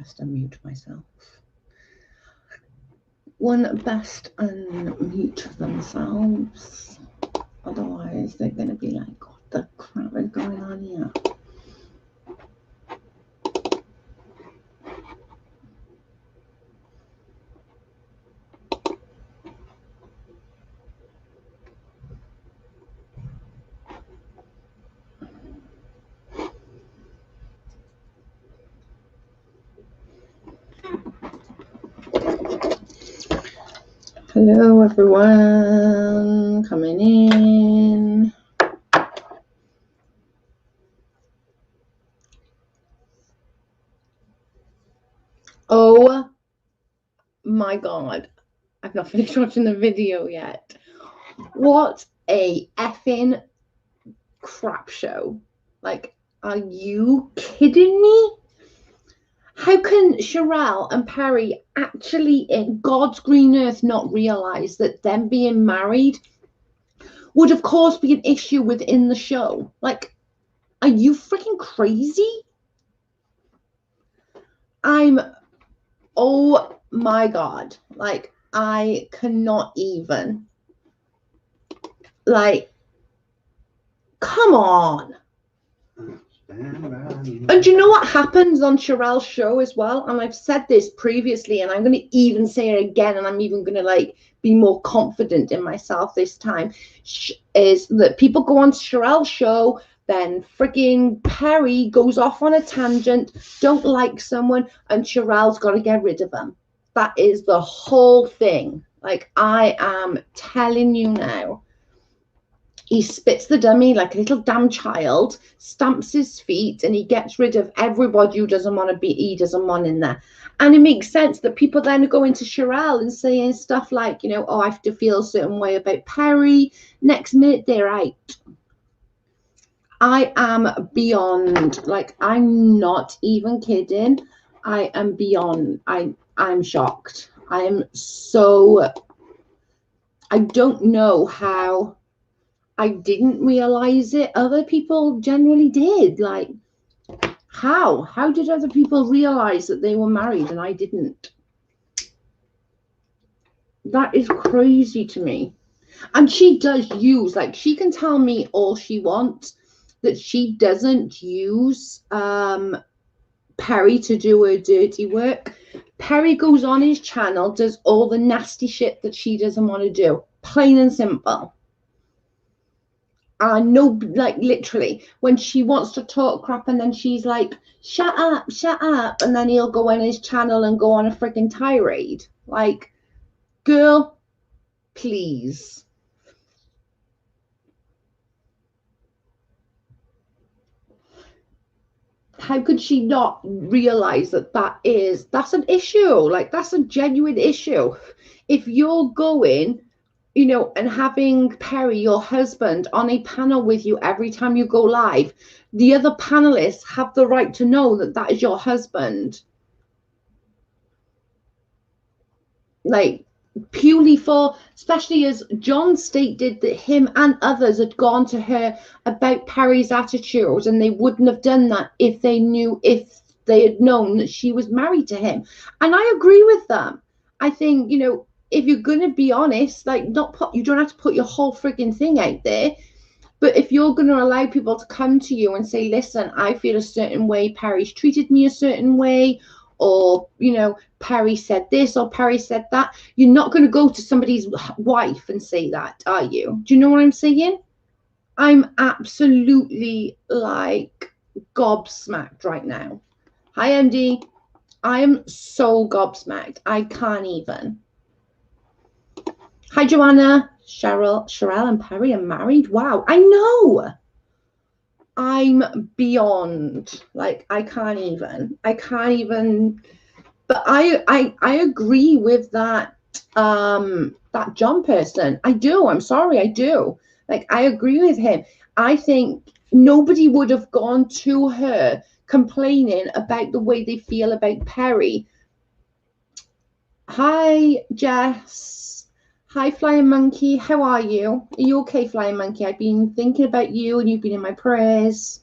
best unmute myself. One best unmute themselves. Otherwise, they're going to be like, what the crap is going on here? Hello, everyone coming in. Oh my God, I've not finished watching the video yet. What a effing crap show. Like, are you kidding me? How can Shirelle and Perry actually, in God's green earth, not realize that them being married would, of course, be an issue within the show? Like, are you freaking crazy? Oh my God. Like, I cannot even. Like, come on. And you know what happens on Sherrell's show as well? And I've said this previously, and I'm going to even say it again, and I'm even going to like be more confident in myself this time, is that people go on Sherrell's show, then freaking Perry goes off on a tangent, don't like someone, and Sherrell's got to get rid of them. That is the whole thing. Like, I am telling you now. He spits the dummy like a little damn child, stamps his feet, and he gets rid of everybody who doesn't want to be, he doesn't want in there. And it makes sense that people then go into Shirelle and saying stuff like, you know, oh, I have to feel a certain way about Perry. Next minute, they're out. I am beyond, like, I'm not even kidding. I am beyond, I'm shocked. I am so, I don't know how I didn't realize it. Other people generally did. Like, how did other people realize that they were married and I didn't? That is crazy to me. And she does use, like, she can tell me all she wants, that she doesn't use Perry to do her dirty work. Perry goes on his channel, does all the nasty shit that she doesn't want to do. Plain and simple. No, like, literally, when she wants to talk crap and then she's like, shut up, and then he'll go on his channel and go on a freaking tirade. Like, girl, please. How could she not realize that that's an issue? Like, that's a genuine issue. If you're going, you know, and having Perry, your husband, on a panel with you every time you go live, the other panelists have the right to know that that is your husband. Like, purely for, especially as John stated that him and others had gone to her about Perry's attitude, and they wouldn't have done that if they had known that she was married to him. And I agree with them. I think, you know, if you're going to be honest, like, you don't have to put your whole freaking thing out there. But if you're going to allow people to come to you and say, listen, I feel a certain way, Perry's treated me a certain way, or, you know, Perry said this or Perry said that, you're not going to go to somebody's wife and say that, are you? Do you know what I'm saying? I'm absolutely, like, gobsmacked right now. Hi, MD. I am so gobsmacked. I can't even. Hi, Joanna. Sherrell and Perry are married. Wow, I know. I'm beyond. Like, I can't even. But I agree with that that John person. I do. I'm sorry, I do. Like, I agree with him. I think nobody would have gone to her complaining about the way they feel about Perry. Hi, Jess. Hi, Flying Monkey. How are you? Are you okay, Flying Monkey? I've been thinking about you and you've been in my prayers.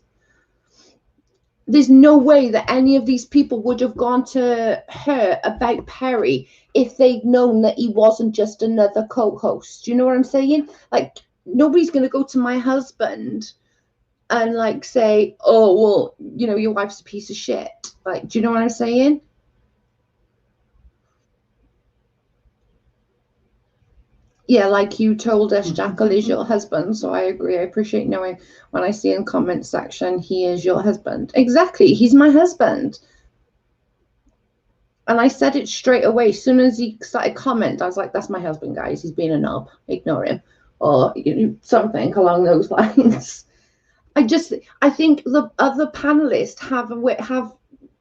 there's no way that any of these people would have gone to her about Perry if they'd known that he wasn't just another co-host. Do you know what I'm saying? Like, nobody's going to go to my husband and like say, oh, well, you know, your wife's a piece of shit. Like, do you know what I'm saying? Yeah, like you told us, Jackal is your husband. So I agree. I appreciate knowing when I see in comment section, he is your husband. Exactly. He's my husband. And I said it straight away. As soon as he started comment, I was like, that's my husband, guys. He's being a knob. Ignore him. Or something along those lines. I think the other panelists have,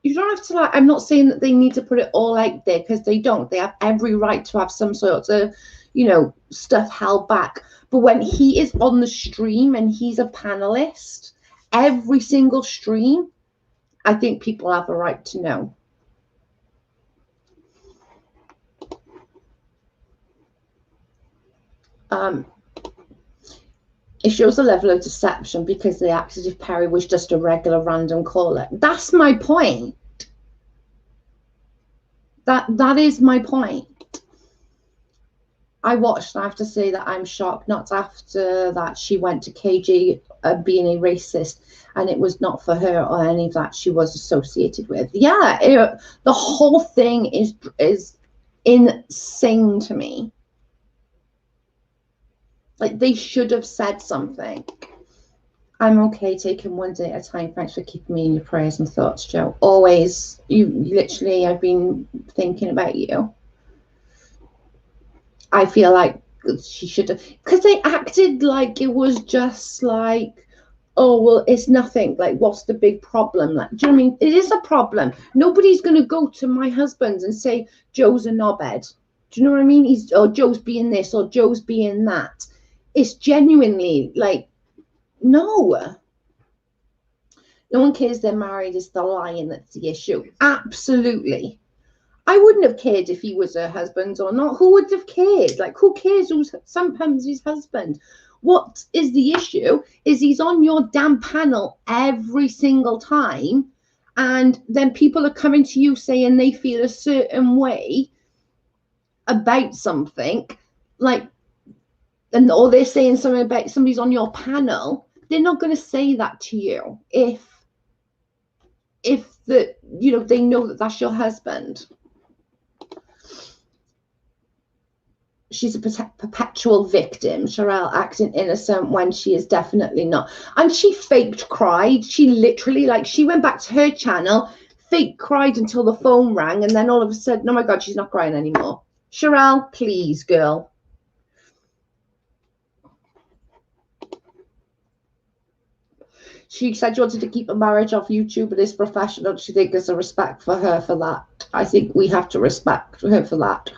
you don't have to, like, I'm not saying that they need to put it all out there, because they don't. They have every right to have some sort of, you know, stuff held back. But when he is on the stream and he's a panelist, every single stream, I think people have a right to know. It shows a level of deception because they acted as if Perry was just a regular random caller. That's my point. That is my point. I watched, I have to say that I'm shocked. Not after that she went to KG being a racist, and it was not for her or any of that she was associated with. Yeah, the whole thing is insane to me. Like, they should have said something. I'm okay taking one day at a time. Thanks for keeping me in your prayers and thoughts, Joe. Always. You literally, I've been thinking about you. I feel like she should have, because they acted like it was just like, oh, well, it's nothing. Like, what's the big problem? Like, do you know what I mean? It is a problem. Nobody's going to go to my husband and say, Joe's a knobhead. Do you know what I mean? Or Joe's being this, or Joe's being that. It's genuinely like, no. No one cares they're married. It's the lying that's the issue. Absolutely. I wouldn't have cared if he was her husband or not. Who would have cared? Like, who cares who's sometimes his husband? What is the issue is he's on your damn panel every single time, and then people are coming to you saying they feel a certain way about something, like, or they're saying something about somebody's on your panel. They're not going to say that to you if you know, they know that that's your husband. She's a perpetual victim, Shirelle, acting innocent when she is definitely not. And she faked cried. She literally, like, she went back to her channel, fake cried until the phone rang, and then all of a sudden, oh my God, she's not crying anymore. Shirelle, please, girl. She said she wanted to keep a marriage off YouTube, but is professional. She thinks there's a respect for her for that. I think we have to respect her for that.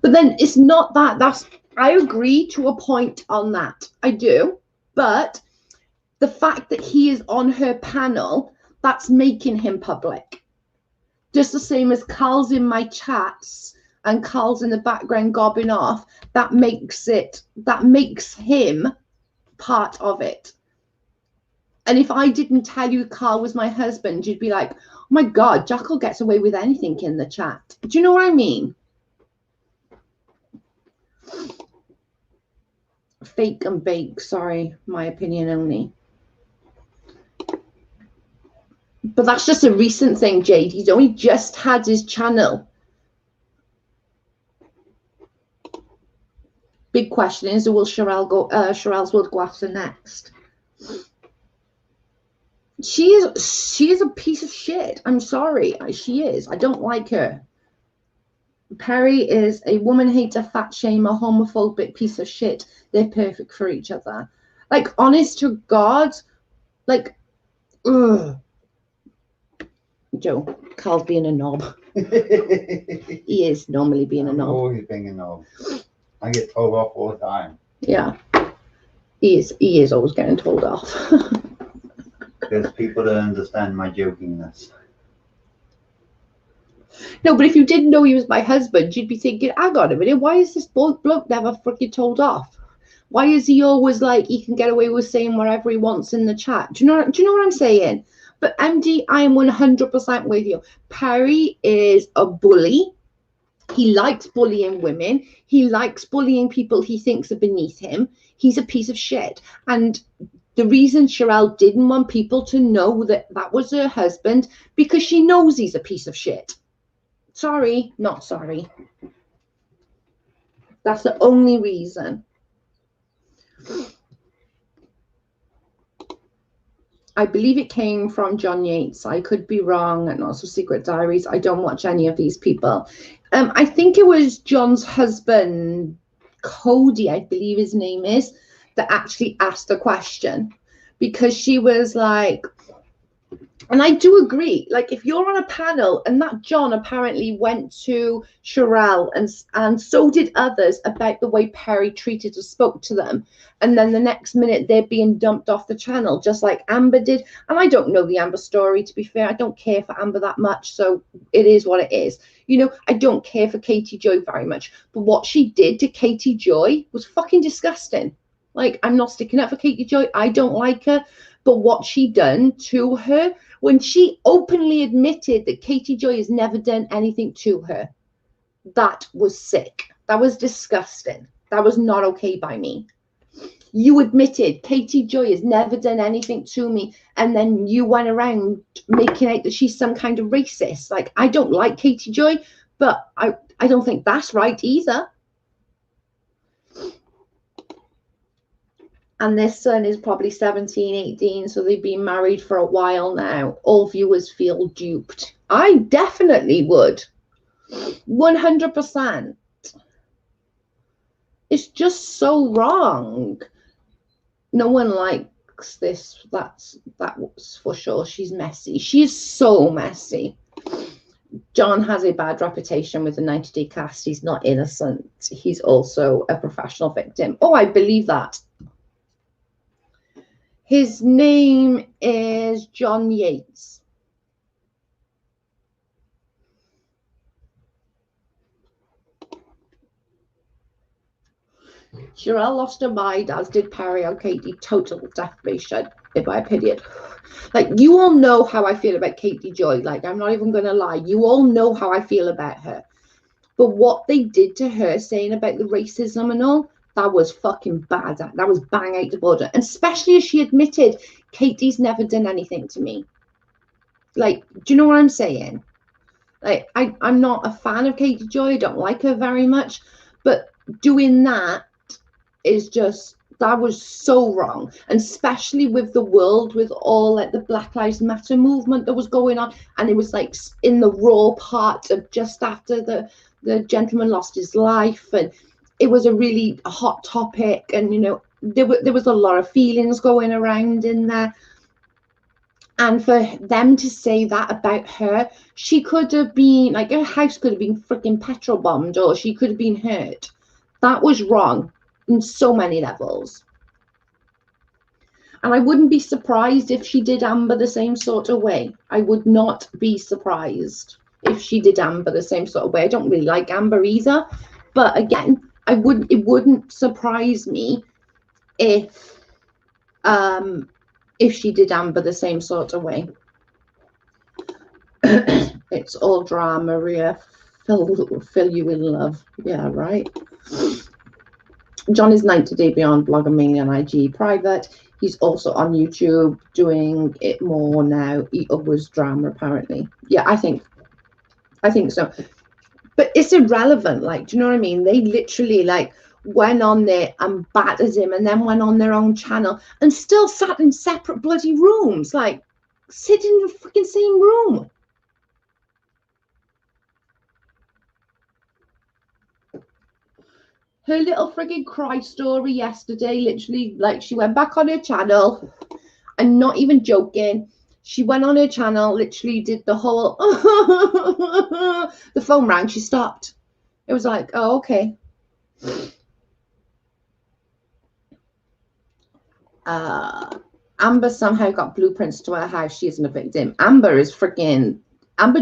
But then it's not that. I agree to a point on that. I do. But the fact that he is on her panel, that's making him public. Just the same as Carl's in my chats and Carl's in the background gobbing off. That makes him part of it. And if I didn't tell you Carl was my husband, you'd be like, oh my God, Jackal gets away with anything in the chat. Do you know what I mean? Fake and bake, sorry, my opinion only. But that's just a recent thing, Jade. He's only just had his channel. Big question is, will Shirelle's World go after next? She is a piece of shit. I'm sorry. She is. I don't like her. Perry is a woman hater, fat shamer, homophobic piece of shit. They're perfect for each other. Like, honest to God, like, ugh. Joe, Carl's being a knob. He is normally being a knob. Always being a knob. I get told off all the time. Yeah. He is always getting told off. There's people that understand my jokingness. No, but if you didn't know he was my husband, you'd be thinking, hang on a minute, why is this bloke never freaking told off? Why is he always like, he can get away with saying whatever he wants in the chat? Do you know what I'm saying? But MD, I am 100% with you. Perry is a bully. He likes bullying women. He likes bullying people he thinks are beneath him. He's a piece of shit. And the reason Shirelle didn't want people to know that that was her husband, because she knows he's a piece of shit. Sorry, not sorry. That's the only reason. I believe it came from John Yates. I could be wrong. And also Secret Diaries. I don't watch any of these people. I think it was John's husband, Cody, I believe his name is, that actually asked the question, because she was like, and I do agree, like if you're on a panel and that John apparently went to Shirelle and so did others about the way Perry treated or spoke to them, and then the next minute they're being dumped off the channel just like Amber did. And I don't know the Amber story, to be fair. I don't care for Amber that much, so it is what it is. You know, I don't care for Katie Joy very much, but what she did to Katie Joy was fucking disgusting. Like, I'm not sticking up for Katie Joy. I don't like her, but what she done to her, when she openly admitted that Katie Joy has never done anything to her, that was sick. That was disgusting. That was not okay by me. You admitted Katie Joy has never done anything to me, and then you went around making out that she's some kind of racist. Like, I don't like Katie Joy, but I don't think that's right either. And this son is probably 17, 18, so they've been married for a while now. All viewers feel duped. I definitely would. 100%. It's just so wrong. No one likes this. That was for sure. She's messy. She is so messy. John has a bad reputation with the 90 Day cast. He's not innocent. He's also a professional victim. Oh, I believe that. His name is John Yates. Shirelle lost her mind, as did Perry on Katie. Total defamation, in my opinion. Like, you all know how I feel about Katie Joy. Like, I'm not even going to lie. You all know how I feel about her. But what they did to her, saying about the racism and all, that was fucking bad. That was bang out the border. And especially as she admitted, Katie's never done anything to me. Like, do you know what I'm saying? Like, I'm not a fan of Katie Joy. I don't like her very much. But doing that is just, that was so wrong. And especially with the world, with all like the Black Lives Matter movement that was going on. And it was like in the raw part of just after the gentleman lost his life. And it was a really hot topic. And, you know, there was a lot of feelings going around in there. And for them to say that about her, she could have been, like, her house could have been freaking petrol bombed, or she could have been hurt. That was wrong in so many levels. And I wouldn't be surprised if she did Amber the same sort of way. I would not be surprised if she did Amber the same sort of way. I don't really like Amber either. But again, it wouldn't surprise me if she did Amber the same sort of way. It's all drama, Maria. Fill you in love. Yeah, right. John is 90 Day Beyond, Blogomania and IG private. He's also on YouTube doing it more now. He was drama, apparently. Yeah, I think so. But it's irrelevant. Like, do you know what I mean? They literally like went on there and battered him, and then went on their own channel and still sat in separate bloody rooms. Like, sit in the freaking same room. Her little frigging cry story yesterday, literally, like, she went back on her channel, and not even joking, she went on her channel, literally did the whole, the phone rang, she stopped. It was like, oh, okay. Amber somehow got blueprints to her house. She isn't a victim. Amber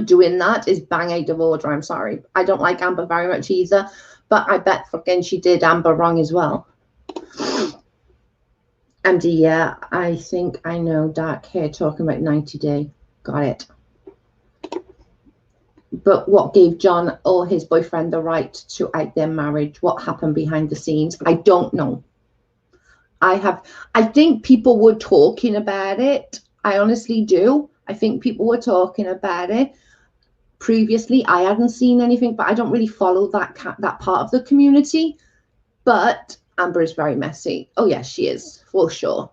doing that is bang out of order. I'm sorry. I don't like Amber very much either. But I bet fucking she did Amber wrong as well. MD, yeah, I think I know. Dark hair, talking about 90 Day. Got it. But what gave John or his boyfriend the right to out their marriage? What happened behind the scenes? I don't know. I think people were talking about it. I honestly do. I think people were talking about it previously. I hadn't seen anything, but I don't really follow that part of the community. But Amber is very messy. Oh yes, she is, for sure.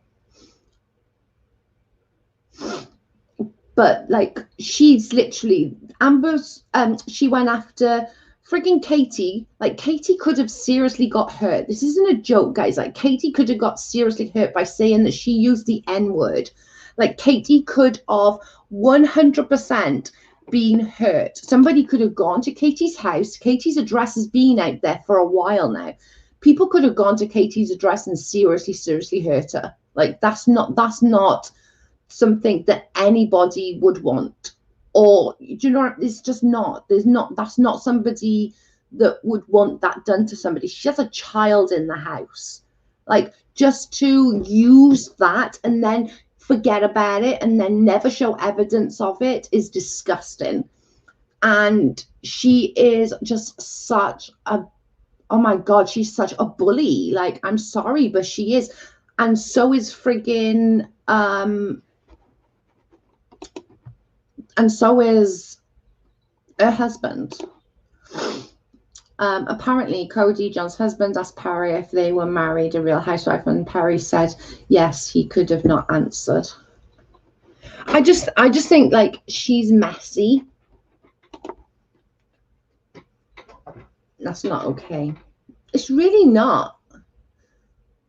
But like, she's literally, Amber's she went after frigging Katie. Like, Katie could have seriously got hurt. This isn't a joke, guys. Like, Katie could have got seriously hurt by saying that she used the N-word. Like, Katie could have 100% been hurt. Somebody could have gone to Katie's house. Katie's address has been out there for a while now. People could have gone to Katie's address and seriously hurt her. Like, that's not something that anybody would want. Or, you know, it's just not. That's not somebody that would want that done to somebody. She has a child in the house. Like, just to use that and then forget about it and then never show evidence of it is disgusting. And she is just such a, oh my God, she's such a bully. Like, I'm sorry, but she is. And so is friggin' and so is her husband. Apparently, Cody, John's husband, asked Perry if they were married, a real housewife, and Perry said yes. He could have not answered. I just think, like, she's messy. That's not okay. It's really not.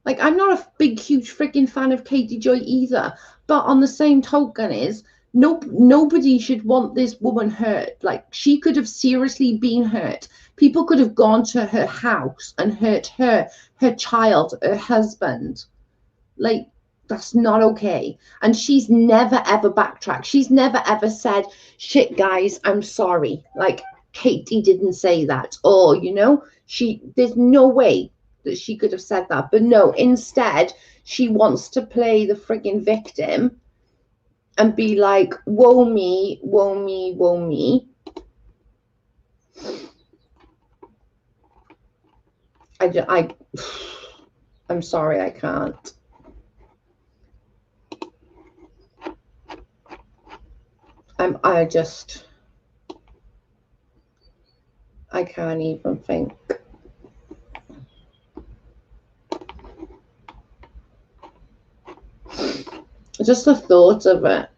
Like, I'm not a big, huge freaking fan of Katie Joy either. But on the same token is, nobody should want this woman hurt. Like, she could have seriously been hurt. People could have gone to her house and hurt her child, her husband. Like, that's not okay. And she's never ever backtracked. She's never ever said, shit, guys, I'm sorry. Like, Katie didn't say that. Or, you know, there's no way that she could have said that. But no, instead, she wants to play the frigging victim and be like, woe me, woe me, woe me. I'm sorry, I can't. I can't even think. Just the thought of it.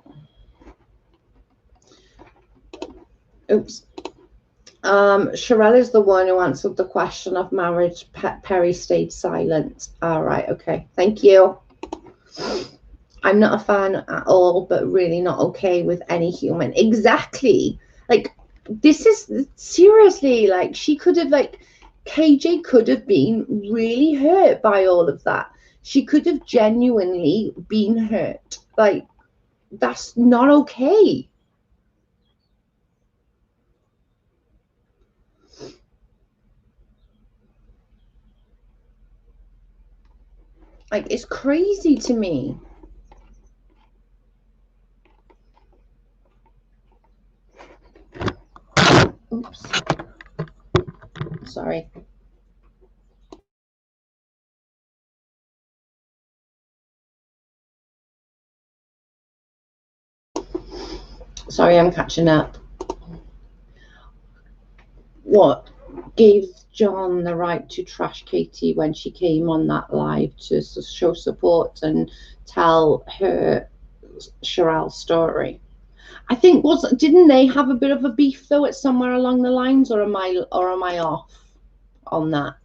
Oops. Shirelle is the one who answered the question of marriage. Perry stayed silent. All right, okay. Thank you. I'm not a fan at all, but really not okay with any human. Exactly. Like, this is seriously, like, she could have, like, KJ could have been really hurt by all of that. She could have genuinely been hurt. Like, that's not okay. Like, it's crazy to me. Oops. Sorry. Sorry, I'm catching up. What gave John the right to trash Katie when she came on that live to show support and tell her Sherrell story? I think didn't they have a bit of a beef though at somewhere along the lines, or am I off on that?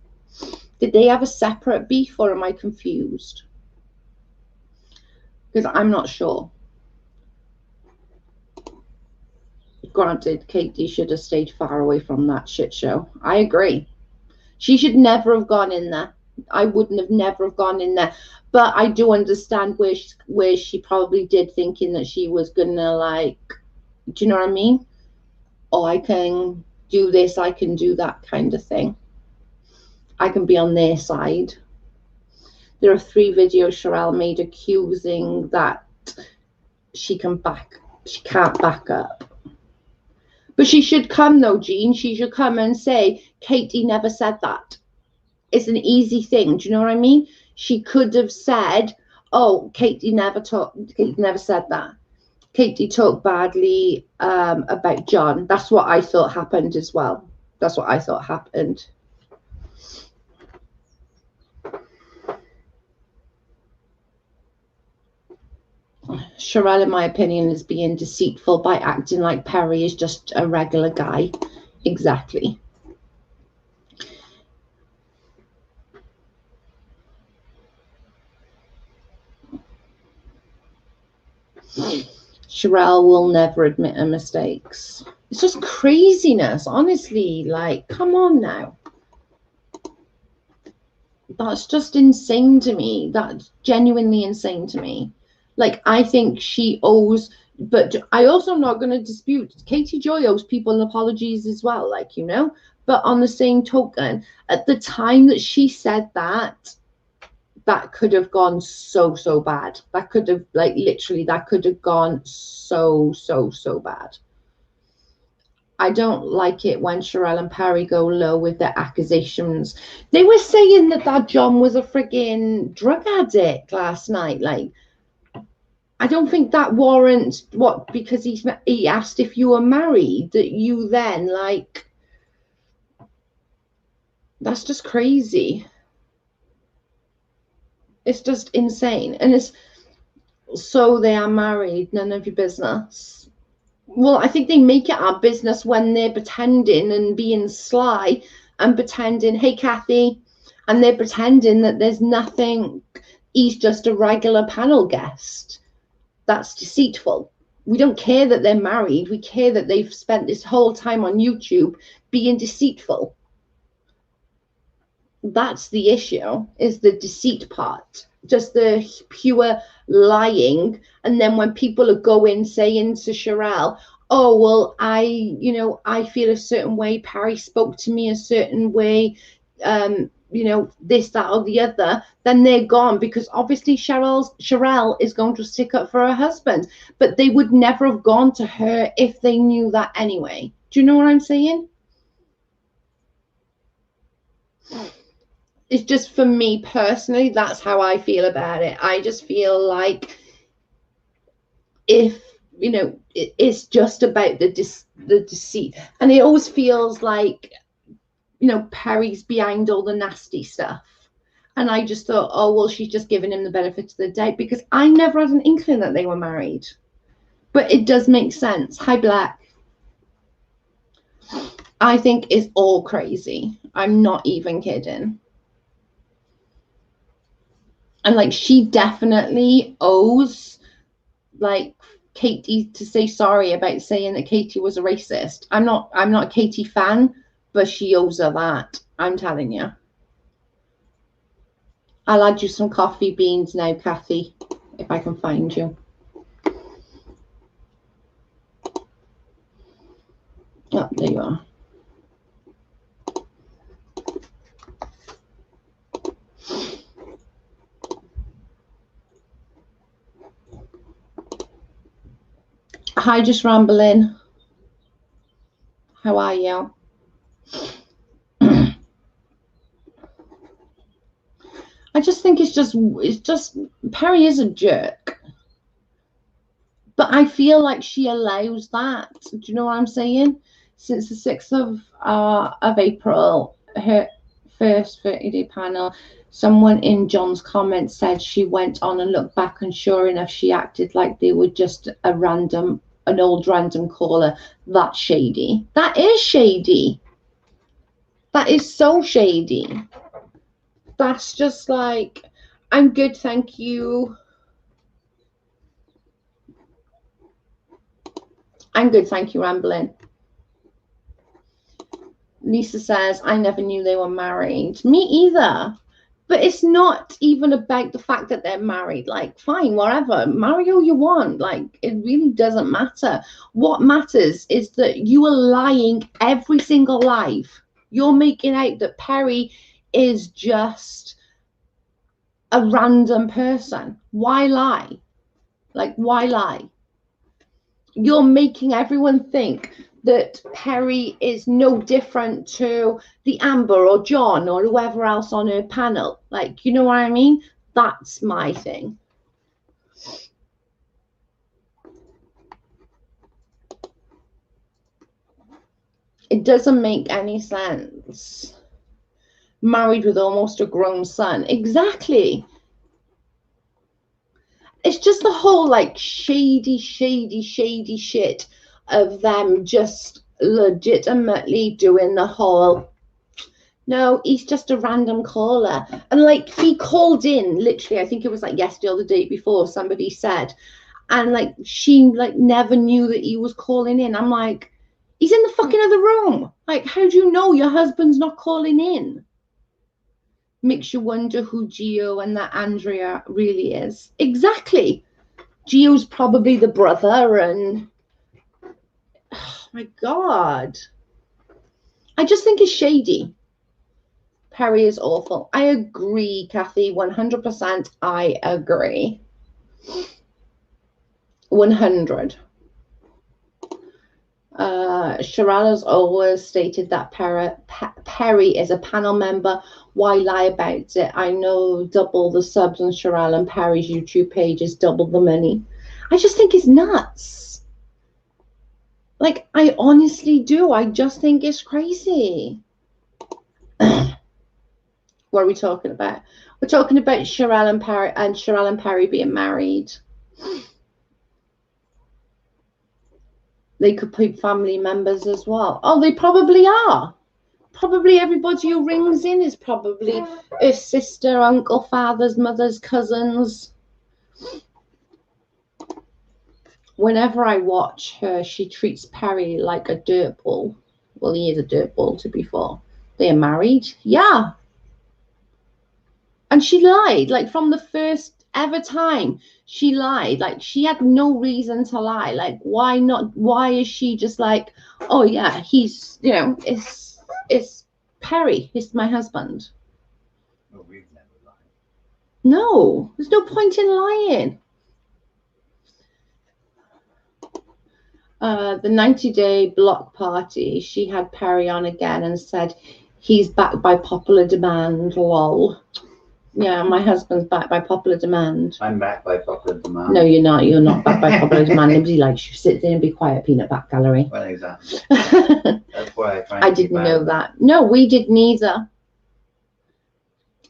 Did they have a separate beef, or am I confused? Because I'm not sure. Granted, Katie should have stayed far away from that shit show. I agree. She should never have gone in there. I wouldn't have never have gone in there. But I do understand where she probably did, thinking that she was gonna, like, do you know what I mean? Oh, I can do this, I can do that kind of thing. I can be on their side. There are 3 videos Shirelle made accusing that she can't back up. But she should come though, Jean. She should come and say, Katie never said that. It's an easy thing. Do you know what I mean? She could have said, oh, Katie never said that. Katie talked badly about John. That's what I thought happened as well. That's what I thought happened. Shirelle, in my opinion, is being deceitful by acting like Perry is just a regular guy. Exactly. Shirelle will never admit her mistakes. It's just craziness, honestly. Like, come on now. That's just insane to me. That's genuinely insane to me. Like, I think she owes, but I also am not going to dispute Katie Joy owes people an apologies as well, like, you know. But on the same token, at the time that she said that, that could have gone so bad. That could have, like, literally, that could have gone so bad. I don't like it when Shirelle and Perry go low with their accusations. They were saying that John was a friggin' drug addict last night. Like, I don't think that warrants what, because he asked if you were married, that you then, like, that's just crazy. It's just insane. And it's, so they are married, none of your business. Well, I think they make it our business when they're pretending and being sly and pretending, hey, Kathy, and they're pretending that there's nothing, he's just a regular panel guest. That's deceitful. We don't care that they're married. We care that they've spent this whole time on YouTube being deceitful. That's the issue, is the deceit part, just the pure lying. And then when people are going saying to Shirelle, oh, well, I feel a certain way, Perry spoke to me a certain way, you know, this, that, or the other, then they're gone, because obviously Shirelle is going to stick up for her husband, but they would never have gone to her if they knew that anyway. Do you know what I'm saying? It's just, for me personally, that's how I feel about it. I just feel like, if, you know, it's just about the deceit, and it always feels like, you know, Perry's behind all the nasty stuff. And I just thought, oh, well, she's just giving him the benefit of the doubt, because I never had an inkling that they were married. But it does make sense. Hi, Black. I think it's all crazy. I'm not even kidding. And, like, she definitely owes, like, Katie to say sorry about saying that Katie was a racist. I'm not a Katie fan, but she owes her that. I'm telling you. I'll add you some coffee beans now, Kathy, if I can find you. Oh, there you are. Hi, just rambling. How are you? I just think it's just Perry is a jerk, but I feel like she allows that. Do you know what I'm saying? Since the 6th of April, her first 30-day panel, someone in John's comments said she went on and looked back, and sure enough, she acted like they were just an old random caller. That's shady. That is shady. That is so shady. That's just like, I'm good, thank you. I'm good, thank you, rambling. Lisa says, I never knew they were married. Me either. But it's not even about the fact that they're married. Like, fine, whatever. Marry who you want. Like, it really doesn't matter. What matters is that you are lying every single life. You're making out that Perry is just a random person. Why lie? Like, why lie? You're making everyone think that Perry is no different to the Amber or John or whoever else on her panel. Like, you know what I mean? That's my thing. It doesn't make any sense. Married with almost a grown son. Exactly. It's just the whole like shady shit of them just legitimately doing the whole, no, he's just a random caller. And like he called in literally, I think it was like yesterday or the day before, somebody said, and like she like never knew that he was calling in. I'm like, he's in the fucking other room. Like, how do you know your husband's not calling in? Makes you wonder who Gio and that Andrea really is. Exactly. Gio's probably the brother, and oh my God. I just think it's shady. Perry is awful. I agree, Kathy. 100%. I agree. 100. Shirelle has always stated that Perry is a panel member. Why lie about it? I know double the subs on Shirelle and Perry's YouTube page is double the money. I just think it's nuts. Like, I honestly do. I just think it's crazy. What are we talking about? We're talking about Shirelle and Perry being married. They could be family members as well. Oh, they probably are. Probably everybody who rings in is probably her sister, uncle, fathers, mothers, cousins. Whenever I watch her, she treats Perry like a dirtball. Well, he is a dirtball, to be fair. They're married. Yeah. And she lied, like from the first ever time she lied. Like she had no reason to lie. Like, why not? Why is she just like, oh yeah, he's, you know, it's Perry, he's my husband. Well, we've never lied. No, there's no point in lying. The 90-day block party, she had Perry on again and said he's back by popular demand, lol. Yeah, my husband's back by popular demand. I'm back by popular demand. No, you're not. You're not back by popular demand. Nobody likes you. Sit there and be quiet, peanut back gallery. Well, exactly. That's why I didn't know that. No, we didn't either.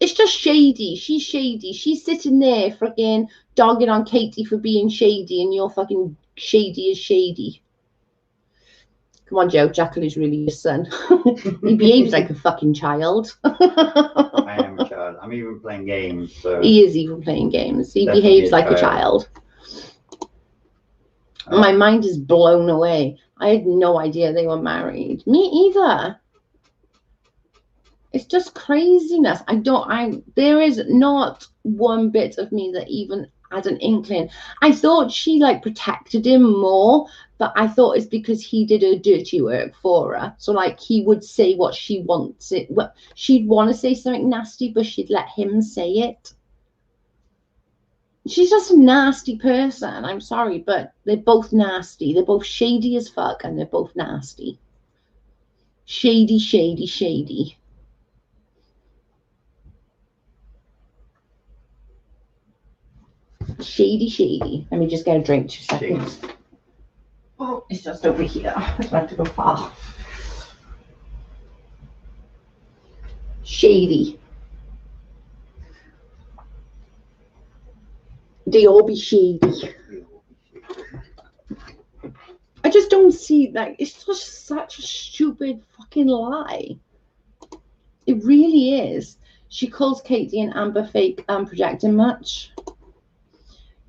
It's just shady. She's shady. She's sitting there fucking dogging on Katie for being shady, and you're fucking shady as shady. Come on, Joe. Jackal is really your son. He behaves like a fucking child. I am a child. I'm even playing games. So he is even playing games. He definitely behaves like a child. My mind is blown away. I had no idea they were married. Me either. It's just craziness. There is not one bit of me that even had an inkling. I thought she like protected him more, but I thought it's because he did her dirty work for her. So like he would say what she wants it. Well, she'd want to say something nasty, but she'd let him say it. She's just a nasty person. I'm sorry, but they're both nasty. They're both shady as fuck, and they're both nasty. Shady, shady, shady. Shady, shady. Let me just get a drink. 2 seconds. Shady. Oh, it's just over here. I don't have to go far. Shady. They all be shady. I just don't see that. It's just such a stupid fucking lie. It really is. She calls Katie and Amber fake and projecting much.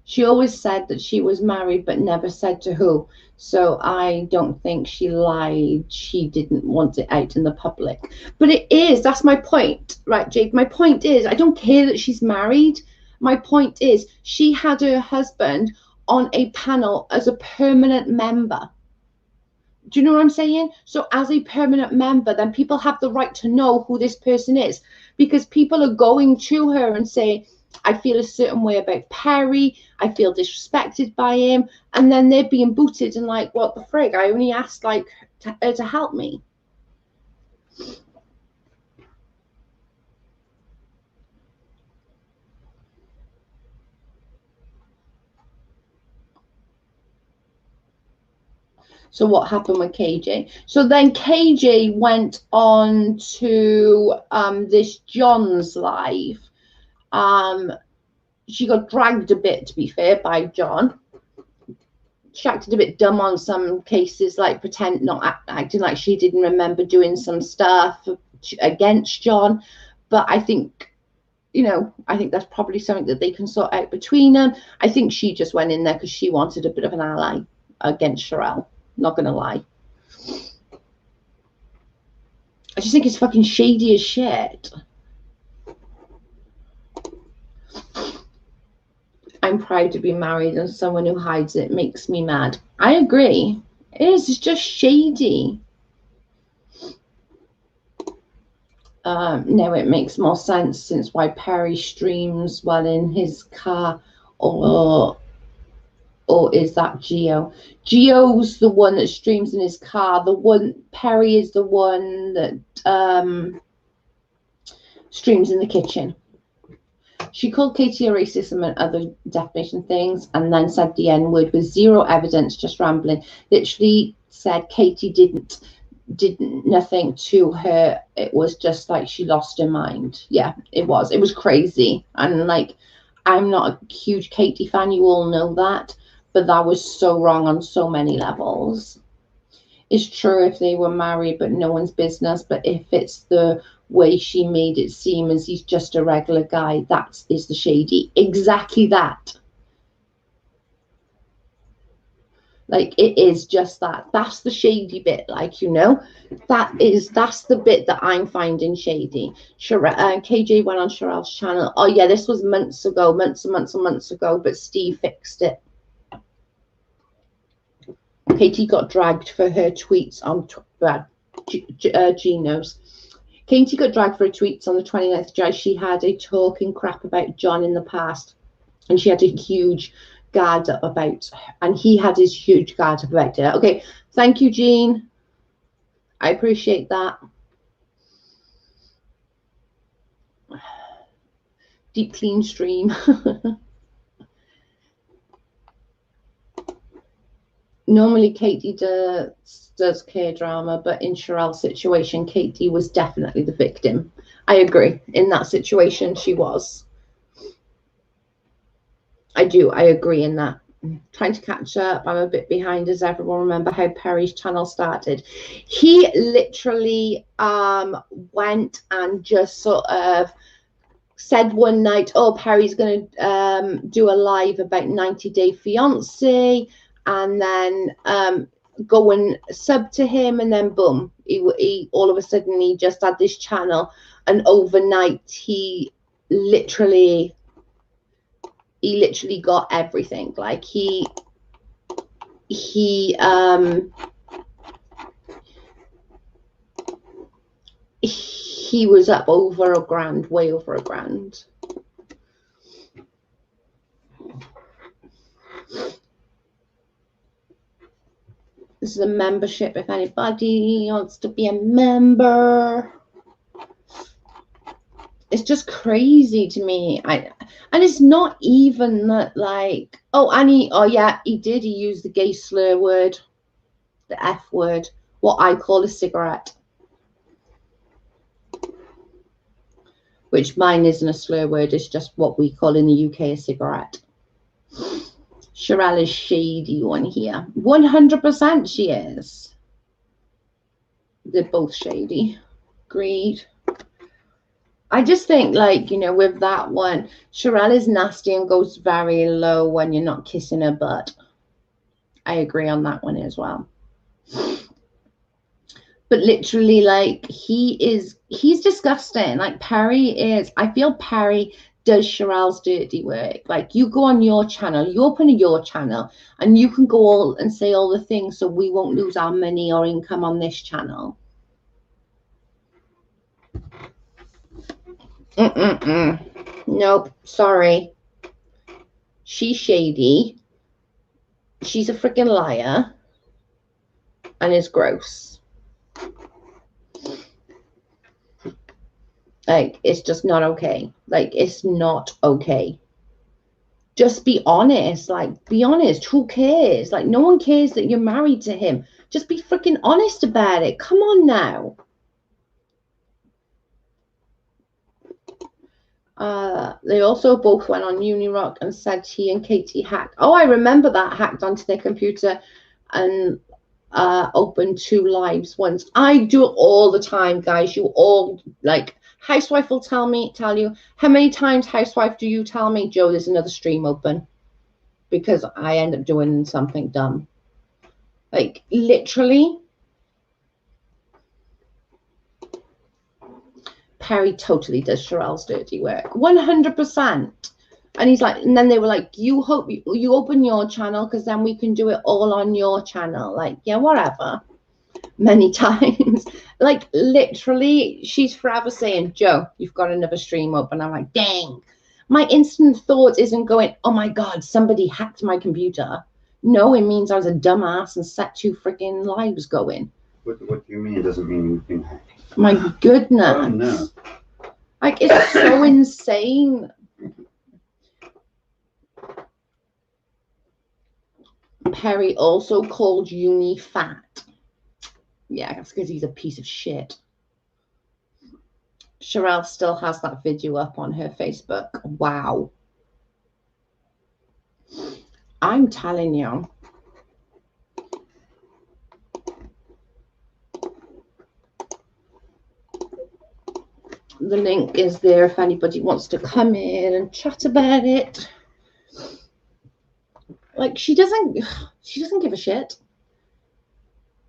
She always said that she was married, but never said to who. So I don't think she lied. She didn't want it out in the public. But it is. That's my point. Right, Jake? My point is, I don't care that she's married. My point is, she had her husband on a panel as a permanent member. Do you know what I'm saying? So as a permanent member, then people have the right to know who this person is. Because people are going to her and say, I feel a certain way about Perry. I feel disrespected by him. And then they're being booted and like, what the frig? I only asked like her to help me. So what happened with KJ? So then KJ went on to this John's live. She got dragged a bit, to be fair, by John. She acted a bit dumb on some cases, like acting like she didn't remember doing some stuff against John. But I think, you know, I think that's probably something that they can sort out between them. I think she just went in there because she wanted a bit of an ally against Sherrell. Not gonna lie. I just think it's fucking shady as shit. I'm proud to be married, and someone who hides it makes me mad. I agree. It is. It's just shady. No, it makes more sense since why Perry streams while in his car, or is that Geo? Geo's the one that streams in his car. The one Perry is the one that streams in the kitchen. She called Katie a racist and other defamation things, and then said the N-word with zero evidence, just rambling. Literally said Katie did nothing to her. It was just like she lost her mind. Yeah, it was crazy. And like, I'm not a huge Katie fan, you all know that, but that was so wrong on so many levels. It's true if they were married, but no one's business. But if it's the way she made it seem as he's just a regular guy, that is the shady. Exactly that. Like, it is just that. That's the shady bit. Like, you know, that's the bit that I'm finding shady. KJ went on Sherrell's channel. Oh yeah, this was months ago, months ago, but Steve fixed it. Katie got dragged for her tweets on Geno's. Katie got dragged for her tweets on the 29th of July. She had a talking crap about John in the past, and she had a huge guard up about, and he had his huge guard up about it. Okay, thank you, Jean. I appreciate that. Deep clean stream. Normally Katie does care drama, but in Sherrell's situation, Katie was definitely the victim. I agree. In that situation, she was. I agree in that. I'm trying to catch up. I'm a bit behind. Does everyone remember how Perry's channel started? He literally went and just sort of said one night, oh, Perry's going to do a live about 90 Day Fiancé, and then go and sub to him, and then boom, he all of a sudden he just had this channel, and overnight he literally got everything. Like he was up over $1,000, way over $1,000. This is a membership if anybody wants to be a member. It's just crazy to me. And it's not even that, like, he used the gay slur word, the F word, what I call a cigarette. Which mine isn't a slur word, it's just what we call in the UK a cigarette. Shirelle is shady one here. 100% she is. They're both shady. Agreed. I just think, like, you know, with that one, Shirelle is nasty and goes very low when you're not kissing her butt. I agree on that one as well. But literally, like, he's disgusting. Like, Perry is, I feel Perry does Sherrell's dirty work. Like, you go on your channel, you open your channel, and you can go all and say all the things so we won't lose our money or income on this channel. Nope, sorry. She's shady. She's a freaking liar. And is gross. Like, it's just not okay. Like, it's not okay. Just be honest. Like, be honest. Who cares? Like, no one cares that you're married to him. Just be freaking honest about it. Come on now. They also both went on Unirock and said he and Katie hacked. Oh, I remember that. Hacked onto their computer and opened 2 lives once. I do it all the time, guys. You all, like, Housewife will tell you, how many times, Housewife, do you tell me, Joe, there's another stream open? Because I end up doing something dumb. Like, literally. Perry totally does Sherelle's dirty work. 100%. And he's like, and then they were like, you hope you open your channel because then we can do it all on your channel. Like, yeah, whatever. Many times. Like, literally, she's forever saying, Joe, you've got another stream open. I'm like, dang. My instant thought isn't going, oh my God, somebody hacked my computer. No, it means I was a dumbass and set 2 freaking lives going. What do you mean it doesn't mean you've been hacked? My goodness. Oh, no. Like, it's so insane. Perry also called Uni fat. Yeah, that's because he's a piece of shit. Shirelle still has that video up on her Facebook. Wow. I'm telling you. The link is there if anybody wants to come in and chat about it. Like, she doesn't give a shit.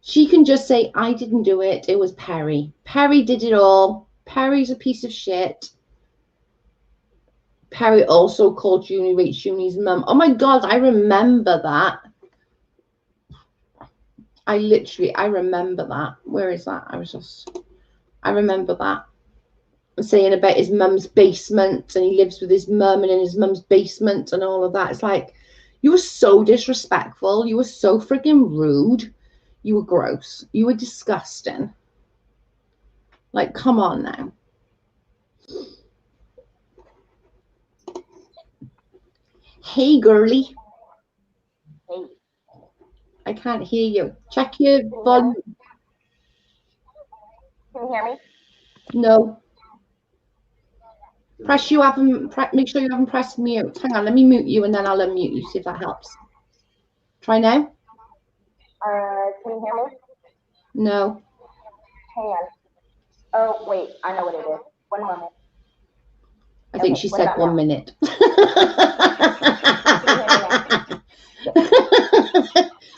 She can just say, I didn't do it. It was Perry. Perry did it all. Perry's a piece of shit. Perry also called Uni's mum. Oh my God, I remember that. I remember that. Where is that? I remember that. Saying about his mum's basement and he lives with his mum and in his mum's basement and all of that. It's like, you were so disrespectful. You were so freaking rude. You were gross. You were disgusting. Like, come on now. Hey, girly. Hey. I can't hear you. Check your volume. Can you hear me? No. Make sure you haven't pressed mute. Hang on, let me mute you and then I'll unmute you, see if that helps. Try now. Can you hear me? No. Hang on. Oh, wait, I know what it is. 1 moment. I think she said 1 minute.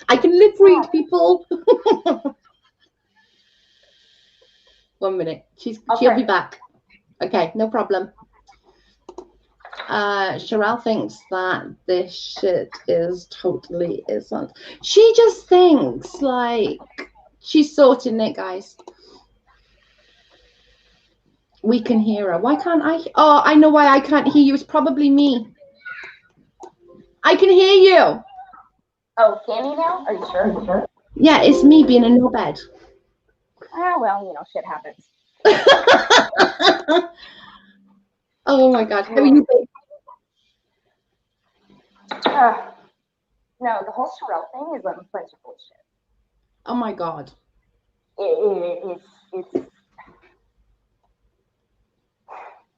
I can lip read, people. 1 minute. She'll be back. Okay, no problem. Sherrell thinks that this shit isn't. She just thinks like she's sorting it, guys. We can hear her. Why can't I? Oh, I know why I can't hear you. It's probably me. I can hear you. Oh, can you now? Are you sure? Yeah, it's me being a knobhead. Ah, well, you know, shit happens. Oh my God. How are you? No, the whole Shirelle thing is a bunch of bullshit. Oh my God.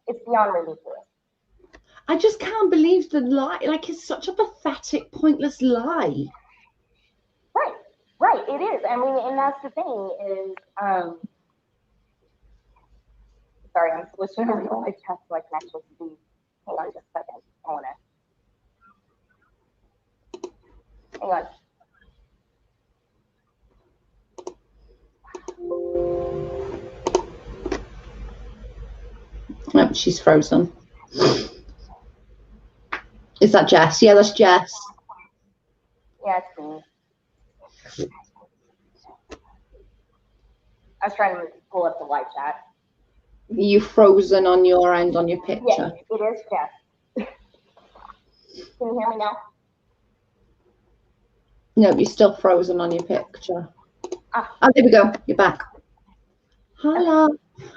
It's beyond ridiculous. I just can't believe the lie. Like, it's such a pathetic, pointless lie. Right, it is. I mean, and that's the thing is, sorry, I'm switching over to my chat so I can actually see. Hang on just a second. I want to. Hang on. Oh, she's frozen. Is that Jess? Yeah, that's Jess. Yeah, it's me. I was trying to pull up the live chat. You frozen on your end on your picture? Yes, it is Jeff. Can you hear me now? No, you're still frozen on your picture. Ah. Oh, there we go. You're back. Hello.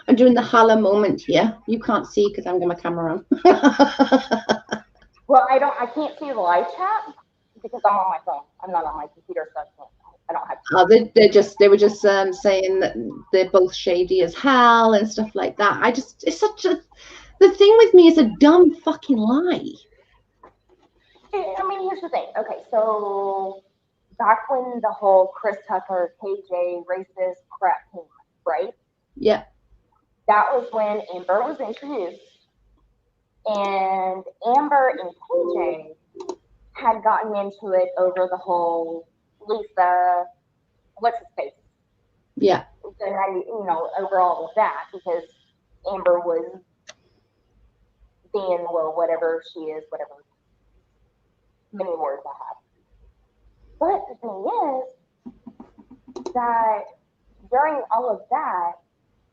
I'm doing the holla moment here. You can't see because I'm got my camera on. Well, I can't see the live chat because I'm on my phone. I'm not on my computer, so I don't have. Oh, they were just saying that they're both shady as hell and stuff like that. It's such a, the thing with me is a dumb fucking lie. I mean, here's the thing. Okay, so back when the whole Chris Tucker, KJ, racist crap came up, right? Yeah. That was when Amber was introduced, and Amber and KJ had gotten into it over the whole Lisa, what's his face? Yeah. And over all of that, because Amber was being, well, whatever she is, whatever many words I have. But the thing is that during all of that,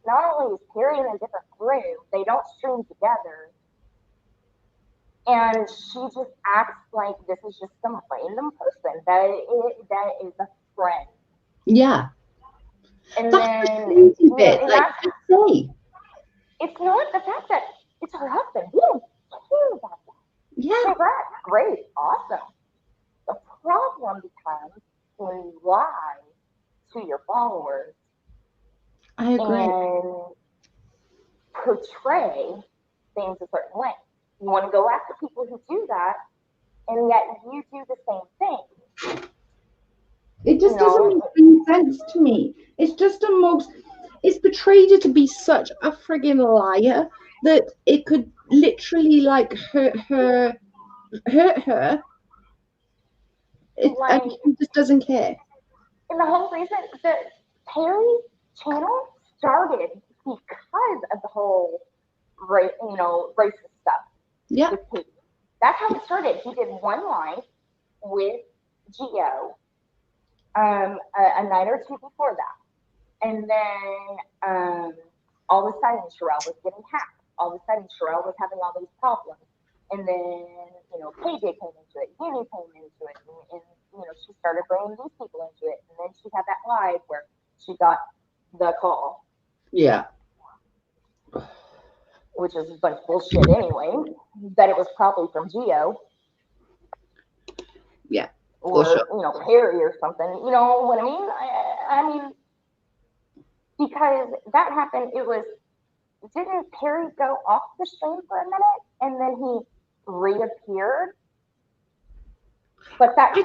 not only is Perry in a different room, they don't stream together. And she just acts like this is just some random person that is a friend. Yeah. And that's then, the bit. and Like, say. It's not the fact that it's her husband. We don't care about that. Yeah. Congrats, great, awesome. The problem becomes when you lie to your followers. I agree. And portray things a certain way. You want to go after people who do that, and yet you do the same thing. It just doesn't make any sense to me. It's just it's portrayed her to be such a friggin' liar that it could literally like hurt her. And she just doesn't care. And the whole reason that Perry's channel started because of the whole racist stuff. Yeah. With Pete. That's how it started. He did one live with Geo a night or two before that. And then all of a sudden Shirelle was getting hacked. All of a sudden Shirelle was having all these problems. And then, KJ came into it, Uni came into it, and she started bringing these people into it. And then she had that live where she got the call. Yeah. Which is a bunch of bullshit anyway. That it was probably from Geo. Yeah. Or, Perry or something. You know what I mean? I mean, because that happened, didn't Perry go off the stream for a minute and then he reappeared? But that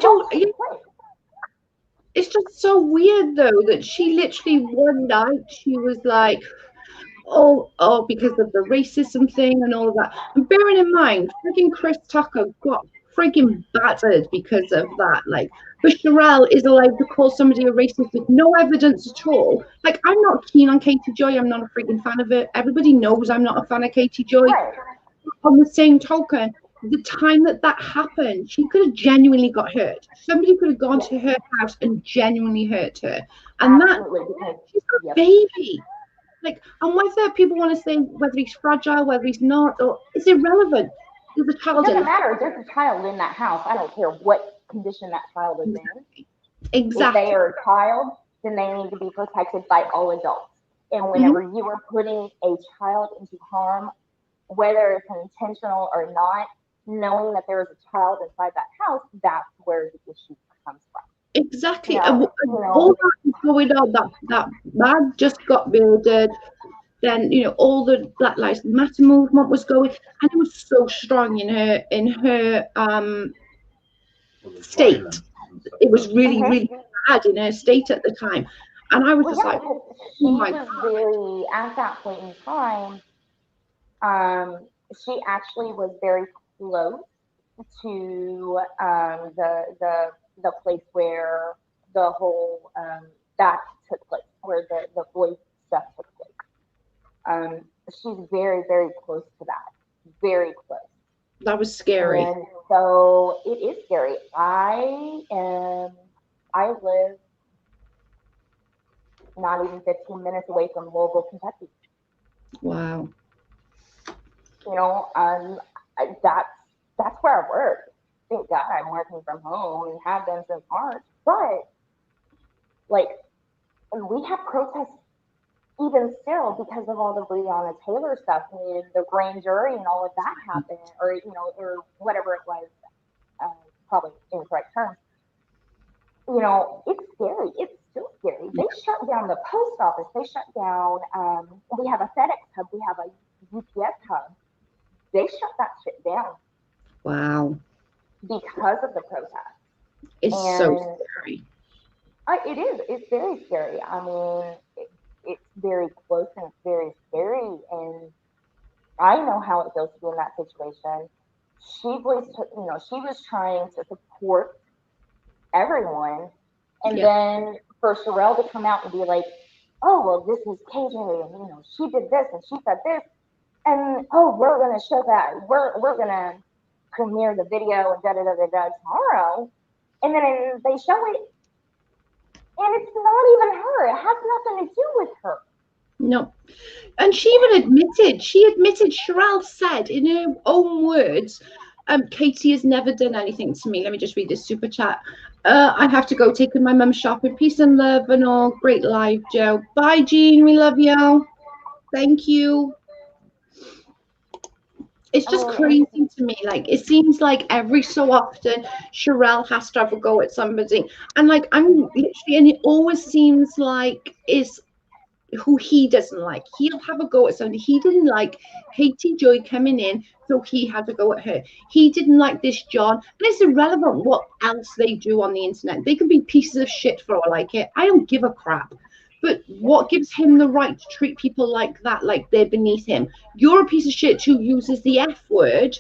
it's just so weird though that she literally one night she was like, oh, because of the racism thing and all of that. And bearing in mind, freaking Chris Tucker got freaking battered because of that. Like, but Shirelle is allowed to call somebody a racist with no evidence at all. Like, I'm not keen on Katie Joy. I'm not a freaking fan of it. Everybody knows I'm not a fan of Katie Joy. Right. On the same token, the time that happened, she could have genuinely got hurt. Somebody could have gone to her house and genuinely hurt her. And she's a baby. Like, and whether people want to say whether he's fragile, whether he's not, or it's irrelevant. There's a child. It doesn't matter. There's a child in that house. I don't care what condition that child is in. Exactly. If they are a child, then they need to be protected by all adults. And whenever you are putting a child into harm, whether it's intentional or not, knowing that there is a child inside that house, that's where the issue comes from. Exactly. All that is going on, that man just got murdered. Then all the Black Lives Matter movement was going, and it was so strong in her state. It was really, really bad in her state at the time, and I was just like, she was very at that point in time. She actually was very close to the place where the whole that took place, where the voice stuff took place. She's very, very close to that. Very close. That was scary. And so it is scary. I live not even 15 minutes away from Louisville, Kentucky. Wow. You know, that's where I work. Thank God I'm working from home and have been since March. But like, we have protests even still because of all the Breonna Taylor stuff and the grand jury and all of that happened, or or whatever it was, probably incorrect terms. You know, it's scary. It's still scary. They shut down the post office. They shut down. We have a FedEx hub. We have a UPS hub. They shut that shit down. Wow. Because of the protest. It's so scary. It is. It's very scary. I mean, it's very close and it's very scary. And I know how it feels to be in that situation. She was trying to support everyone. And then for Shirelle to come out and be like, oh, well, this is KJ, and she did this and she said this. And we're gonna show that. We're gonna premiere the video and tomorrow. And then they show it. And it's not even her. It has nothing to do with her. No. And she even admitted, Sherrell said in her own words, Katie has never done anything to me. Let me just read this super chat. I have to go taking my mum shopping. Peace and love and all. Great live, Joe. Bye, Jean. We love you. Thank you. It's just crazy to me. Like, it seems like every so often Shirelle has to have a go at somebody. And like, I'm literally, and it always seems like it's who he doesn't like. He'll have a go at somebody. He didn't like Katie Joy coming in, so he had to go at her. He didn't like this John. And it's irrelevant what else they do on the internet. They can be pieces of shit for all I care. I don't give a crap. But what gives him the right to treat people like that, like they're beneath him? You're a piece of shit who uses the F word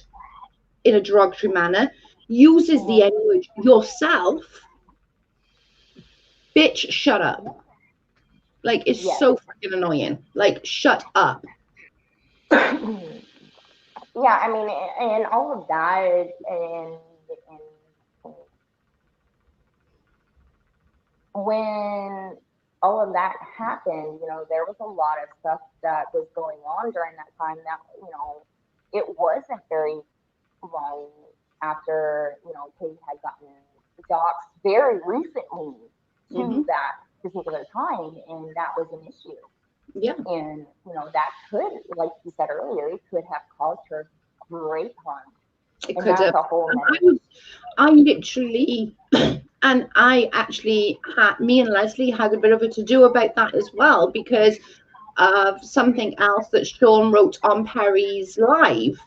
in a derogatory manner, uses the N word yourself. Bitch, shut up. Like, it's so freaking annoying. Like, shut up. Yeah, I mean, and all of that, and when all of that happened, there was a lot of stuff that was going on during that time that, it wasn't very long after, Kate had gotten doxxed very recently to that particular time, and that was an issue. Yeah. And, that could, like you said earlier, it could have caused her great harm. It could have. I literally, and I actually me and Leslie had a bit of a to-do about that as well, because of something else that Sean wrote on Perry's live.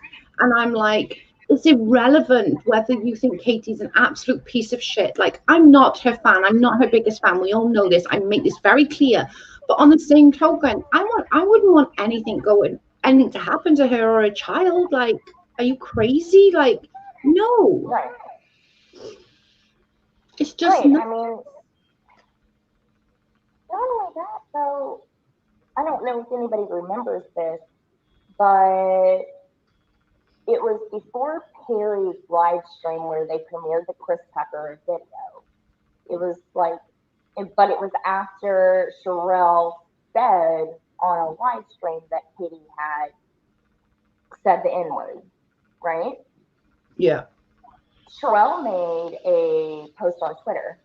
And I'm like, it's irrelevant whether you think Katie's an absolute piece of shit. Like, I'm not her fan. I'm not her biggest fan. We all know this. I make this very clear. But on the same token, I wouldn't want anything to happen to her or a child. Like, are you crazy? Like, no. Right. It's just right. I mean, not only that, though, I don't know if anybody remembers this, but it was before Perry's live stream where they premiered the Chris Tucker video. It was like, but it was after Shirelle said on a live stream that Katie had said the N-word, right? Yeah. Shirelle made a post on Twitter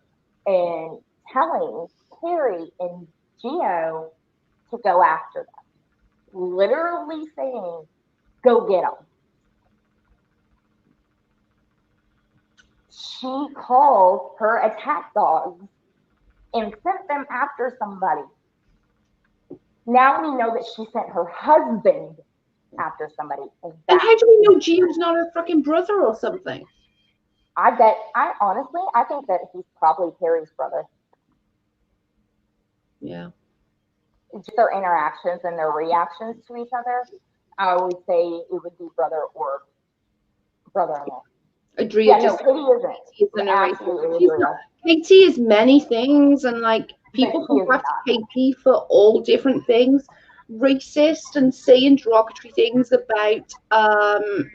and telling Perry and Gio to go after them. Literally saying, go get them. She called her attack dogs and sent them after somebody. Now we know that she sent her husband after somebody. And how do we know Gio's not her fucking brother or something? I think that he's probably Perry's brother. Yeah. Just their interactions and their reactions to each other, I would say it would be brother or brother-in-law. Katie isn't. Katie is many things, and like people who have Katie for all different things, racist and saying derogatory things about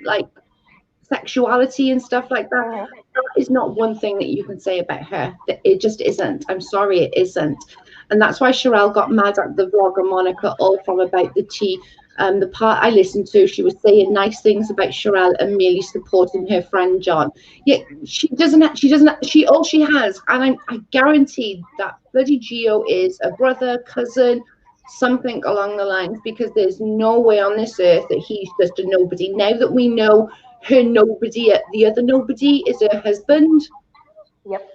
like sexuality and stuff like that. That is not one thing that you can say about her. It just isn't. I'm sorry, it isn't. And that's why Shirelle got mad at the vlogger Monica all from about the tea. The part I listened to, she was saying nice things about Shirelle and merely supporting her friend John. Yet she doesn't. She all she has, and I guarantee that bloody Gio is a brother, cousin, something along the lines, because there's no way on this earth that he's just a nobody. Now that we know her nobody, the other nobody is her husband. Yep.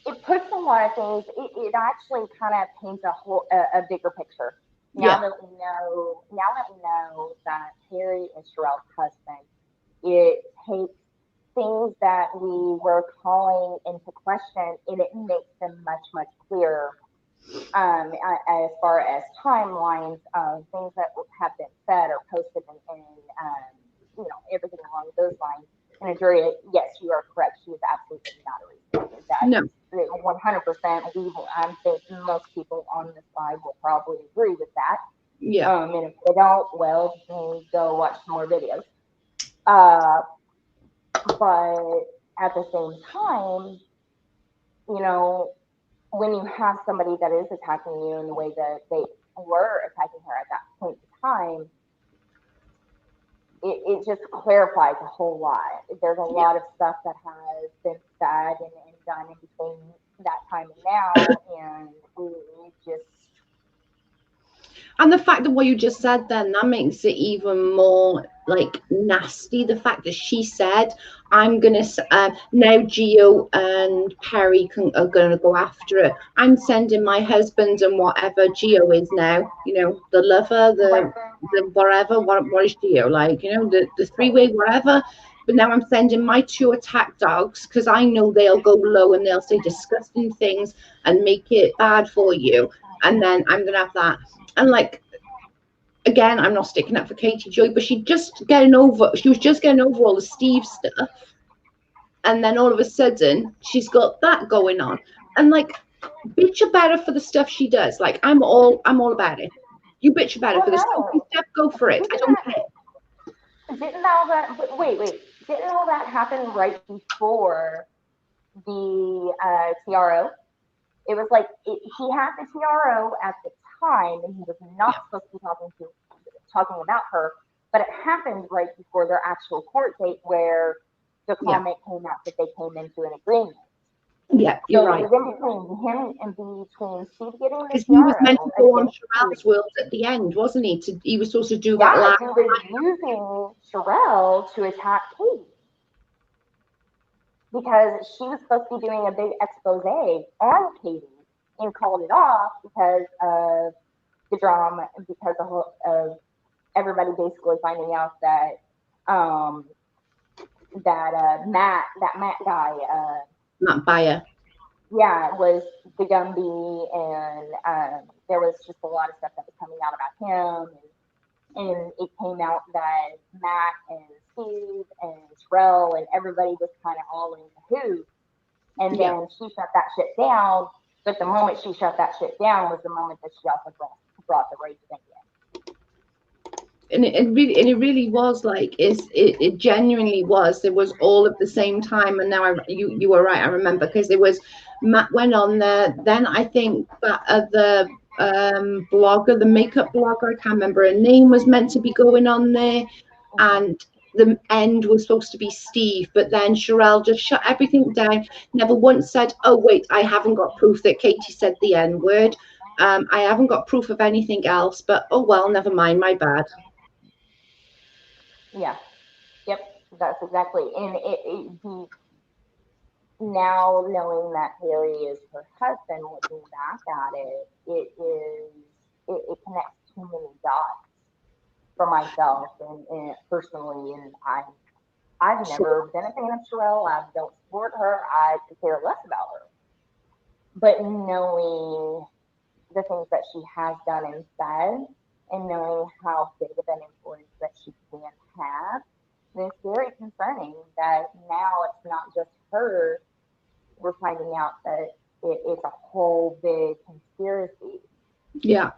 It puts a lot of things. It actually kind of paints a bigger picture. Now that we know that Harry is Sherrell's husband, it takes things that we were calling into question, and it makes them much clearer. As far as timelines of things that have been said or posted, and everything along those lines. And a jury, yes, you are correct. She is absolutely not a reason. No. 100%. I think most people on this side will probably agree with that. Yeah. And if they don't, well, then go watch some more videos. But at the same time, when you have somebody that is attacking you in the way that they were attacking her at that point in time, it just clarifies a whole lot. There's a lot of stuff that has been said and done in between that time and now, and it just... And the fact that what you just said then, that makes it even more like nasty. The fact that she said, I'm going to, now Gio and Perry are going to go after it. I'm sending my husband and whatever Gio is now, the lover, the whatever, what is Gio like, the three-way, whatever. But now I'm sending my 2 attack dogs because I know they'll go low and they'll say disgusting things and make it bad for you. And then I'm going to have that. And again, I'm not sticking up for Katie Joy, but she was just getting over all the Steve stuff. And then all of a sudden she's got that going on. And bitch about her for the stuff she does. I'm all about it. You bitch about her for the stuff, go for it. I don't care. Didn't all that happen right before the TRO? It was he had the TRO at the time, and he was not supposed to be talking about her, but it happened right before their actual court date, where the comment came out that they came into an agreement. Yeah, you're right. It was in between him and between Steve getting the TRO. Because he was meant to go on Sherelle's world at the end, wasn't he? He was supposed to do that last. He was using Shirelle to attack Katie, because she was supposed to be doing a big expose on Katie, and called it off because of the drama, because of everybody basically finding out that Matt guy, Matt Bayer, was the Gumby, and there was just a lot of stuff that was coming out about him, and it came out that Matt and Steve and Sherrell and everybody was kind of all in cahoots, and then she shut that shit down. But the moment she shut that shit down was the moment that she also brought the rage thing in. And it really was it genuinely was. It was all at the same time. And now you were right. I remember, because it was Matt went on there. Then I think that other blogger, the makeup blogger, I can't remember her name, was meant to be going on there, and the end was supposed to be Steve, but then Shirelle just shut everything down, never once said, oh wait, I haven't got proof that Katie said the N word, I haven't got proof of anything else, but oh well, never mind, my bad. Yep, that's exactly. And now knowing that Harry is her husband, looking back at it connects too many dots for myself and personally, and I've never been a fan of Shirelle. I don't support her. I could care less about her. But knowing the things that she has done and said, and knowing how big of an influence that she can have, it's very concerning that now it's not just her. We're finding out that it's a whole big conspiracy. Yeah.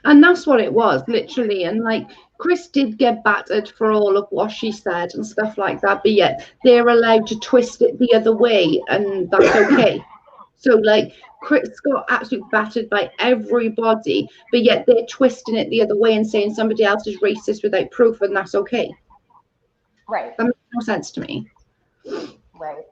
And that's what it was, literally. And Chris did get battered for all of what she said and stuff like that, but yet they're allowed to twist it the other way, and that's okay. So Chris got absolutely battered by everybody, but yet they're twisting it the other way and saying somebody else is racist without proof, and that's okay. Right. That makes no sense to me. Right.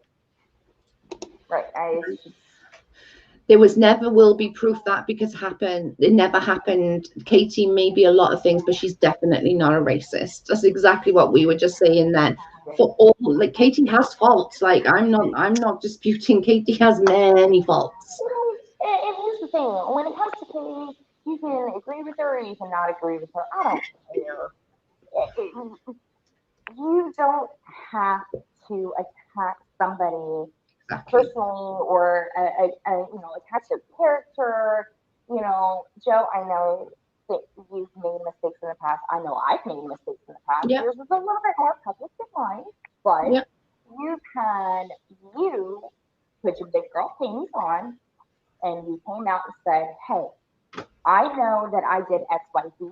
There was never will be proof that because it never happened. Katie may be a lot of things, but she's definitely not a racist. That's exactly what we were just saying then. For all, like, Katie has faults. Like, I'm not disputing Katie has many faults. And here's the thing: when it comes to Katie, you can agree with her or you can not agree with her. I don't care. You don't have to attack somebody personally or attach their character. Joe, I know that you've made mistakes in the past. I know I've made mistakes in the past. Yep. Yours was a little bit more public than mine, but Yep. you put your big girl things on and you came out and said, hey, I know that I did X, Y, Z,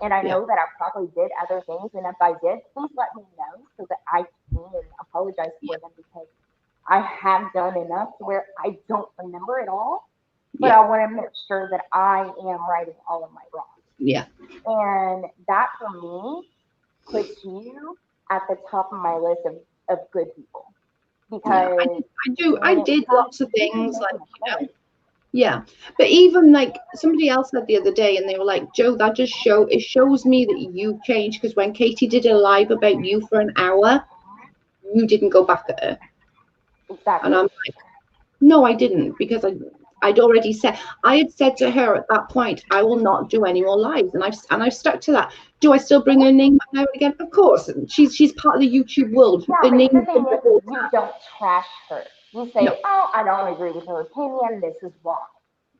and I know that I probably did other things, and if I did, please let me know so that I can apologize for them, because I have done enough to where I don't remember it all, but I want to make sure that I am righting all of my wrongs. Yeah. And that, for me, puts you at the top of my list of good people. Because I did lots of things, like, yeah, but even like somebody else said the other day, and they were like, Joe, that just shows me that you changed, because when Katie did a live about you for an hour, you didn't go back at her. Exactly. And I'm like, no, I didn't, because I'd already said, I had said to her at that point, I will not do any more lives, and I've stuck to that. Do I still bring her name up now and again? Of course, she's part of the YouTube world. Yeah, the but name the thing is, you don't trash her. You say, oh, I don't agree with her opinion. This is why.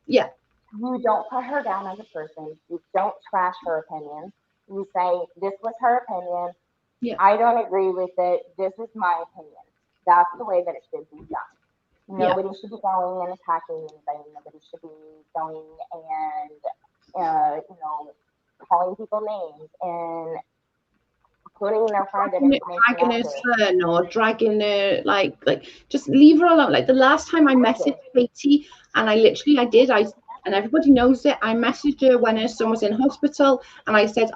Yeah. You don't put her down as a person. You don't trash her opinion. You say, this was her opinion. Yeah. I don't agree with it. This is my opinion. That's the way that it should be done. Nobody should be going and attacking anybody. Nobody should be going and, calling people names and putting their private information dragging her son or dragging her, like just leave her alone. Like the last time I messaged Katie, and and everybody knows it, I messaged her when her son was in hospital, and I said,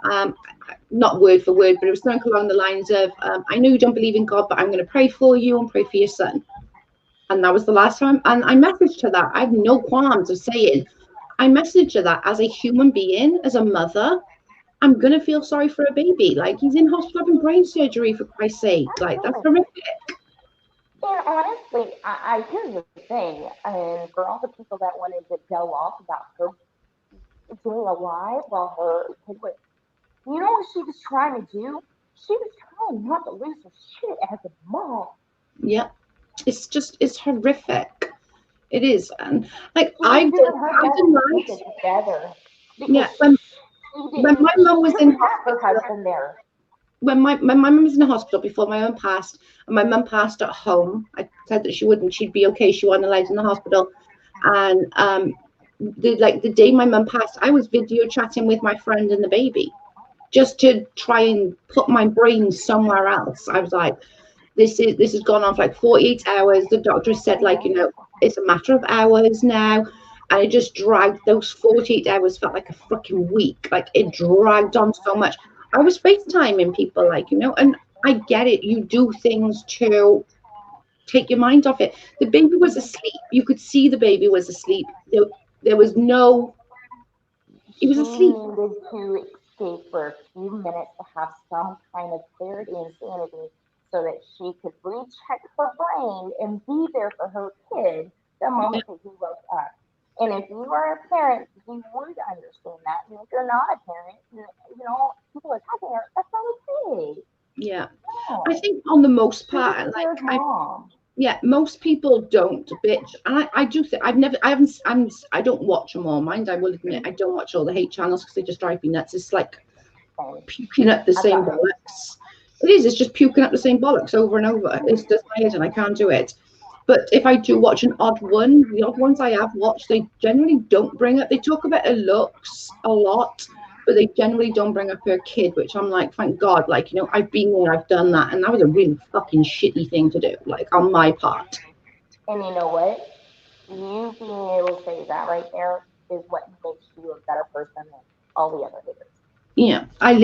not word for word, but it was something along the lines of, I know you don't believe in God, but I'm going to pray for you and pray for your son. And that was the last time. And I messaged her that. I have no qualms of saying, I messaged her that as a human being, as a mother. I'm going to feel sorry for a baby. Like, he's in hospital having brain surgery, for Christ's sake. Like, that's horrific. And honestly, I here's the thing. And for all the people that wanted to go off about her doing a live while her kid was, you know what she was trying to do? She was trying not to lose her shit as a mom. Yeah. It's horrific. It is. And like, I've done lives. Yeah. When my mum was in hospital, when my mum was in the hospital before my mum passed, and my mum passed at home, I said that she'd be okay. She wasn't allowed in the hospital. And the day my mum passed, I was video chatting with my friend and the baby, just to try and put my brain somewhere else. I was like, this has gone on for like 48 hours. The doctor said, like, it's a matter of hours now. And it just dragged. Those 48 hours felt like a freaking week. Like, it dragged on so much. I was FaceTiming people, like, and I get it. You do things to take your mind off it. The baby was asleep. You could see the baby was asleep. There was no, he was asleep. She needed to escape for a few minutes to have some kind of clarity and sanity so that she could recheck her brain and be there for her kid the moment that he woke up. And if you are a parent, you would understand that. And if you're not a parent, people are attacking her, that's not okay. Yeah. No. I think on the most part, most people don't bitch. And I do think I don't watch them all, mind. I will admit, I don't watch all the hate channels because they just drive me nuts. It's like puking up the same bollocks. It is, it's just puking up the same bollocks over and over. It's just my head and I can't do it. But if I do watch an odd one, the odd ones I have watched, they generally don't bring up, they talk about her looks a lot, but they generally don't bring up her kid, which I'm like, thank God, like, I've been there, I've done that, and that was a really fucking shitty thing to do, like, on my part. And you know what? you being able to say that right there is what makes you a better person than all the other haters. Yeah, I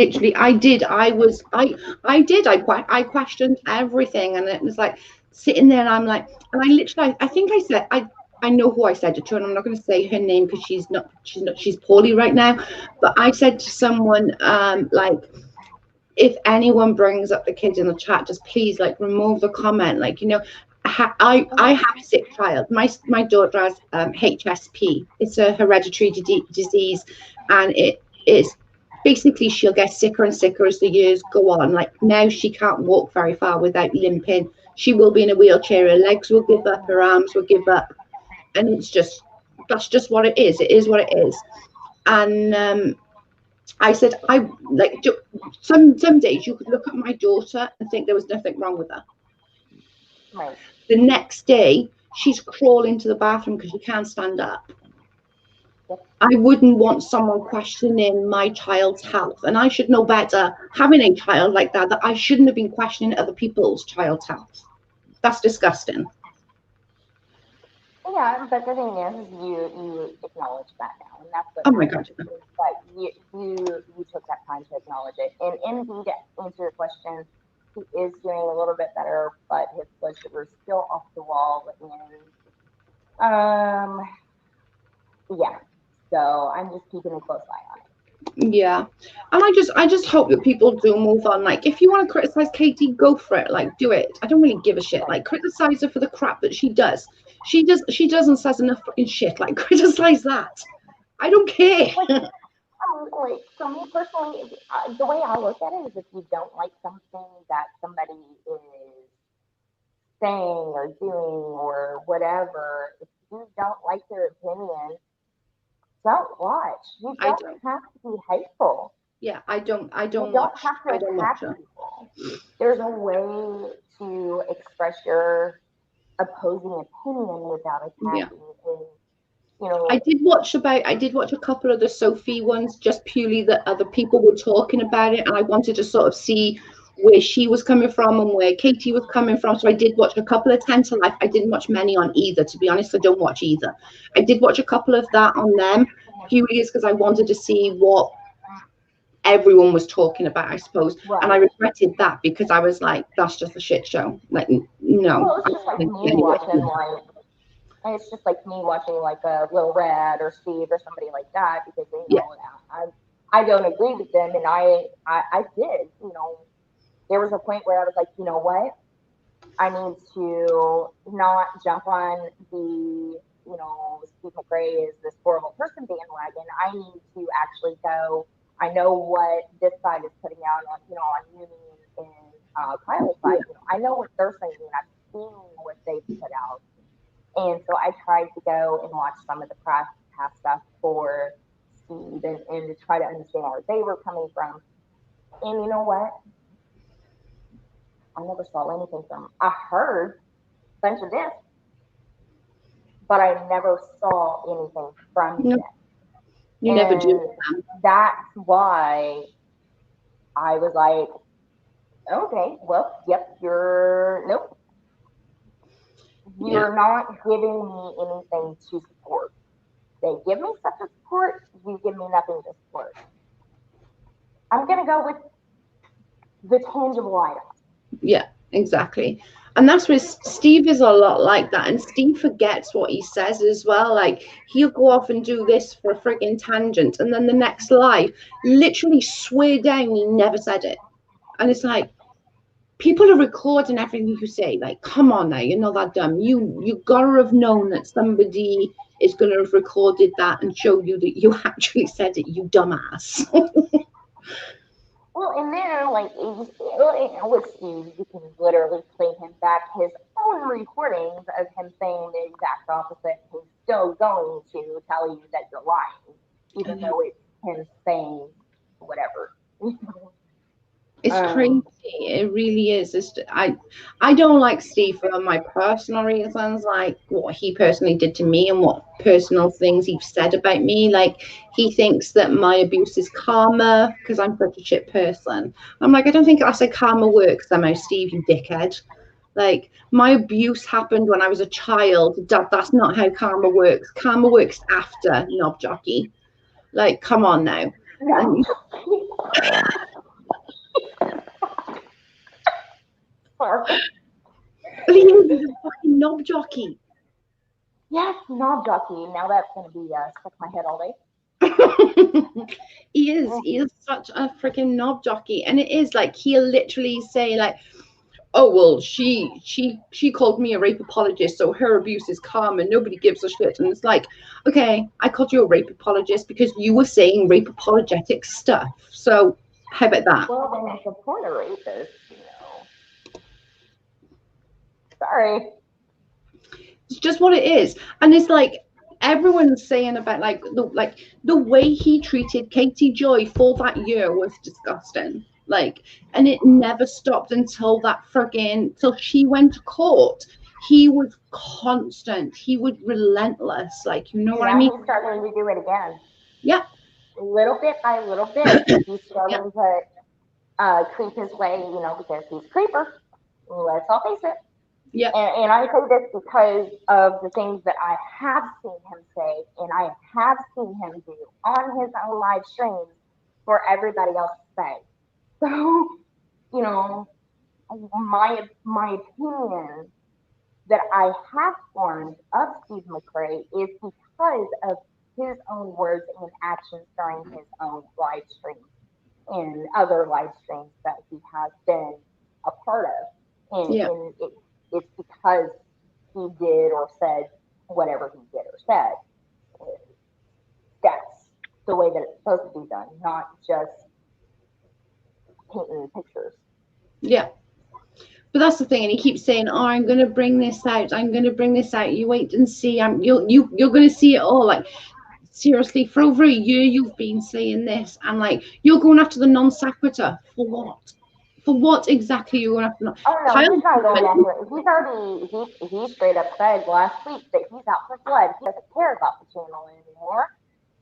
questioned everything, and it was like sitting there, and I'm like, and I literally, I think I said, I know who I said it to, and I'm not going to say her name because she's poorly right now, but I said to someone, like, if anyone brings up the kids in the chat, just please, like, remove the comment, like, you know. I have a sick child. My daughter has HSP. It's a hereditary disease, and it is basically she'll get sicker and sicker as the years go on. Like now she can't walk very far without limping. She will be in a wheelchair. Her legs will give up. Her arms will give up, and that's just what it is. It is what it is. And I said, I like some days you could look at my daughter and think there was nothing wrong with her. Right. The next day, she's crawling to the bathroom because she can't stand up. I wouldn't want someone questioning my child's health, and I should know better, having a child like that I shouldn't have been questioning other people's child's health. That's disgusting. Yeah, but the thing is you acknowledge that now, and that's what. Oh my God! But you took that time to acknowledge it, and indeed, to answer your question, he is doing a little bit better, but his blood sugar is still off the wall, and yeah. So I'm just keeping a close eye on it. Yeah, and I just hope that people do move on. Like, if you want to criticize Katie, go for it. Like, do it. I don't really give a shit. Like, criticize her for the crap that she does. She doesn't says enough fucking shit. Like, criticize that. I don't care. Like for me personally, the way I look at it is if you don't like something that somebody is saying or doing or whatever, if you don't like their opinion, don't watch. You don't have to be hateful. Yeah, I don't you don't have to attack people. There's a way to express your opposing opinion without attacking. Yeah. And, you know, I did watch a couple of the Sophie ones, just purely that other people were talking about it, and I wanted to sort of see where she was coming from and where Katie was coming from. So I did watch a couple of 10 to Life. I didn't watch many on either, to be honest. I don't watch either. I did watch a couple of that on them purely because I wanted to see what everyone was talking about, I suppose. Right. And I regretted that because I was like, that's just a shit show. Like, no. Well, it's just like me watching it's just like me watching like a Will Red or Steve or somebody like that, because they know I don't agree with them, and I did, you know, there was a point where I was like, you know what, I need to not jump on the, you know, Steve McRae is this horrible person bandwagon. I need to actually go, I know what this side is putting out on, you know, on Uni and Kyle's side. You know, I know what they're saying, and I've seen what they've put out. And so I tried to go and watch some of the past stuff for Steve and to try to understand where they were coming from. And you know what? I never saw anything from them. I heard a bunch of this, but I never saw anything from them. You never do. That's why I was like, okay, well, yep, nope. You're not giving me anything to support. They give me stuff to support, you give me nothing to support. I'm going to go with the tangible items. Yeah, exactly. And that's where Steve is a lot like that. And Steve forgets what he says as well. Like, he'll go off and do this for a frigging tangent, and then the next live, literally swear down he never said it. And it's like, people are recording everything you say. Like, come on now, you're not that dumb. You gotta have known that somebody is gonna have recorded that and show you that you actually said it, you dumbass. Well, and then, like, with Steve, you can literally play him back his own recordings of him saying the exact opposite. He's still going to tell you that you're lying, even though it's him saying whatever. It's crazy. It really is. I don't like Steve for my personal reasons, like what he personally did to me and what personal things he's said about me. Like, he thinks that my abuse is karma because I'm such a shit person. I'm like, I don't think that's how karma works somehow, Steve, you dickhead. Like, my abuse happened when I was a child. That's not how karma works. Karma works after knob jockey. Like, come on now. No. Sorry. But he was a fucking knob jockey. Yes, knob jockey. Now that's going to be stuck in my head all day. He is such a freaking knob jockey. And it is like, he'll literally say like, oh, well, she called me a rape apologist, so her abuse is karma, nobody gives a shit. And it's like, okay, I called you a rape apologist because you were saying rape apologetic stuff. So how about that? Well, then it's a porn rapist, you know. Sorry. It's just what it is. And it's like, everyone's saying about like the way he treated Katie Joy for that year was disgusting. Like, and it never stopped until till she went to court. He was constant. He was relentless. Like, you know what I mean? He's starting to do it again. Yeah. Little bit by little bit, he's starting to creep his way, you know, because he's a creeper. Let's all face it. Yeah. And I say this because of the things that I have seen him say and I have seen him do on his own live streams for everybody else to say. So, you know, my opinion that I have formed of Steve McRae is because of his own words and actions during his own live streams and other live streams that he has been a part of. And it's because he did or said whatever he did or said. That's the way that it's supposed to be done, not just painting pictures. Yeah. But that's the thing, and he keeps saying, "Oh, I'm going to bring this out. I'm going to bring this out. You wait and see. You're going to see it all." Like, seriously, for over a year you've been saying this, and like, you're going after the non sequitur for what? For what exactly you're going after? Oh no, he's not going after it. He straight up said last week that he's out for blood. He doesn't care about the channel anymore.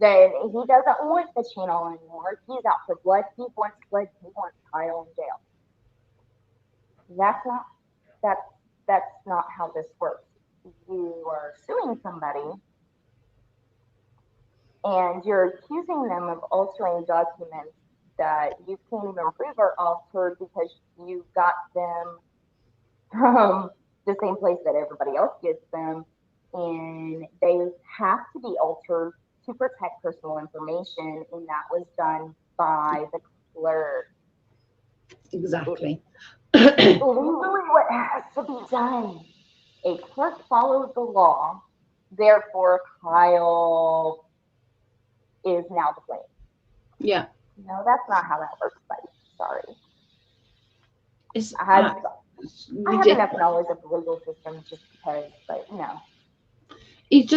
Then he doesn't want the channel anymore. He's out for blood. He wants blood. He wants Kyle in jail. That's not how this works. You are suing somebody and you're accusing them of altering documents that you can't even prove are altered because you got them from the same place that everybody else gets them, and they have to be altered to protect personal information, and that was done by the clerk. Exactly. Literally what has to be done. A clerk followed the law, therefore Kyle is now the blame. Yeah. No, that's not how that works, buddy. Sorry. I have enough knowledge of the legal system just because, but no. It's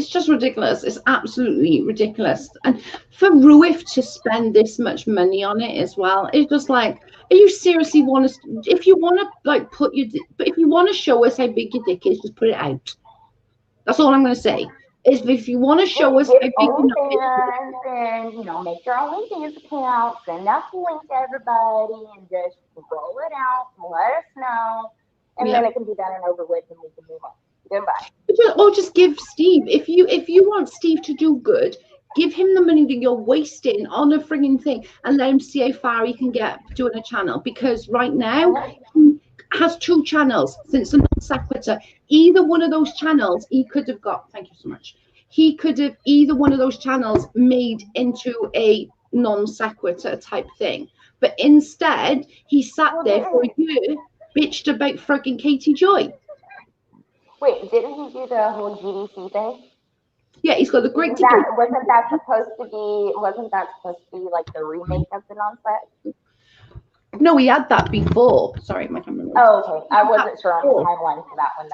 just ridiculous. It's absolutely ridiculous. And for Ruif to spend this much money on it as well, it's just like, are you seriously want to? If you want to like if you want to show us how big your dick is, just put it out. That's all I'm going to say. Is if you want to show us how big your dick is, then you know, make your own LinkedIn account, send out the link to everybody, and just roll it out and let us know, and then it can be done and over with, and we can move on. Goodbye. Or just give Steve, if you want Steve to do good, give him the money that you're wasting on a frigging thing and let him see how far he can get doing a channel. Because right now he has 2 channels since the non sequitur. Either one of those channels he could have got. Thank you so much. He could have either one of those channels made into a non sequitur type thing. But instead, he sat there for a year, bitched about frigging Katie Joy. Wait, didn't he do the whole GDC thing? Yeah, he's got the great debate. Wasn't that supposed to be like the remake of the non-set? No, we had that before. Sorry, my camera. Oh, okay. I wasn't sure on the timeline for that one.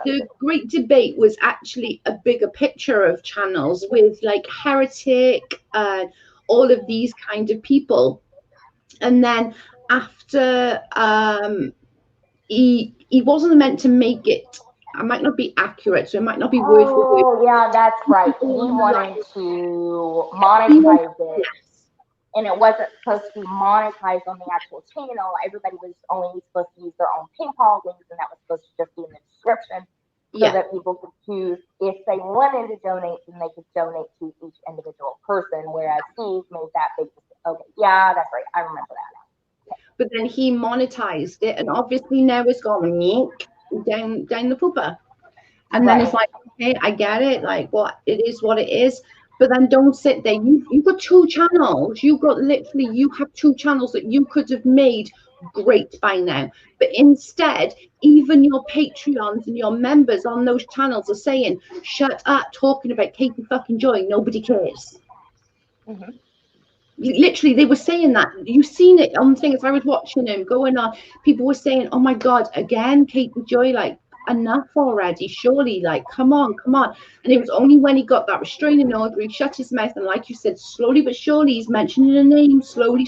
The Great Debate was actually a bigger picture of channels with like Heretic and all of these kind of people. And then after he wasn't meant to make it. I might not be accurate, so it might not be word for word. Oh, yeah, that's right. He wanted to monetize it. and it wasn't supposed to be monetized on the actual channel. Everybody was only supposed to use their own PayPal links, and that was supposed to just be in the description so that people could choose if they wanted to donate, then they could donate to each individual person. Whereas Steve made that big. Okay, yeah, that's right. I remember that now. But then he monetized it, and obviously now it's gone down the pooper. And then it's like, okay, I get it. Like, what it is, what it is. But then don't sit there. You've got 2 channels. You have 2 channels that you could have made great by now. But instead, even your Patreons and your members on those channels are saying, shut up talking about Katie fucking Joy. Nobody cares. Mm-hmm. Literally, they were saying that. You've seen it on things. I was watching them going on. People were saying, oh my God, again, Katie Joy, like, enough already, surely, like, come on. And it was only when he got that restraining order, he shut his mouth, and like you said, slowly but surely he's mentioning a name, slowly,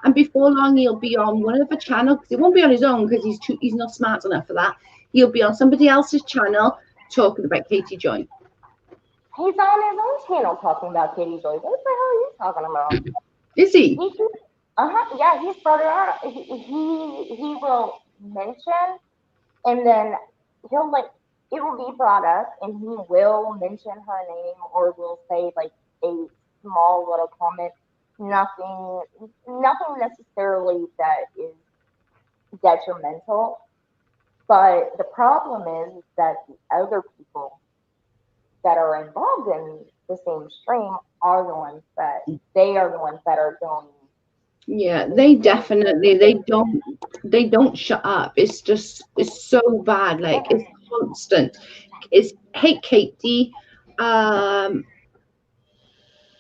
and before long he'll be on one of the channel, because it won't be on his own because he's not smart enough for that. He'll be on somebody else's channel talking about Katie Joy. He's on his own channel talking about Katie Joy. What the hell are you talking about? Is he? Yeah, he's brought it out. He will mention, and then he'll like, it will be brought up, and he will mention her name, or will say like a small little comment. Nothing necessarily that is detrimental. But the problem is that the other people that are involved in the same stream are the ones that are going. Yeah, they definitely they don't shut up. It's so bad. Like, it's constant. It's hate Katie,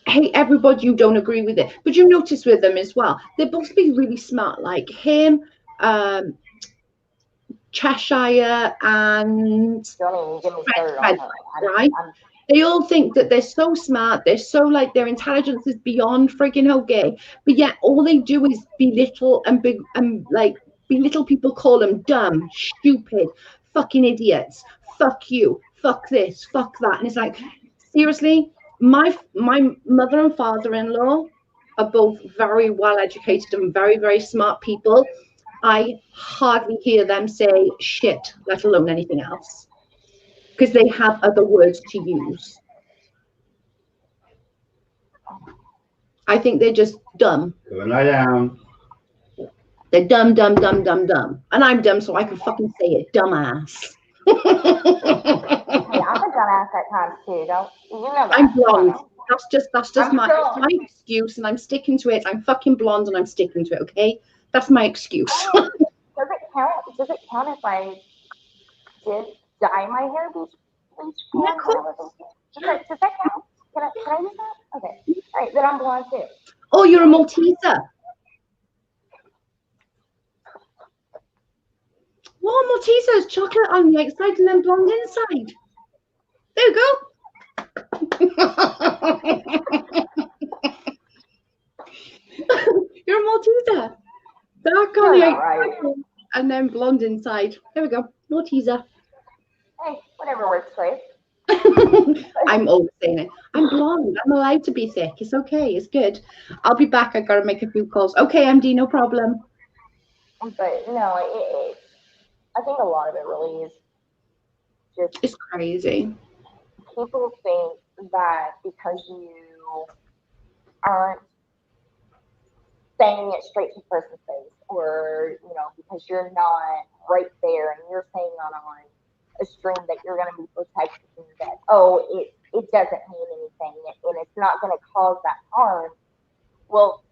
hate everybody you don't agree with it. But you notice with them as well, they're both be really smart, like him, Cheshire, and Don't even get me started on her. right? They all think that they're so smart, they're so, like, their intelligence is beyond friggin' okay, but yet all they do is belittle belittle people, call them dumb, stupid, fucking idiots, fuck you, fuck this, fuck that. And it's like, seriously, my mother and father-in-law are both very well educated and very, very smart people. I hardly hear them say shit, let alone anything else, because they have other words to use. I think they're just dumb. Lie down. They're dumb. And I'm dumb, so I can fucking say it, dumbass. Hey, I'm a dumbass at times too, don't you know that? I'm blonde. That's just my excuse, and I'm sticking to it. I'm fucking blonde, and I'm sticking to it, okay? That's my excuse. Does it count if I did dye my hair bleach Yeah, of course. Does that count? Can I use that? Okay. All right, then I'm blonde too. Oh, you're a Malteser. Well, Malteser is chocolate on the outside and then blonde inside. There you go. You're a Malteser. Dark on the outside and then blonde inside. There we go. Malteser. Hey, whatever works for you. I'm always saying it. I'm blonde. I'm allowed to be thick. It's okay. It's good. I'll be back. I gotta make a few calls. Okay, MD, no problem. But no, I think a lot of it really is just. It's crazy. People think that because you aren't saying it straight to the person's face, or because you're not right there and you're saying on a stream that you're going to be protected, that it doesn't mean anything and it's not going to cause that harm. Well,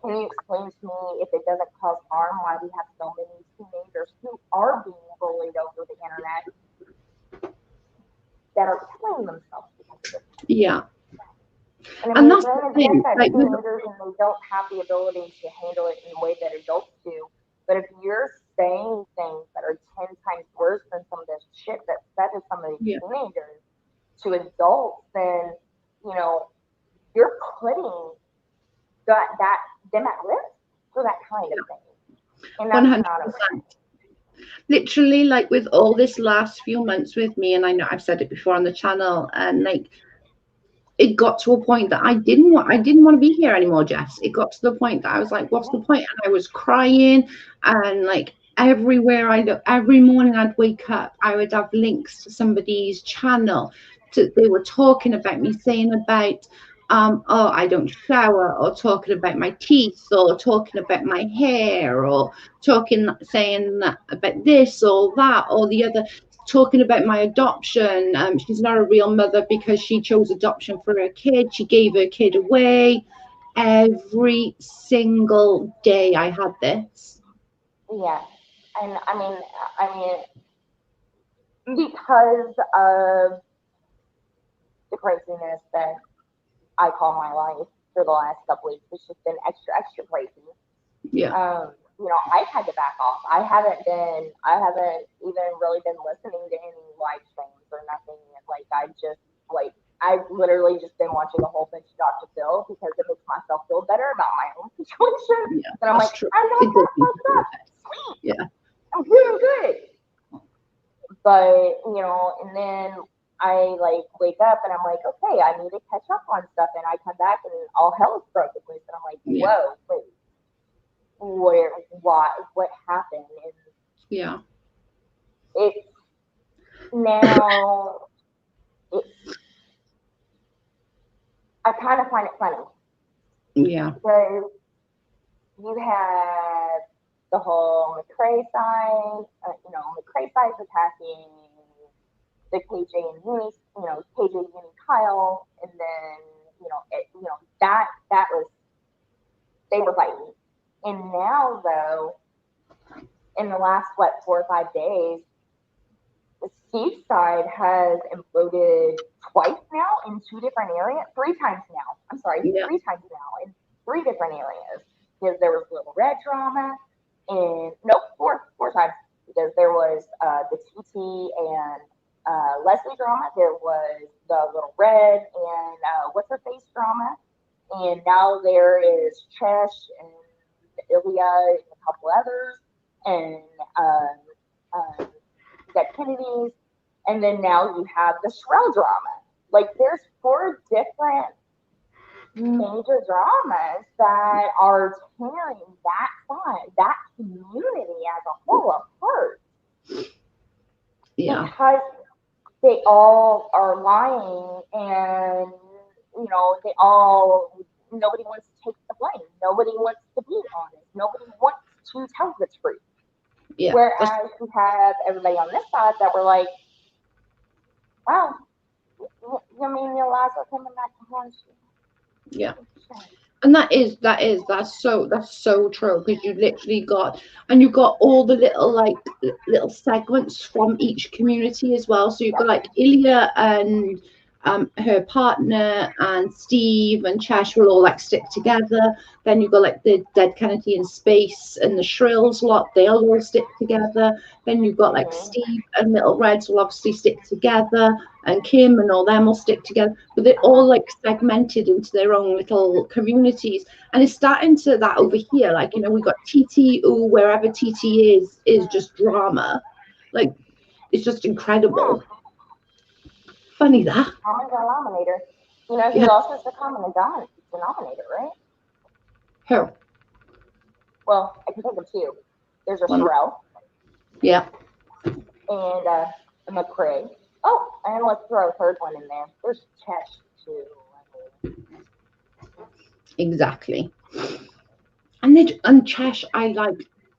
can you explain to me, if it doesn't cause harm, why we have so many teenagers who are being bullied over the internet that are killing themselves because of it? Yeah. And that's the thing. Like, teenagers, and they don't have the ability to handle it in the way that adults do. But if you're saying things that are 10 times worse than some of this shit that's said to some of these teenagers to adults, then you're putting them at risk for that kind of thing. And that's 100%. Not okay. Literally, like, with all this last few months with me, and I know I've said it before on the channel, and like, it got to a point that I didn't want to be here anymore, Jess. It got to the point that I was like, what's the point? And I was crying, and like everywhere I look, every morning I'd wake up, I would have links to somebody's channel. They were talking about me, saying about oh, I don't shower, or talking about my teeth, or talking about my hair, or saying about this or that or the other, talking about my adoption. She's not a real mother because she chose adoption for her kid. She gave her kid away. Every single day I had this. Yeah. And I mean, because of the craziness that I call my life for the last couple weeks, it's just been extra crazy. Yeah. I've had to back off. I haven't even really been listening to any live streams or nothing. Like I've literally just been watching a whole bunch of Dr. Phil because it makes myself feel better about my own situation. Yeah, and I'm like, true. I'm not that fucked up. Sweet. Yeah. I'm doing good. But, and then I wake up and I'm like, okay, I need to catch up on stuff. And I come back and all hell is broken loose. And I'm like, whoa, wait. What happened? And yeah, it's now I kind of find it funny. Yeah. Because you have the whole McCrae side, McCrae side's attacking the KJ and Uni, KJ, Uni, Kyle, and then, that was, they were fighting. And now, though, in the last, 4 or 5 days, the Steve side has imploded twice now in 2 different areas, 3 times now. I'm sorry, 3 times now in 3 different areas. Because there was Little Red drama, and no, 4 times. Because there was the TT and Leslie drama, there was the Little Red and what's her face drama, and now there is Chesh and Ilya and a couple others, and you got Kennedy's, and then now you have the Sherrell drama. Like there's 4 different major dramas that are tearing that side, that community as a whole apart. Yeah. Because they all are lying, and nobody wants to take the blame. Nobody wants to be honest. Nobody wants to tell the truth. Yeah. Whereas you have everybody on this side that were like, wow, you mean your lies are coming back to haunt you? Yeah. And that's so true, because you literally got all the little segments from each community as well. So you've got like Ilya and her partner and Steve and Chesh will all like stick together. Then you've got like the Dead Kennedy in Space and the Shrills lot, they'll all stick together. Then you've got like Steve and Little Reds will obviously stick together, and Kim and all them will stick together, but they're all like segmented into their own little communities. And it's starting to that over here, like we got TT, wherever TT is just drama. Like it's just incredible. Funny that. Common denominator. Who else is the common denominator, right? Who? Well, I can think of 2. There's a Sherrell. Yeah. And a McCrae. Oh, and let's throw a 3rd one in there. There's Chesh too. Exactly. And Chesh,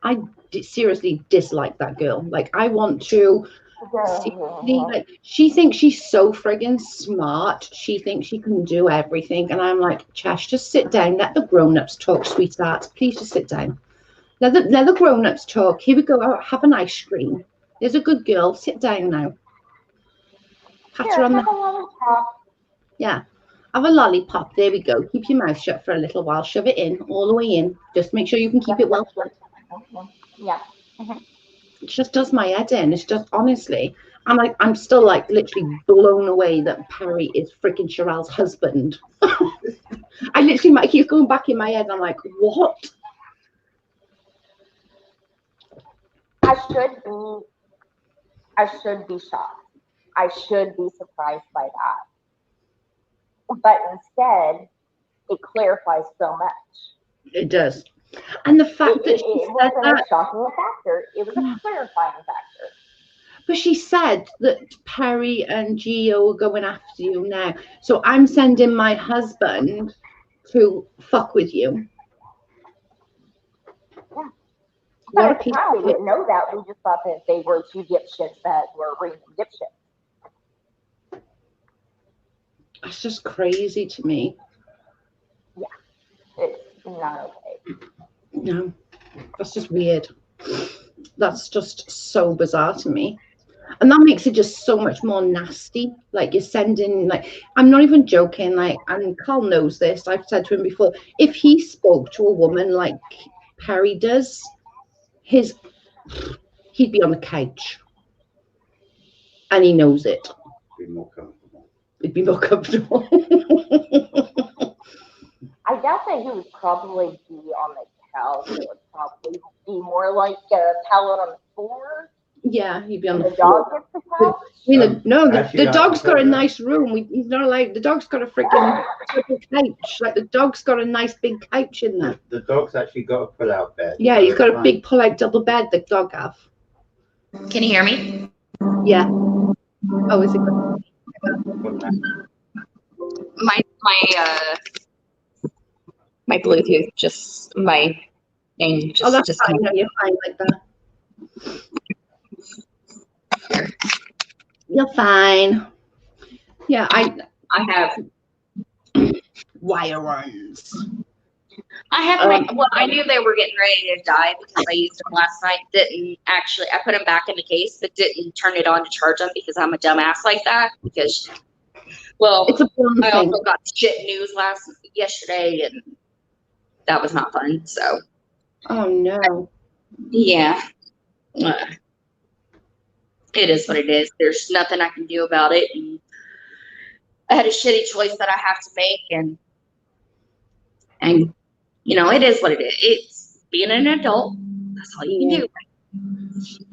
I seriously dislike that girl. Like I want to. Like she thinks she's so friggin' smart. She thinks she can do everything, and I'm like, Chesh, just sit down. Let the grown-ups talk, sweetheart. Please just sit down. Let the grown-ups talk. Here we go. Have an ice cream. There's a good girl. Sit down now. Pat her on the. Yeah. Have a lollipop. There we go. Keep your mouth shut for a little while. Shove it in, all the way in. Just make sure you can keep it well shut. Yeah. It just does my head in. It's just, honestly, I'm still like literally blown away that Perry is freaking Sherelle's husband. I literally keep going back in my head. And I'm like, what? I should be shocked. I should be surprised by that. but instead it clarifies so much. It does. And the fact that it wasn't a shocking factor, it was a clarifying factor. But she said that Perry and Gio are going after you now. So I'm sending my husband to fuck with you. Yeah. What But a at the piece time, of we didn't know that. We just thought that they were two dipshits that were random dipshits. That's just crazy to me. Yeah. It's not okay. No, that's just weird. That's just so bizarre to me. And that makes it just so much more nasty. Like you're sending, like, I'm not even joking, like, and Carl knows this, I've said to him before, if he spoke to a woman like Perry does, he'd be on the couch. And he knows it. Be more comfortable. He'd be more comfortable. I doubt that he would probably be on the couch. It would probably be more like a pallet on the floor. Yeah, he'd be on the floor. dog gets the couch. The dog's got a nice room. He's not allowed. The dog's got a freaking couch. Like the dog's got a nice big couch in there. The dog's actually got a pull-out bed. Yeah, he's got a big pull-out double bed. The dog have. Can you hear me? Yeah. Oh, is it good? My Bluetooth just my name just. Oh, that's just fine. No, you're fine like that. You're fine. Yeah, I have wire runs. I have well, I knew they were getting ready to die because I used them last night. Didn't actually, I put them back in the case, but didn't turn it on to charge them because I'm a dumbass like that. Because, well, it's a fun I thing. also got shit news yesterday, and that was not fun. So, oh no. Yeah, it is what it is. There's nothing I can do about it, and I had a shitty choice that I have to make, and you know, it is what it is. It's being an adult. That's all you can do.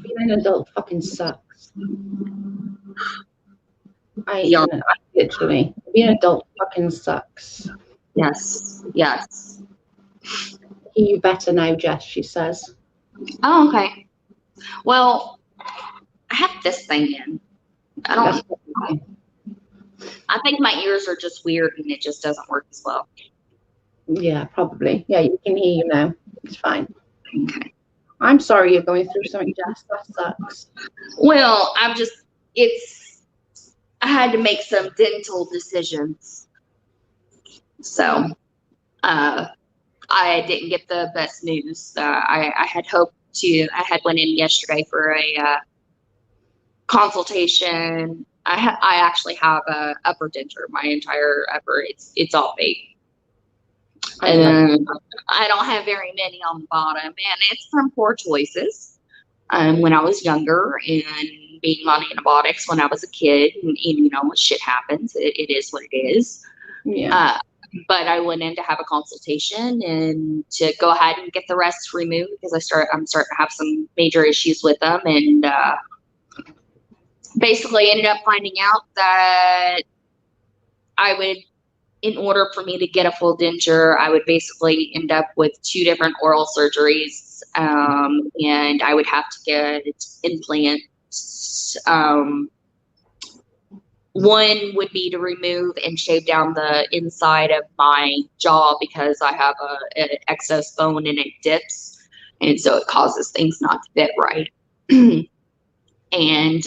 Being an adult fucking sucks. Literally, being an adult fucking sucks. Yes, yes. Hear you better now, Jess, she says. Oh, okay. Well, I have this thing in. I don't know. I think my ears are just weird and it just doesn't work as well. Yeah, probably. Yeah, you can hear you now. It's fine. Okay. I'm sorry you're going through something, Jess. That sucks. Well, I had to make some dental decisions. So, I didn't get the best news. I had hoped I had went in yesterday for a consultation. I actually have a upper denture. My entire upper, it's all fake. And I don't have very many on the bottom, and it's from poor choices. When I was younger and being on antibiotics when I was a kid, and you know, shit happens. It is what it is. Yeah. But I went in to have a consultation and to go ahead and get the rest removed because I'm starting to have some major issues with them, and basically ended up finding out that in order for me to get a full denture, I would basically end up with 2 different oral surgeries, and I would have to get implants. One would be to remove and shave down the inside of my jaw because I have an excess bone and it dips, and so it causes things not to fit right. And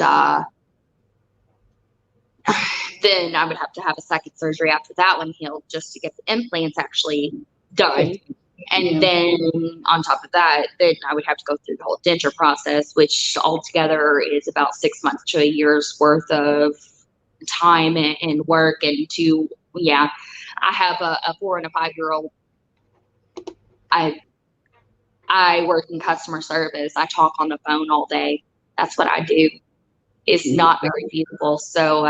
then I would have to have a second surgery after that one healed just to get the implants actually done. And then on top of that, then I would have to go through the whole denture process, which altogether is about 6 months to a year's worth of time and work. And I have a 4 and a 5-year-old. I work in customer service. I talk on the phone all day. That's what I do. It's not very beautiful. So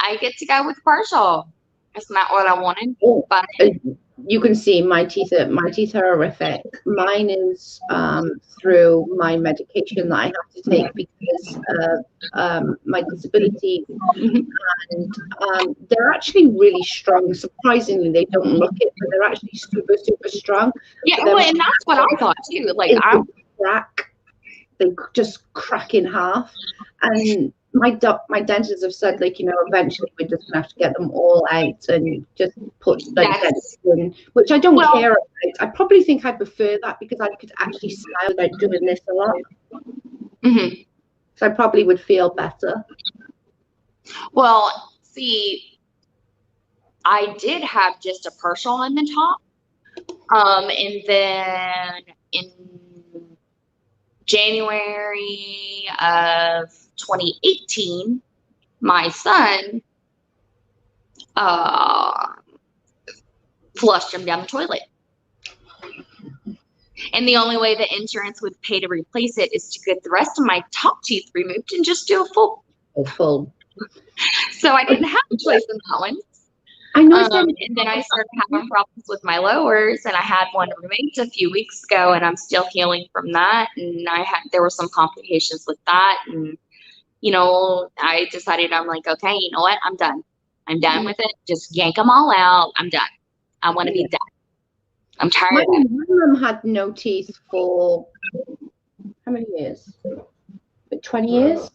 I get to go with partial. That's not what I wanted. Oh, but you can see my teeth are horrific. Mine is through my medication that I have to take because of my disability, and they're actually really strong. Surprisingly, they don't look it, but they're actually super strong. Yeah, well, and that's what I thought too. Like they just crack in half, and my dentists have said, like, eventually we're just gonna have to get them all out and just put like dents in, which I don't care about. I probably think I prefer that because I could actually smile without doing this a lot. So I probably would feel better. Well, see, I did have just a partial on the top, and then in January of 2018, my son flushed him down the toilet. And the only way the insurance would pay to replace it is to get the rest of my top teeth removed and just do a full. So I didn't have a choice in that one. I know. And then I started having problems with my lowers, and I had one removed a few weeks ago, and I'm still healing from that. And there were some complications with that, and I decided, I'm like, okay, you know what? I'm done. I'm done with it. Just yank them all out. I'm done. I want to be done. I'm tired of it. My mum had no teeth for how many years? 20 years?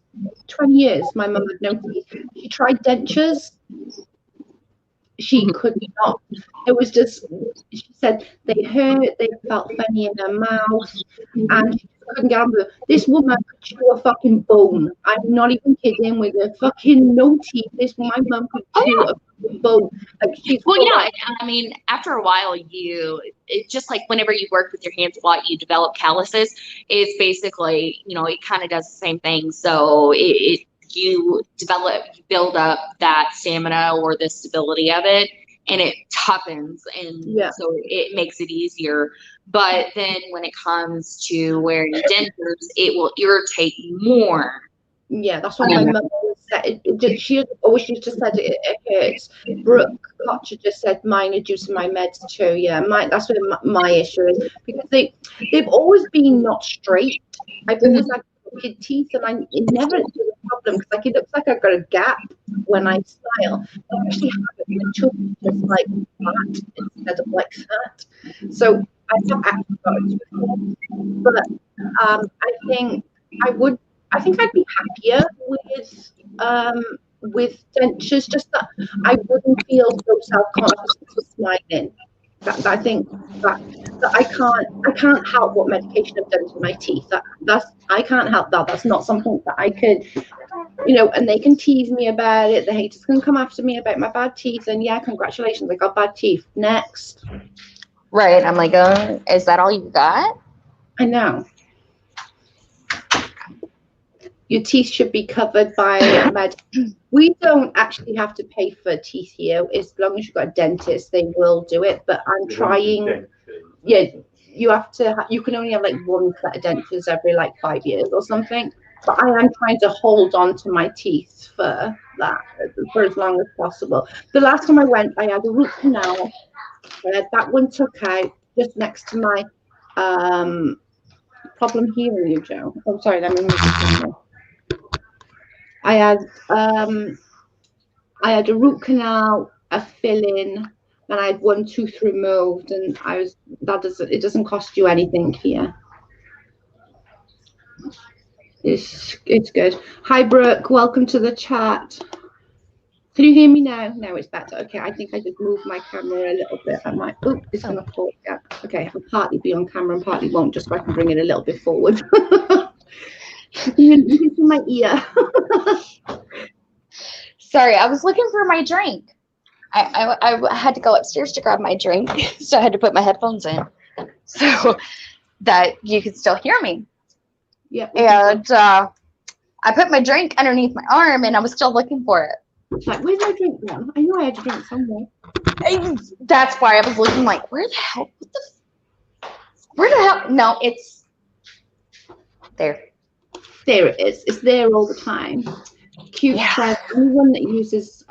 20 years. My mum had no teeth. She tried dentures. She could not. It was just, she said they hurt, they felt funny in her mouth, and she couldn't get on with it. This woman could chew a fucking bone. I'm not even kidding, with her fucking no teeth. My mum could chew a fucking bone. Like, I mean, after a while, it's just like whenever you work with your hands a lot, you develop calluses. It's basically, it kind of does the same thing. So you build up that stamina or the stability of it, and it toughens, and so it makes it easier. But then when it comes to wearing dentures, it will irritate more. Yeah, that's what my mum always said. She always used to say it hurts. Brooke Kocher just said mine are due to my meds too. Yeah, that's what my issue is, because they've always been not straight. I've always had crooked teeth, and it never is a problem, because like it looks like I've got a gap when I smile. I actually have it. My tooth is just like that instead of like that. So I have actually got it before, but I think I'd be happier with dentures, just that I wouldn't feel so self-conscious for smiling. I think that I can't help what medication I've done to my teeth. I can't help that. That's not something that I could, and they can tease me about it. The haters can come after me about my bad teeth, and congratulations, I got bad teeth. Next. Right. I'm like, is that all you got? I know. Your teeth should be covered by med. We don't actually have to pay for teeth here. As long as you've got a dentist, they will do it. But I'm trying. Yeah, you have to. You can only have like one set of dentures every like 5 years or something. But I am trying to hold on to my teeth for that for as long as possible. The last time I went, I had a root canal. That one took out just next to my problem hearing you, Joe. Oh, sorry, let me move the camera. I had a root canal, a filling, and I had one tooth removed, and it doesn't cost you anything here. It's good. Hi Brooke, welcome to the chat. Can you hear me now? No, it's better. Okay, I think I just moved my camera a little bit. I might. Oh, it's gonna fall. Yeah. Okay, I'll partly be on camera and partly won't, just so I can bring it a little bit forward. You can see my ear. Sorry, I was looking for my drink. I had to go upstairs to grab my drink, so I had to put my headphones in so that you could still hear me. Yeah. And I put my drink underneath my arm, and I was still looking for it. Like, where's my drink now? I know I had a drink somewhere. That's why I was looking like, where the hell? Where the hell? No, it's there. There it is. It's there all the time. Cute said, anyone that uses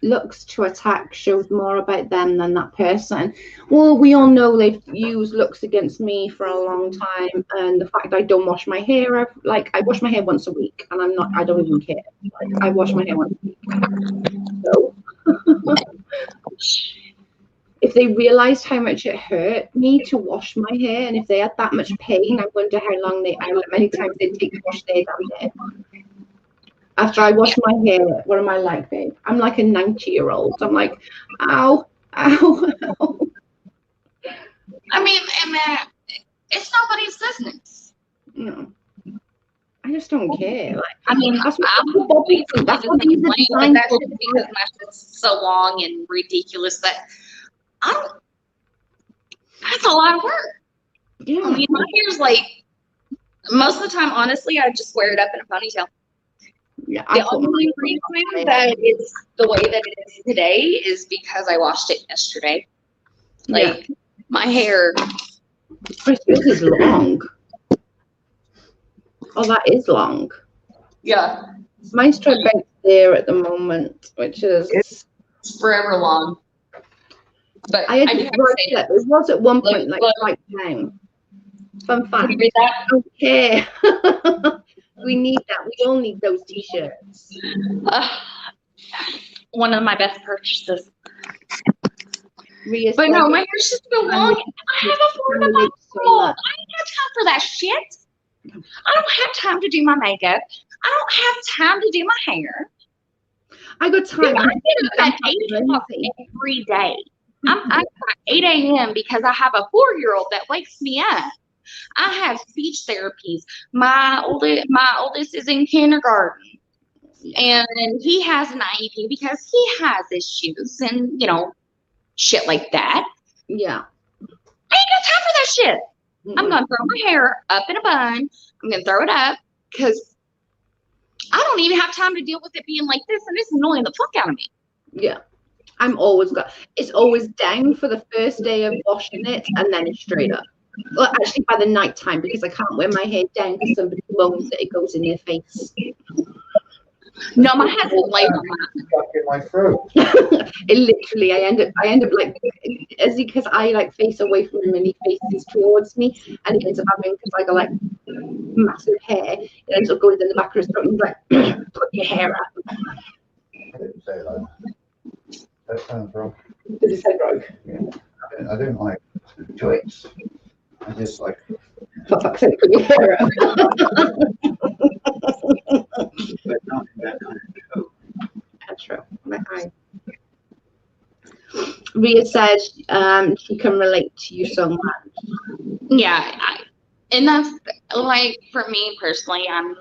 looks to attack shows more about them than that person. Well, we all know they've used looks against me for a long time, and the fact I don't wash my hair, I wash my hair once a week, and I don't even care. Like, I wash my hair once a week. So if they realized how much it hurt me to wash my hair, and if they had that much pain, I wonder how many times they'd take to wash their damn hair. After I wash my hair, what am I like, babe? I'm like a 90-year-old. I'm like, ow, ow, ow. I mean, it's nobody's business. No, I just don't care. Like, I mean, that's I'm what these are that shit because my shit's so long and ridiculous that I don't. That's a lot of work. Yeah. I mean, my hair's like most of the time. Honestly, I just wear it up in a ponytail. Yeah, the only reason that it's the way that it is today is because I washed it yesterday. Like, my hair. This is long. Oh, that is long. Yeah. Mine's turned back there at the moment, which is forever long. But I had to write that. It was at one point like down. Fun fact. Can you read that? I don't care. We need that. We all need those t-shirts. One of my best purchases. But no, my hair's just so long. I have a 4-month-old. I ain't got time for that shit. I don't have time to do my makeup. I don't have time to do my hair. I got time. Dude, I get up at 8 o'clock every day. I'm at 8 a.m. because I have a 4-year-old that wakes me up. I have speech therapies. My oldest is in kindergarten, and he has an IEP because he has issues and shit like that. Yeah, I ain't got time for that shit. I'm gonna throw my hair up in a bun. I'm gonna throw it up because I don't even have time to deal with it being like this, and it's annoying the fuck out of me. Yeah, it's always down for the first day of washing it, and then it's straight up. Well, actually, by the night time, because I can't wear my hair down because somebody moans that it goes in their face. No, my husband laid on that. Stuck in my throat. It literally, I end up like, because I like face away from him and he faces towards me, and he ends up having, because I got like massive hair, it ends up going in the back of his throat, and he's like, put your hair up. I didn't say that. That sounds wrong. Did you say broke? Yeah. I don't like joints. I just like. For fuck's sake, put your hair up. But not in that kind of show. That's true. Rhea says she can relate to you so much. Yeah, and that's like, for me personally, I'm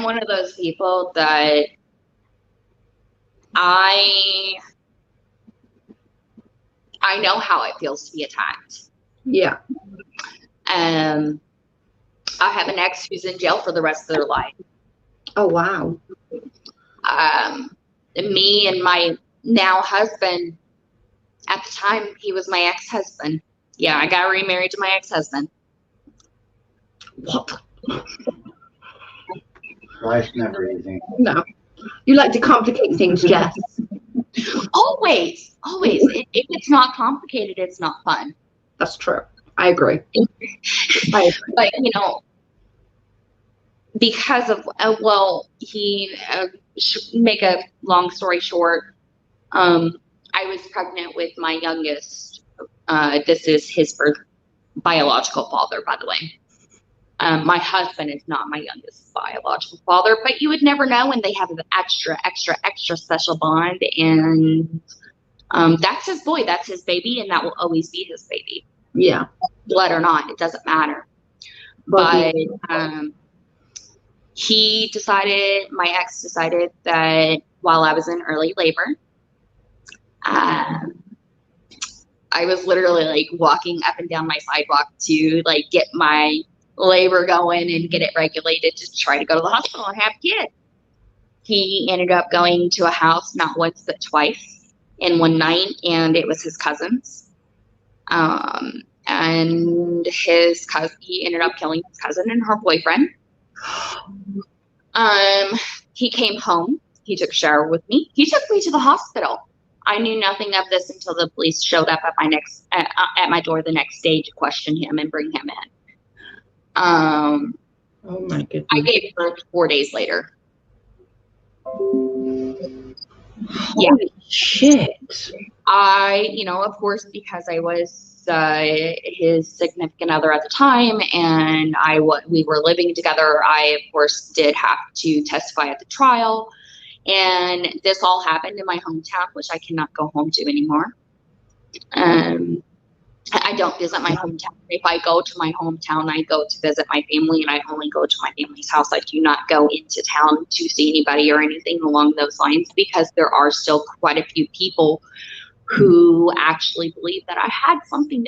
one of those people that I know how it feels to be attacked. Yeah. I have an ex who's in jail for the rest of their life. Oh wow. Me and my now husband, at the time he was my ex-husband. Yeah, I got remarried to my ex-husband. What? Life's never easy. No. You like to complicate things, Jess. Always. If it's not complicated, it's not fun. That's true. I agree. But because of make a long story short, I was pregnant with my youngest. This is his biological father, by the way. My husband is not my youngest biological father, but you would never know when they have an extra special bond, and that's his boy, that's his baby, and that will always be his baby. Yeah. Blood or not, it doesn't matter. But my ex decided that while I was in early labor, I was literally like walking up and down my sidewalk to like get my labor going and get it regulated to try to go to the hospital and have a kid. He ended up going to a house not once but twice in one night, and it was his cousin's. And he ended up killing his cousin and her boyfriend. He came home. He took a shower with me. He took me to the hospital. I knew nothing of this until the police showed up at my door the next day to question him and bring him in. Oh my goodness. I gave birth 4 days later. Holy shit. Of course, because I was his significant other at the time, and we were living together, I, of course, did have to testify at the trial. And this all happened in my hometown, which I cannot go home to anymore. I don't visit my hometown. If I go to my hometown, I go to visit my family, and I only go to my family's house. I do not go into town to see anybody or anything along those lines, because there are still quite a few people who actually believe that I had something.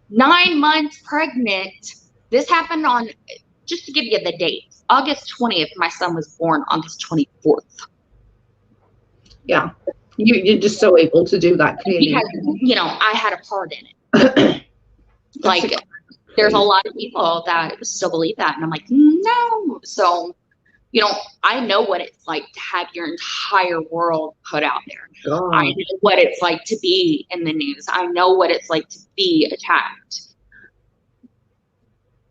9 months pregnant. This happened on, just to give you the dates, August 20th. My son was born on August 24th. Yeah. You're just so able to do that, clearly. Because, I had a part in it. Like, there's a lot of people that still believe that. And I'm like, no. So, I know what it's like to have your entire world put out there. God. I know what it's like to be in the news. I know what it's like to be attacked.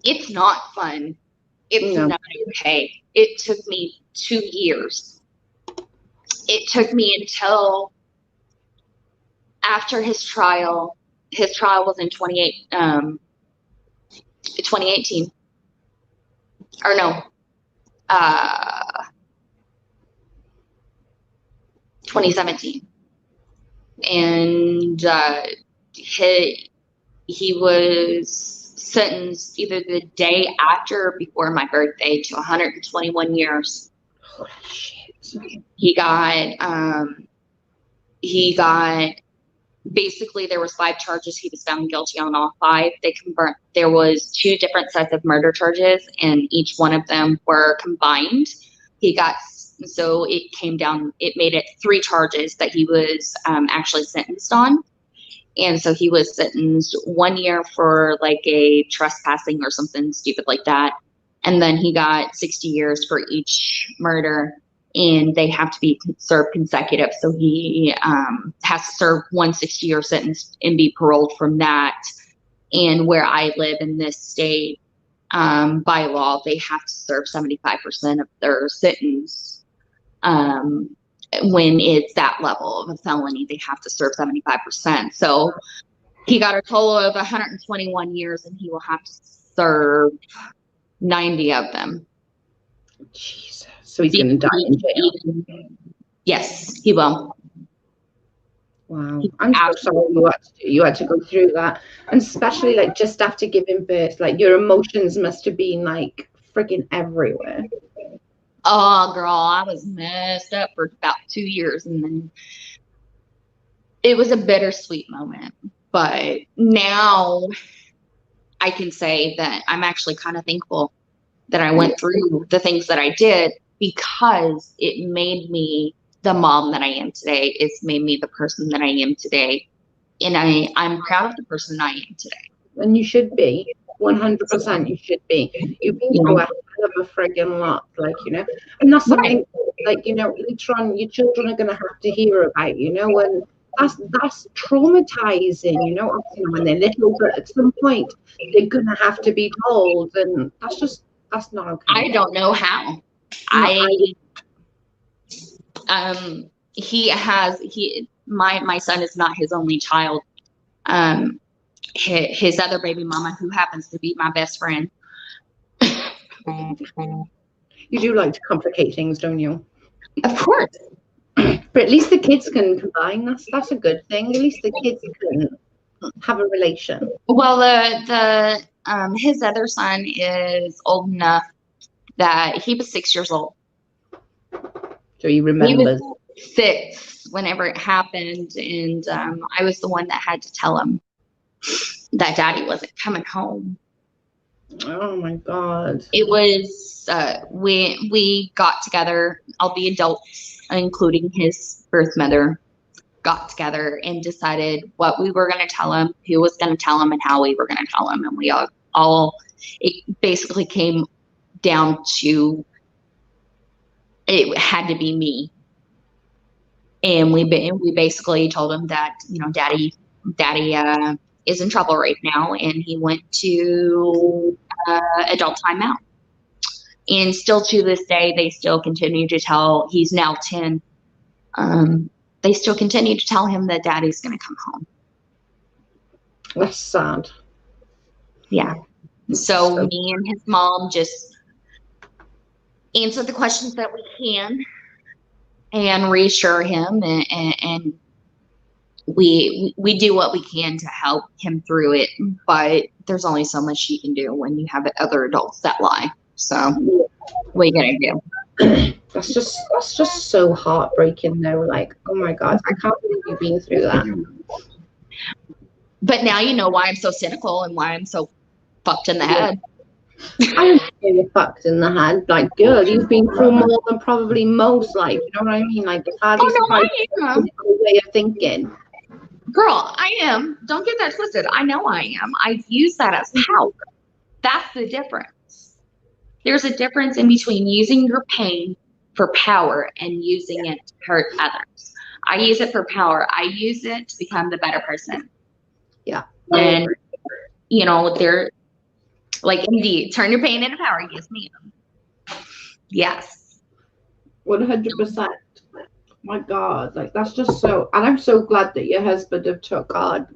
It's not fun. It's not okay. It took me 2 years. It took me until after his trial. His trial was in 2018. Or no. 2017. And he was sentenced either the day after or before my birthday to 121 years. Holy shit. He got basically, there was 5 charges. He was found guilty on all 5. There was 2 different sets of murder charges, and each one of them were combined. So it came down, it made it 3 charges that he was actually sentenced on. And so he was sentenced 1 year for like a trespassing or something stupid like that. And then he got 60 years for each murder. And they have to be served consecutive. So he has to serve 1 60-year sentence and be paroled from that. And where I live in this state, by law, they have to serve 75% of their sentence. When it's that level of a felony, they have to serve 75%. So he got a total of 121 years, and he will have to serve 90 of them. Jesus. So he's going to die in jail. Yes, he will. Wow. I'm so sorry you had to go through that. And especially like just after giving birth, like your emotions must have been like freaking everywhere. Oh, girl, I was messed up for about 2 years. And then it was a bittersweet moment. But now I can say that I'm actually kind of thankful that I went through the things that I did, because it made me the mom that I am today. It's made me the person that I am today. And I'm proud of the person I am today. And you should be. 100% you should be. You've been through a hell of a friggin' lot, and that's something later on your children are going to have to hear about, and that's traumatizing, obviously when they're little, but at some point they're going to have to be told, and that's not okay. I don't know how. My son is not his only child. His other baby mama, who happens to be my best friend. You do like to complicate things, don't you? Of course. But at least the kids can combine. That's a good thing. At least the kids can have a relation. Well, his other son is old enough that he was 6 years old. So he remembers. He was 6 whenever it happened, and I was the one that had to tell him that Daddy wasn't coming home. Oh my God. It was we got together, all the adults, including his birth mother, got together and decided what we were going to tell him, who was going to tell him, and how we were going to tell him. And we all it basically came down to it had to be me. And we basically told him that, you know, daddy is in trouble right now, and he went to adult timeout. And still to this day, they still continue to tell, he's now 10. They still continue to tell him that daddy's going to come home. That's sad. Yeah. So me and his mom just answer the questions that we can and reassure him, and we do what we can to help him through it, but there's only so much you can do when you have other adults that lie. So what are you gonna do? That's just so heartbreaking though. Like, oh my God, I can't believe you've been through that. But now you know why I'm so cynical and why I'm so fucked in the head. I am really fucked in the head. Like, girl, you've been through more than probably most. Like, you know what I mean? Like, the hardest way of thinking. Girl, I am. Don't get that twisted. I know I am. I use that as power. That's the difference. There's a difference in between using your pain for power and using it to hurt others. I use it for power. I use it to become the better person. Yeah. And, you know, they're like, indeed, turn your pain into power. Yes, ma'am. Yes. 100%. My God, like, that's just so, and I'm so glad that your husband have took God.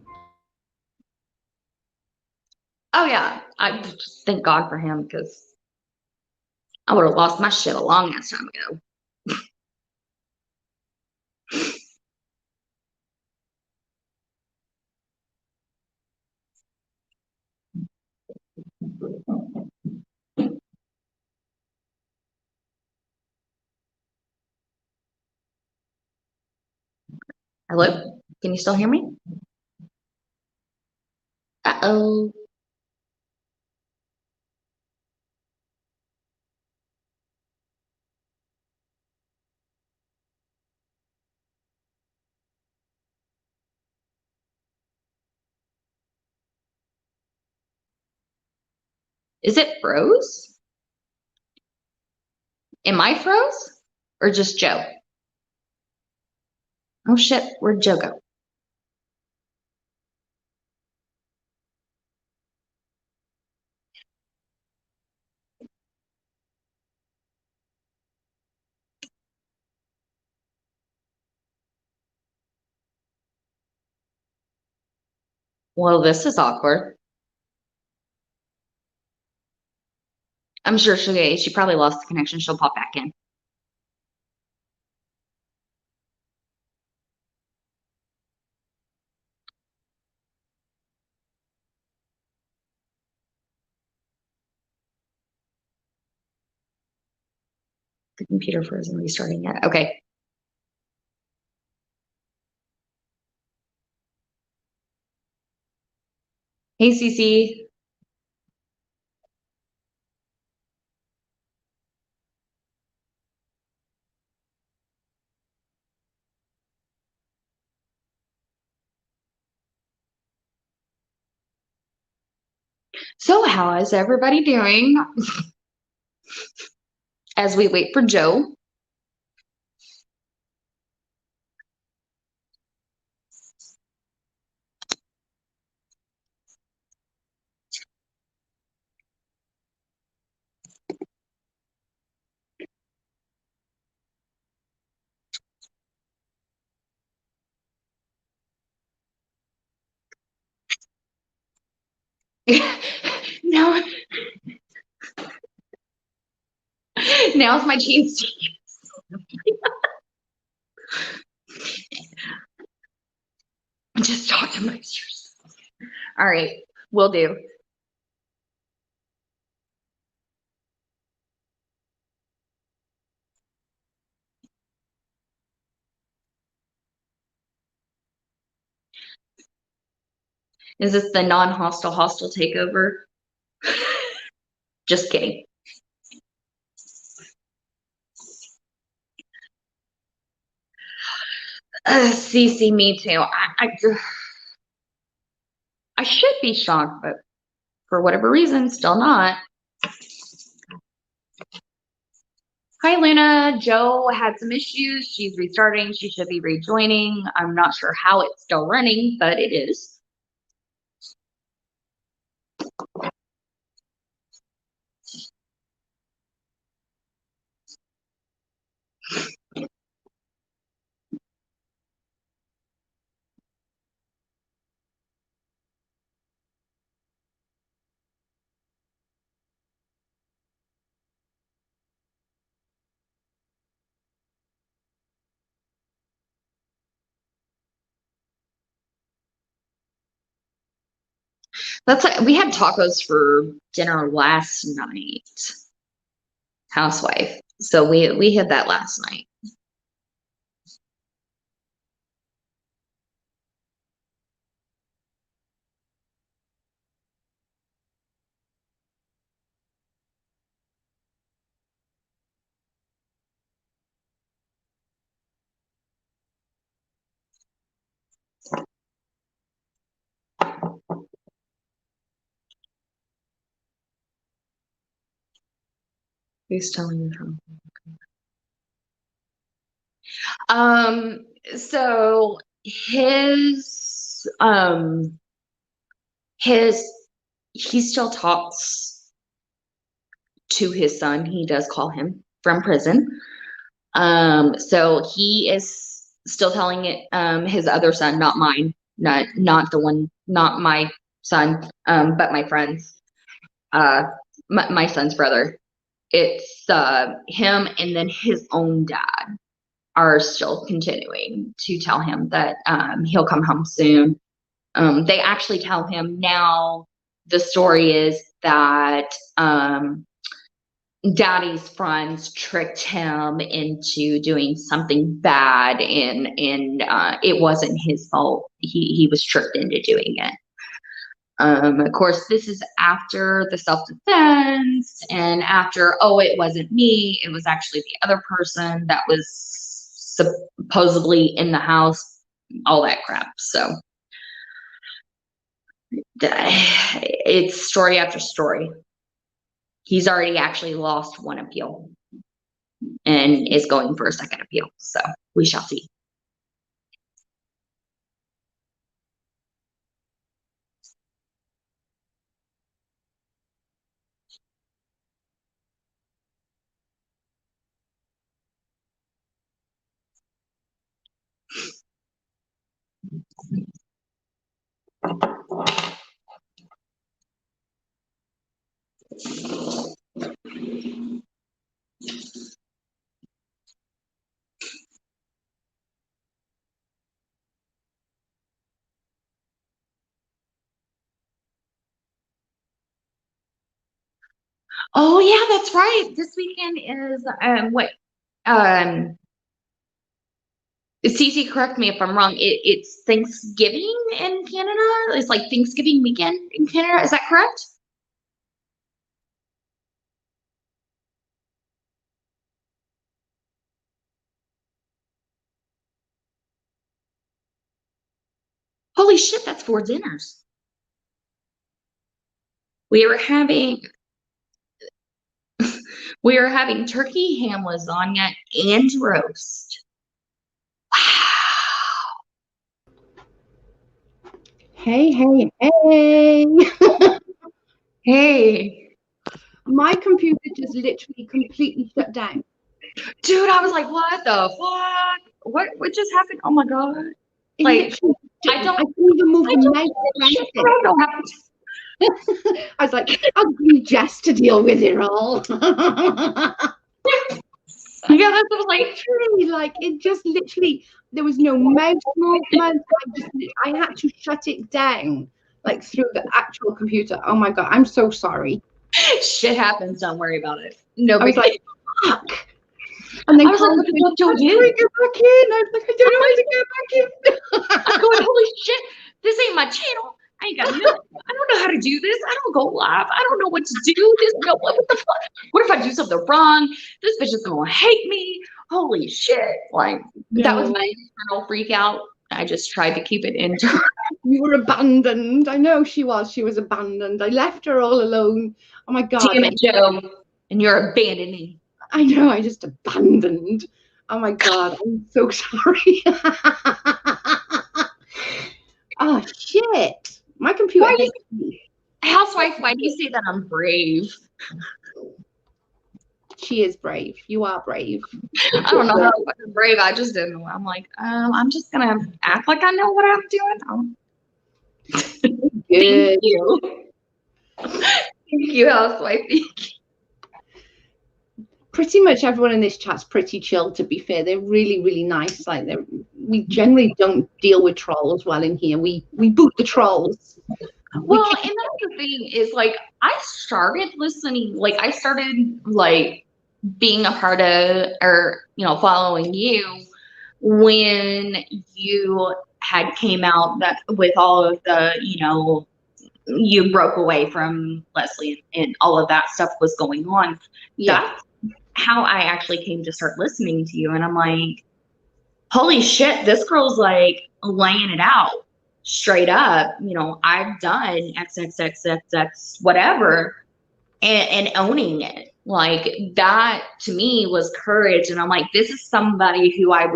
Oh, yeah. I just thank God for him, because I would have lost my shit a long ass time ago. Hello? Can you still hear me? Uh-oh. Is it froze? Am I froze? Or just Joe? Oh shit, where'd Joe go? Well, this is awkward. I'm sure she probably lost the connection. She'll pop back in. The computer frozen restarting it. Okay. Hey, Cece. So how is everybody doing? As we wait for Joe. No. Now's my chance to just talk to my sisters. All right, will do. Is this the non-hostile hostile takeover? Just kidding. Cece, me too. I should be shocked, but for whatever reason, still not. Hi, Luna. Joe had some issues. She's restarting. She should be rejoining. I'm not sure how it's still running, but it is. We had tacos for dinner last night. Housewife. So we had that last night. Who's telling you how? So he still talks to his son. He does call him from prison. So he is still telling it, his other son, not mine, not the one, not my son, but my friend's, my son's brother. It's him and then his own dad are still continuing to tell him that he'll come home soon. They actually tell him now. The story is that Daddy's friends tricked him into doing something bad, and it wasn't his fault. He was tricked into doing it. Of course, this is after the self-defense and after, oh, it wasn't me, it was actually the other person that was supposedly in the house, all that crap. So it's story after story. He's already actually lost one appeal and is going for a second appeal. So we shall see. Oh yeah, that's right. This weekend is Cece, correct me if I'm wrong. It's Thanksgiving in Canada. It's like Thanksgiving weekend in Canada. Is that correct? Holy shit, that's 4 dinners. We were having turkey, ham, lasagna, and roast. Wow. Hey, hey, hey. Hey. My computer just literally completely shut down. Dude, I was like, what the fuck? What just happened? Oh my god. It Like, I couldn't even move the mouse around it. I was like, I'll be Jess to deal with it all. Yeah, that's what like. Like, it just literally, there was no mouse movement. I had to shut it down, like, through the actual computer. Oh my god, I'm so sorry. Shit happens. Don't worry about it. No, I was like, fuck. And then I was like, what do you do? Get back in. I was like, I don't know how to get back in. I'm going, holy shit, this ain't my channel. I ain't got nothing. I don't know how to do this. I don't go live. I don't know what to do. What the fuck? What if I do something wrong? This bitch is gonna hate me. Holy shit. Like, that was my internal freak out. I just tried to keep it internal. You were abandoned. I know she was. She was abandoned. I left her all alone. Oh my god. Damn it, Joe. And you're abandoning. I know, I just abandoned. Oh my God, I'm so sorry. Oh shit. My computer Why hates me. Housewife, why do you say that I'm brave? She is brave. You are brave. I don't know how fucking brave. I just didn't know. I'm like, I'm just gonna act like I know what I'm doing. Good. Thank you. Thank you, housewife. Pretty much everyone in this chat's pretty chill, to be fair. They're really, really nice. Like, we generally don't deal with trolls well in here. We boot the trolls. Well, and that's the thing is, like, I started listening, like, I started, like, being a part of, or, you know, following you when you had came out that with all of the, you know, you broke away from Leslie and all of that stuff was going on. Yeah. That's how I actually came to start listening to you. And I'm like, holy shit, this girl's like laying it out straight up. You know, I've done XXXXX whatever, and owning it. Like, that to me was courage. And I'm like, this is somebody who I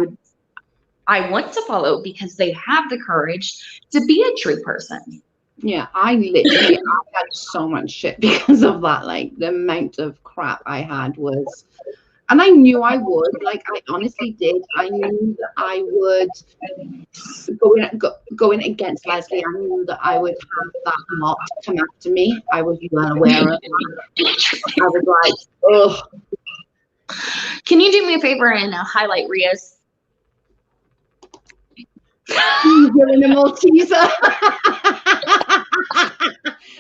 want to follow because they have the courage to be a true person. Yeah, I literally I had so much shit because of that. Like, the amount of crap I had was, and I knew I would. Like, I honestly did. I knew that I would go in against Leslie. I knew that I would have that lot come after me. I was well aware of it. I was like, ugh. Can you do me a favor and highlight Ria's? You're in a Malteser.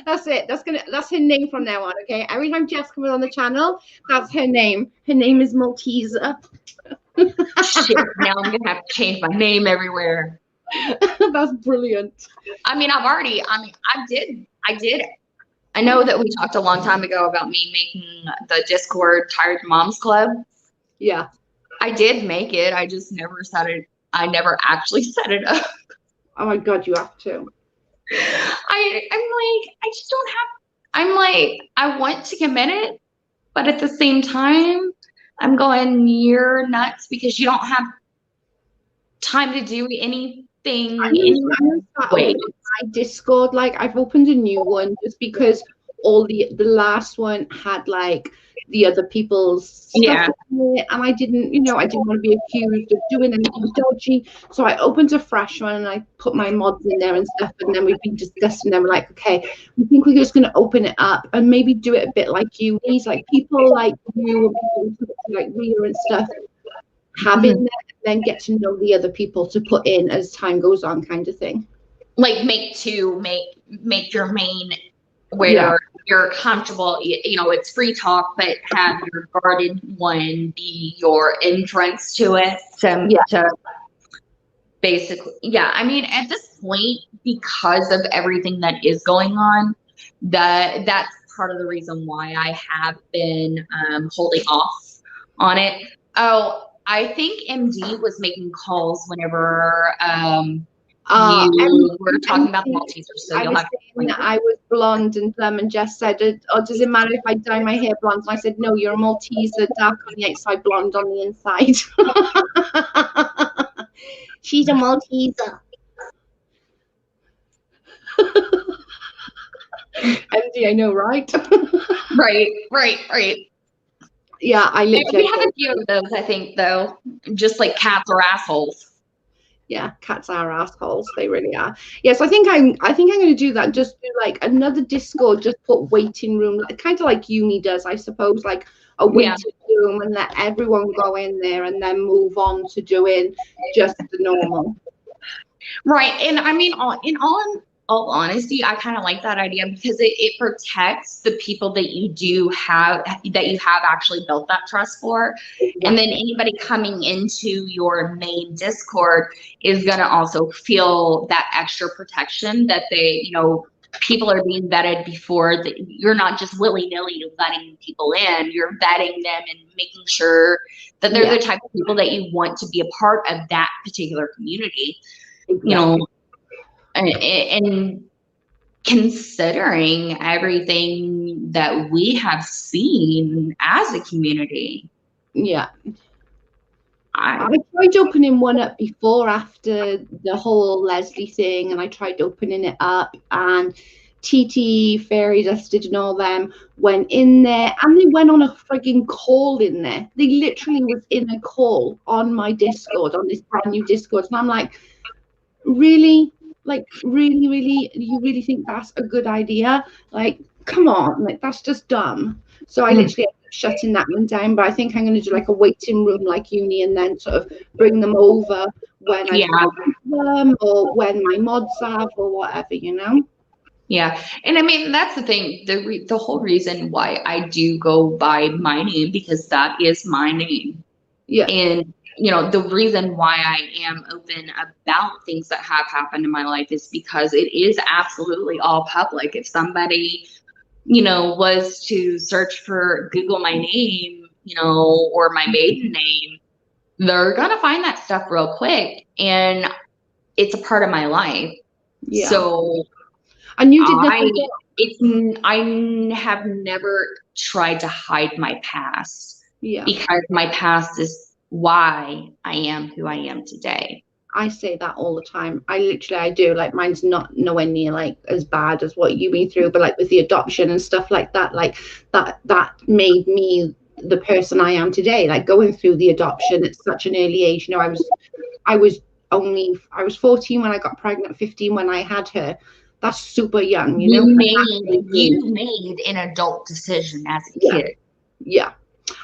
That's it. That's her name from now on. Okay. Every time Jess comes on the channel, that's her name. Her name is Malteser. Shit, now I'm gonna have to change my name everywhere. That's brilliant. I mean, I did. I know that we talked a long time ago about me making the Discord Tired Moms Club. Yeah. I did make it. I just never I never actually set it up. Oh my God, you have to. I'm like, I want to commit it, but at the same time, I'm going, you're nuts because you don't have time to do anything. My Discord, like, I've opened a new one just because all the last one had like the other people's stuff in it, and I didn't want to be accused of doing anything dodgy. So I opened a fresh one and I put my mods in there and stuff, and then we've been discussing them. We're like, okay, we think we're just going to open it up and maybe do it a bit like you. These, like, people like you and people like Rhea and stuff have in there, and then get to know the other people to put in as time goes on, kind of thing. Like, make your main where you're comfortable, you know, it's free talk, but have your guarded one be your entrance to it. To basically, I mean, at this point, because of everything that is going on, that's part of the reason why I have been holding off on it. Oh, I think MD was making calls whenever you were talking about the Maltesers, so you'll have to. I was blonde and dumb, and Jess said, "Oh, does it matter if I dye my hair blonde?" And I said, "No, you're a Malteser, dark on the outside, blonde on the inside." She's a Malteser. MD, I know, right? Right. Yeah, I literally. We have a few of those, I think, though. Just like cats or assholes. Yeah, cats are assholes. They really are. Yes, I think I'm going to do that. Just do like another Discord. Just put waiting room, kind of like uni does, I suppose, like a waiting room, and let everyone go in there, and then move on to doing just the normal. Right, and I mean, in all honesty, I kind of like that idea because it protects the people that you have actually built that trust for. And then anybody coming into your main Discord is going to also feel that extra protection that people are being vetted before. That you're not just willy-nilly letting people in, you're vetting them and making sure that they're the type of people that you want to be a part of that particular community. And considering everything that we have seen as a community, Yeah. I tried opening one up before, after the whole Leslie thing, and I tried opening it up, and TT, Fairy Dusted and all them went in there, and they went on a frigging call in there. They literally was in a call on my Discord, on this brand new Discord, and I'm like, really? Like, really, you really think that's a good idea? Like, come on, like, that's just dumb. So I literally ended up shutting that one down, but I think I'm going to do like a waiting room like uni, and then sort of bring them over when I them, or when my mods have, or whatever, you know? Yeah. And I mean, that's the thing, the whole reason why I do go by my name, because that is my name. Yeah. And, you know, the reason why I am open about things that have happened in my life is because it is absolutely all public. If somebody, you know, was to search for, Google my name, you know, or my maiden name, they're going to find that stuff real quick. And it's a part of my life. Yeah. So, and you did I have never tried to hide my past. Yeah. Because my past is why I am who I am today. I say that all the time. I do. Like, mine's not nowhere near like as bad as what you've been through, but like with the adoption and stuff like that, like that made me the person I am today. Like, going through the adoption at such an early age. You know, I was 14 when I got pregnant, 15 when I had her. That's super young, you know. You made an adult decision as a kid. Yeah.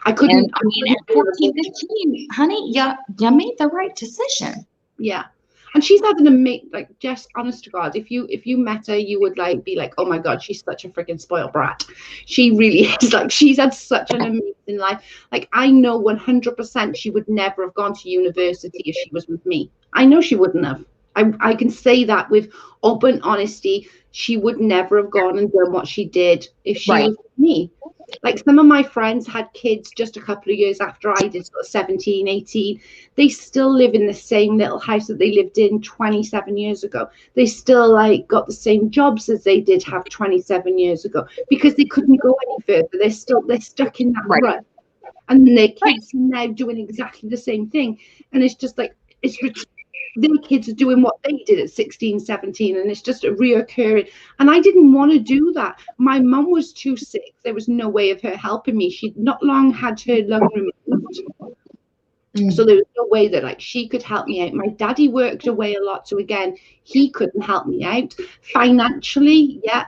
I couldn't. And, I mean, at 14, 15, honey, you made the right decision. Yeah. And she's had an amazing, like, just honest to God, if you met her, you would like be like, oh my God, she's such a freaking spoiled brat. She really is. Like, she's had such an amazing life. Like, I know 100% she would never have gone to university if she was with me. I know she wouldn't have. I can say that with open honesty. She would never have gone and done what she did if she was with me. Like, some of my friends had kids just a couple of years after I did, sort of 17, 18. They still live in the same little house that they lived in 27 years ago. They still like got the same jobs as they did have 27 years ago, because they couldn't go any further. They're stuck in that rut. And their kids are now doing exactly the same thing. And it's just like, their kids are doing what they did at 16, 17, and it's just a reoccurring. And I didn't want to do that. My mum was too sick. There was no way of her helping me. She'd not long had her lung removed. So there was no way that like she could help me out. My daddy worked away a lot, so again, he couldn't help me out financially. Yeah,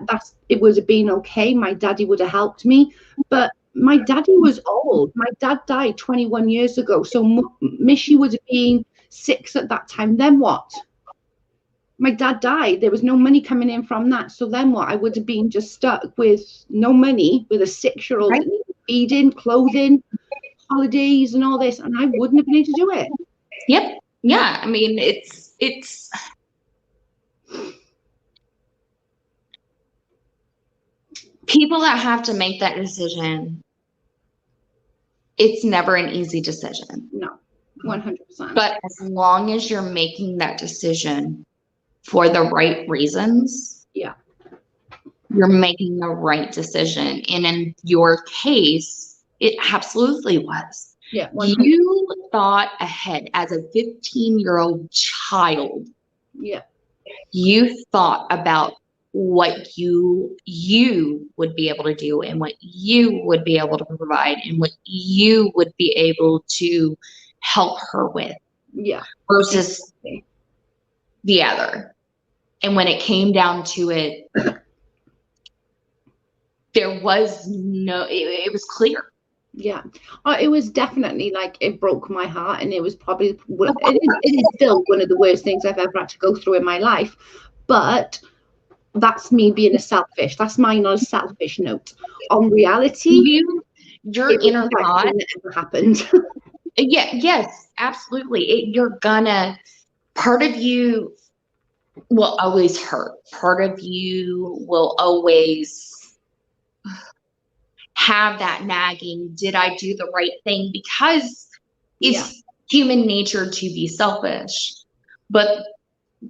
it would have been okay. My daddy would have helped me, but my daddy was old. My dad died 21 years ago, so Mishy would have been 6 at that time. Then what? My dad died. There was no money coming in from that. So then what? I would have been just stuck with no money, with a 6-year-old that needed feeding, clothing, holidays, and all this, and I wouldn't have been able to do it. Yep. Yeah. I mean, it's people that have to make that decision. It's never an easy decision. No. 100%. But as long as you're making that decision for the right reasons, yeah, you're making the right decision. And in your case, it absolutely was. Yeah, 100%. You thought ahead as a 15-year-old child. Yeah. You thought about what you would be able to do, and what you would be able to provide, and what you would be able to help her with. Yeah. Versus the other. And when it came down to it, there was no, it was clear. Yeah. It was definitely like, it broke my heart, and it was probably, it is still one of the worst things I've ever had to go through in my life. But that's me being a selfish. That's mine on a selfish note. On reality, your inner thought never happened. Yeah, yes, absolutely. You're gonna, part of you will always hurt. Part of you will always have that nagging, did I do the right thing? Because it's human nature to be selfish. But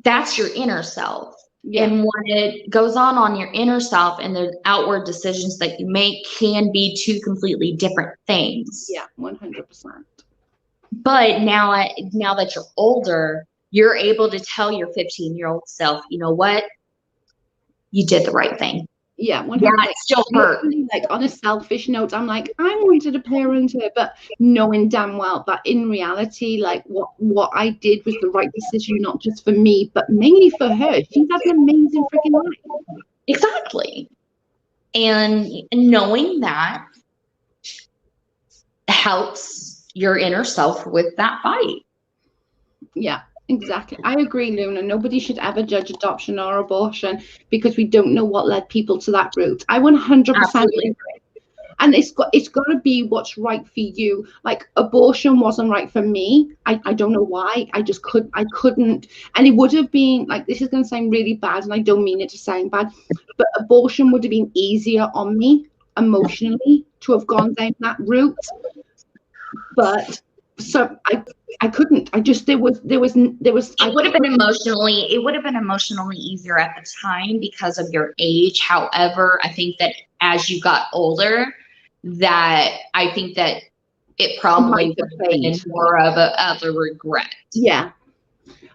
that's your inner self. Yeah. And what goes on your inner self and the outward decisions that you make can be two completely different things. Yeah, 100%. But now that you're older, you're able to tell your 15-year-old self, you know what? You did the right thing. Yeah, 100%. Yeah, it still hurt. Like on a selfish note, I'm like, I wanted to parent her, but knowing damn well that in reality, like what I did was the right decision, not just for me, but mainly for her. She has an amazing freaking life. Exactly. And knowing that helps your inner self with that fight. Yeah, exactly. I agree, Luna. Nobody should ever judge adoption or abortion because we don't know what led people to that route. I 100% Absolutely. agree. And it's got to be what's right for you. Like abortion wasn't right for me. I don't know why. I couldn't. And it would have been like, this is going to sound really bad, and I don't mean it to sound bad, but abortion would have been easier on me emotionally to have gone down that route. But so I couldn't. I just there was. It would have been emotionally easier at the time because of your age. However, I think that as you got older, that I think that it probably would have been more of a regret. Yeah.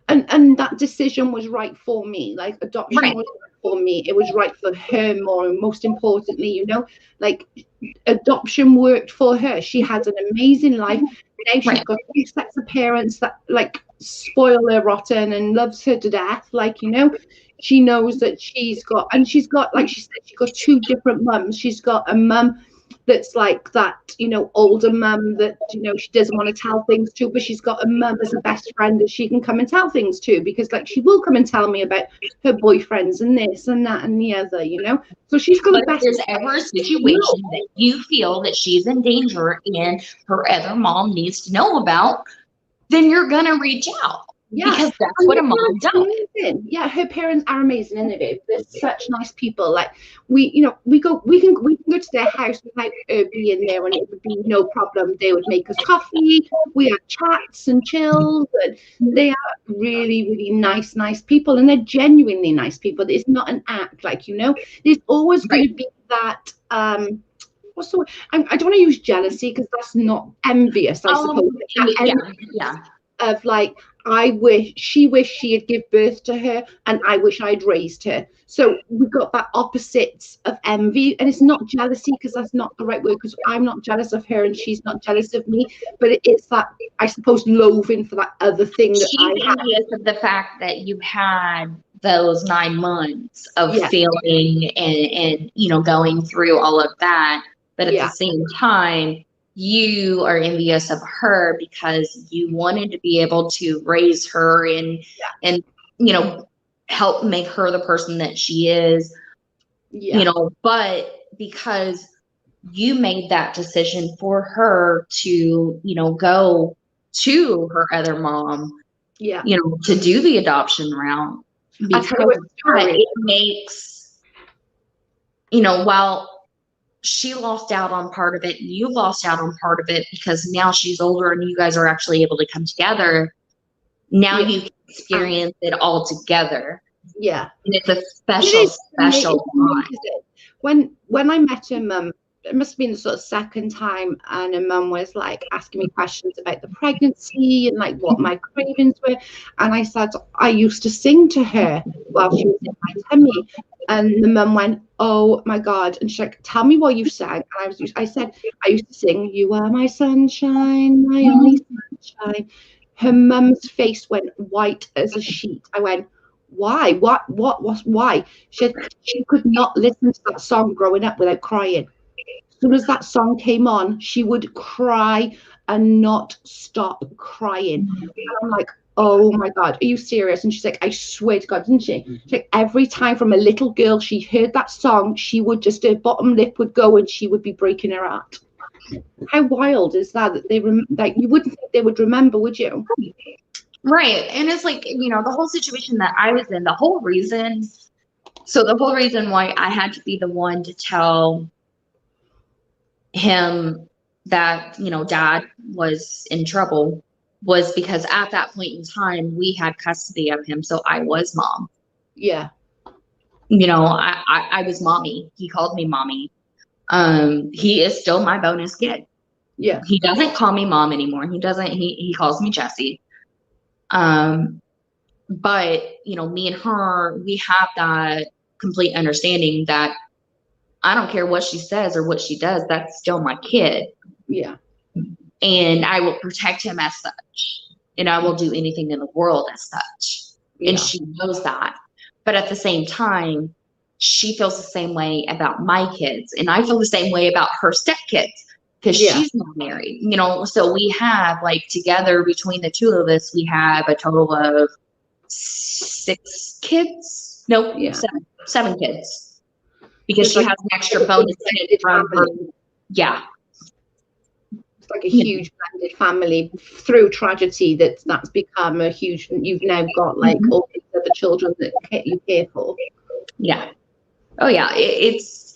And that decision was right for me. Like adoption was right for me. It was right for her more. And most importantly, you know, like adoption worked for her. She had an amazing life. Now she's got 2 sets of parents that like spoil her rotten and loves her to death. Like, you know, she knows that she's got, like she said, she's got 2 different mums. She's got a mum that's like that, you know, older mum that, you know, she doesn't want to tell things to, but she's got a mum as a best friend that she can come and tell things to, because like she will come and tell me about her boyfriends and this and that and the other, you know. So she's got but the best. If there's ever a situation that you feel that she's in danger and her other mom needs to know about, then you're gonna reach out. Yeah, because that's what a mom does. Yeah, her parents are amazing, isn't it? They're such nice people. Like we can go to their house without her being there, and it would be no problem. They would make us coffee. We had chats and chills, and they are really, really nice people, and they're genuinely nice people. It's not an act, like, you know. There's always going to be that what's the word? I don't want to use jealousy because that's not envious, I suppose. Yeah. Of like, she wished she had given birth to her, and I wish I'd raised her. So we've got that opposites of envy, and it's not jealousy because that's not the right word, because I'm not jealous of her and she's not jealous of me, but it's that, I suppose, loathing for that other thing that she's envious of the fact that you had those 9 months of feeling and you know, going through all of that, but at the same time you are envious of her because you wanted to be able to raise her and you know, help make her the person that she is, you know, but because you made that decision for her to, you know, go to her other mom, you know, to do the adoption route, because it makes, you know, while she lost out on part of it, you lost out on part of it, because now she's older and you guys are actually able to come together. Now you can experience it all together. Yeah. And it's a special time. When I met her mum, it must have been the sort of second time, and her mum was like asking me questions about the pregnancy and like what my cravings were. And I said, I used to sing to her while she was in my tummy. And the mum went, oh my God. And she's like, tell me what you sang. And I said, I used to sing, you are my sunshine, my only sunshine. Her mum's face went white as a sheet. I went, why? Why? She said she could not listen to that song growing up without crying. As soon as that song came on, she would cry and not stop crying. And I'm like, oh my God, are you serious? And she's like, I swear to God, didn't she? She's like, every time from a little girl she heard that song, she would just, her bottom lip would go and she would be breaking her heart. How wild is that? That they like, you wouldn't think they would remember, would you? Right. And it's like, you know, the whole situation that I was in, the whole reason why I had to be the one to tell him that, you know, Dad was in trouble was because at that point in time we had custody of him, so I was mom. Yeah. I was mommy. He called me mommy. He is still my bonus kid. Yeah. He doesn't call me mom anymore. He calls me Jessie. But me and her, we have that complete understanding that I don't care what she says or what she does, that's still my kid. Yeah. And I will protect him as such. And I will do anything in the world as such. Yeah. And she knows that. But at the same time, she feels the same way about my kids. And I feel the same way about her stepkids because she's not married. So we have, like, together between the two of us, we have a total of 6 kids. Nope, 7 kids. Because she has an extra bonus kid from her. Yeah. It's like a huge blended family through tragedy that's become a huge, you've now got like all these other children that you care for. Yeah. Oh yeah. It's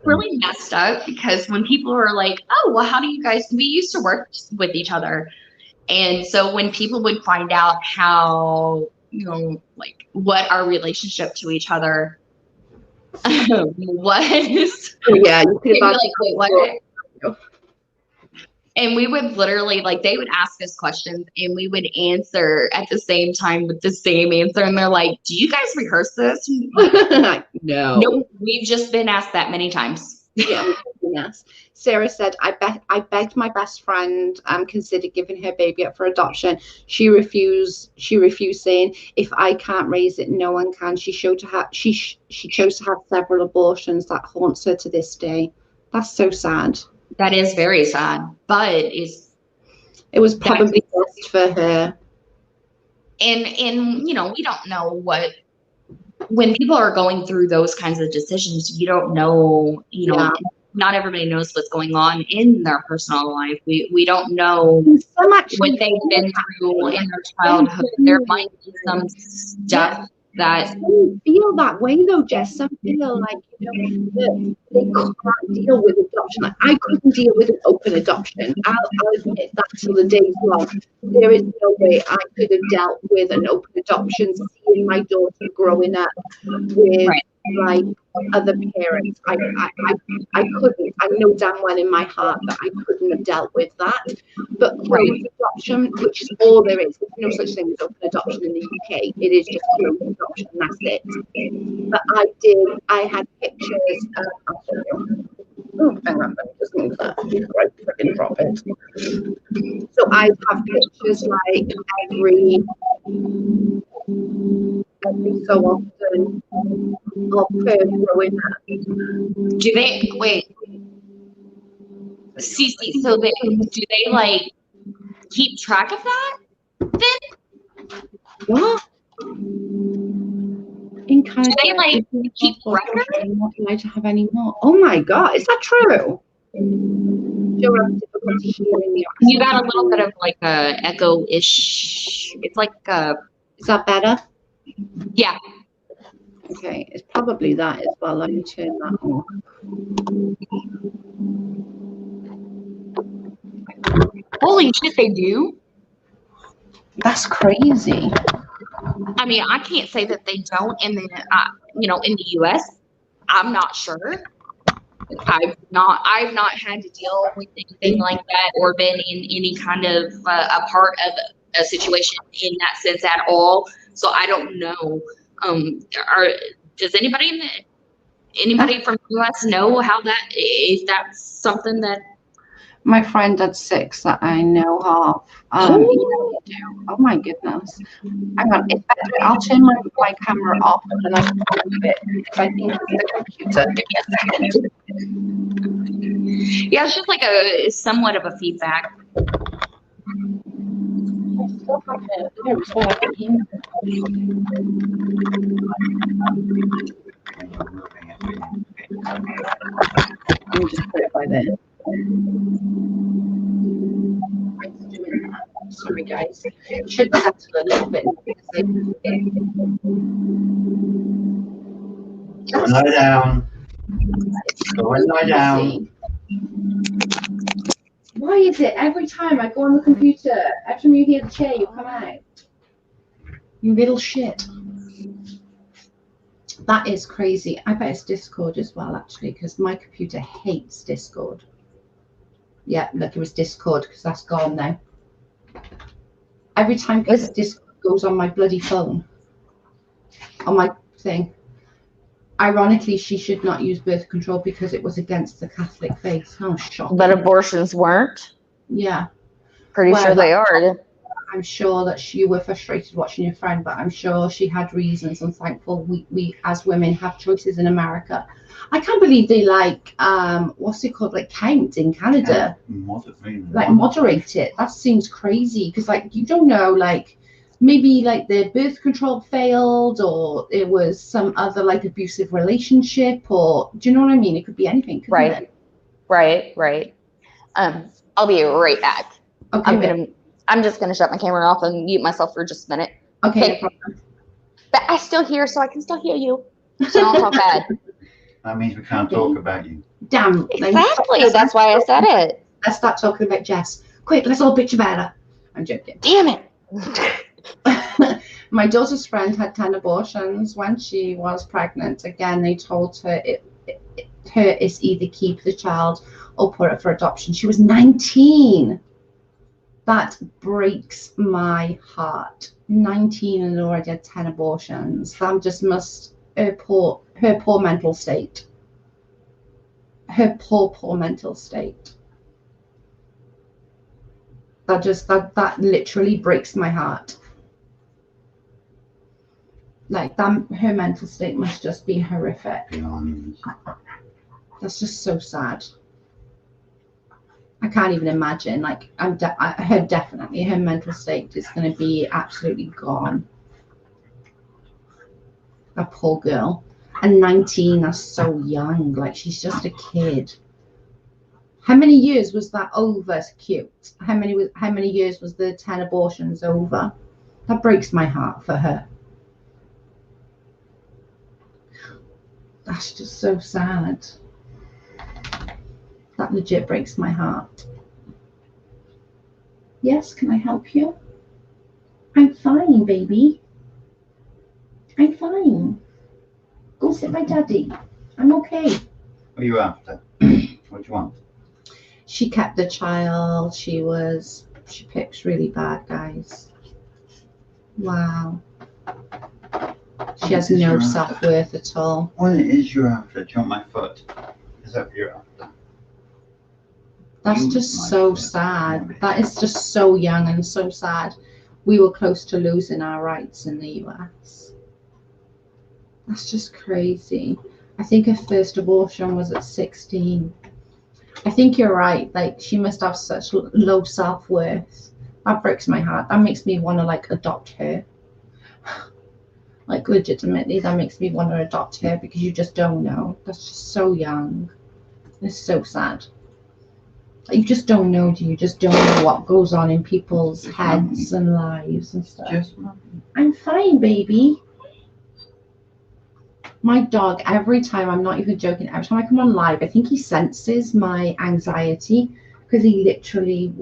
really messed up because when people are like, oh, well, how do you guys, we used to work with each other. And so when people would find out how, like what our relationship to each other was. Yeah. You could have like, wait, what? And we would literally, like, they would ask us questions and we would answer at the same time with the same answer. And they're like, do you guys rehearse this? No. Nope. We've just been asked that many times. Yeah. Yes. Sarah said, I begged my best friend consider giving her baby up for adoption. She refused saying, if I can't raise it, no one can. She chose to have several abortions. That haunts her to this day. That's so sad. That is very sad, but it was probably best for her. And we don't know what, when people are going through those kinds of decisions, you don't know, not everybody knows what's going on in their personal life. We don't know what they've been through in their childhood. There might be some stuff that feel that way though, Jess. Some feel like that they can't deal with adoption. Like, I couldn't deal with an open adoption. I'll admit that till the day's long. There is no way I could have dealt with an open adoption, seeing my daughter growing up with like other parents. I couldn't. I know damn well in my heart that I couldn't have dealt with that. But closed adoption, which is all there is, there's no such thing as open adoption in the UK. It is just closed adoption, and that's it. But I had pictures. I'll show you. Oh, hang on, let me just move that. Right, freaking drop it. So I have pictures like every so often of her growing up. Do they wait? Cece, so do they like keep track of that then? What? In Canada, do they like keep record? I'm not allowed to have any more. Oh my god, is that true? You got a little bit of like a echo-ish. It's like is that better? Yeah. Okay, it's probably that as well. Let me turn that off. Holy shit, they do? That's crazy. I mean, I can't say that they don't in the in the US. I'm not sure. I've not had to deal with anything like that or been in any kind of a part of a situation in that sense at all. So I don't know. Does anybody from the US know how that is? That something that my friend that's 6 that I know of. Oh my goodness. Hang on, it's better. I'll turn my camera off and then I can talk a bit if I think it's the computer. Give me a second. Yeah, it's just like a somewhat of a feedback. Let me just put it by there. Sorry guys, should have to a little bit. Lie down. Go and lie down. Why is it every time I go on the computer, every time you hear the chair, you come out? You little shit. That is crazy. I bet it's Discord as well, actually, because my computer hates Discord. Yeah, look, it was Discord because that's gone now. Every time Discord goes on my bloody phone, on my thing. Ironically, she should not use birth control because it was against the Catholic faith. How shocking. But abortions weren't. Yeah. Pretty sure they are. I'm sure that you were frustrated watching your friend, but I'm sure she had reasons. I'm thankful we as women have choices in America. I can't believe they what's it called, like count in Canada, moderate it. That seems crazy because you don't know, maybe their birth control failed, or it was some other abusive relationship, or do you know what I mean? It could be anything, couldn't it? Right. I'll be right back. Okay. I'm just gonna shut my camera off and mute myself for just a minute. Okay, no problem. But I still hear, so I can still hear you. So don't talk bad. That means we can't talk about you. Damn. Exactly. That's why I said it. Let's start talking about Jess. Quick, let's all bitch about her. I'm joking. Damn it. My daughter's friend had 10 abortions when she was pregnant. Again, they told her it's either keep the child or put it for adoption. She was 19. That breaks my heart. 19 and already had 10 abortions. That just must, her poor mental state. Her poor mental state. That literally breaks my heart. Her mental state must just be horrific. That's just so sad. I can't even imagine. Definitely her mental state is going to be absolutely gone. That poor girl. And 19, that's so young. She's just a kid. How many years was that over? Cute. How many years was the 10 abortions over? That breaks my heart for her. That's just so sad. That legit breaks my heart. Yes, can I help you? I'm fine, baby. I'm fine. Go sit by daddy. I'm okay. What are you after? What do you want? She kept the child. She picks really bad, guys. Wow. She has no self-worth at all. What is you're after? Do you want my foot? Is that what you're after? That's just so sad. That is just so young and so sad. We were close to losing our rights in the US. That's just crazy. I think her first abortion was at 16. I think you're right. She must have such low self-worth. That breaks my heart. That makes me want to adopt her. Legitimately, that makes me want to adopt her because you just don't know. That's just so young. It's so sad. You just don't know, do you? Just don't know what goes on in people's heads and lives and stuff. I'm fine, baby. My dog, every time, I'm not even joking, every time I come on live, I think he senses my anxiety because he literally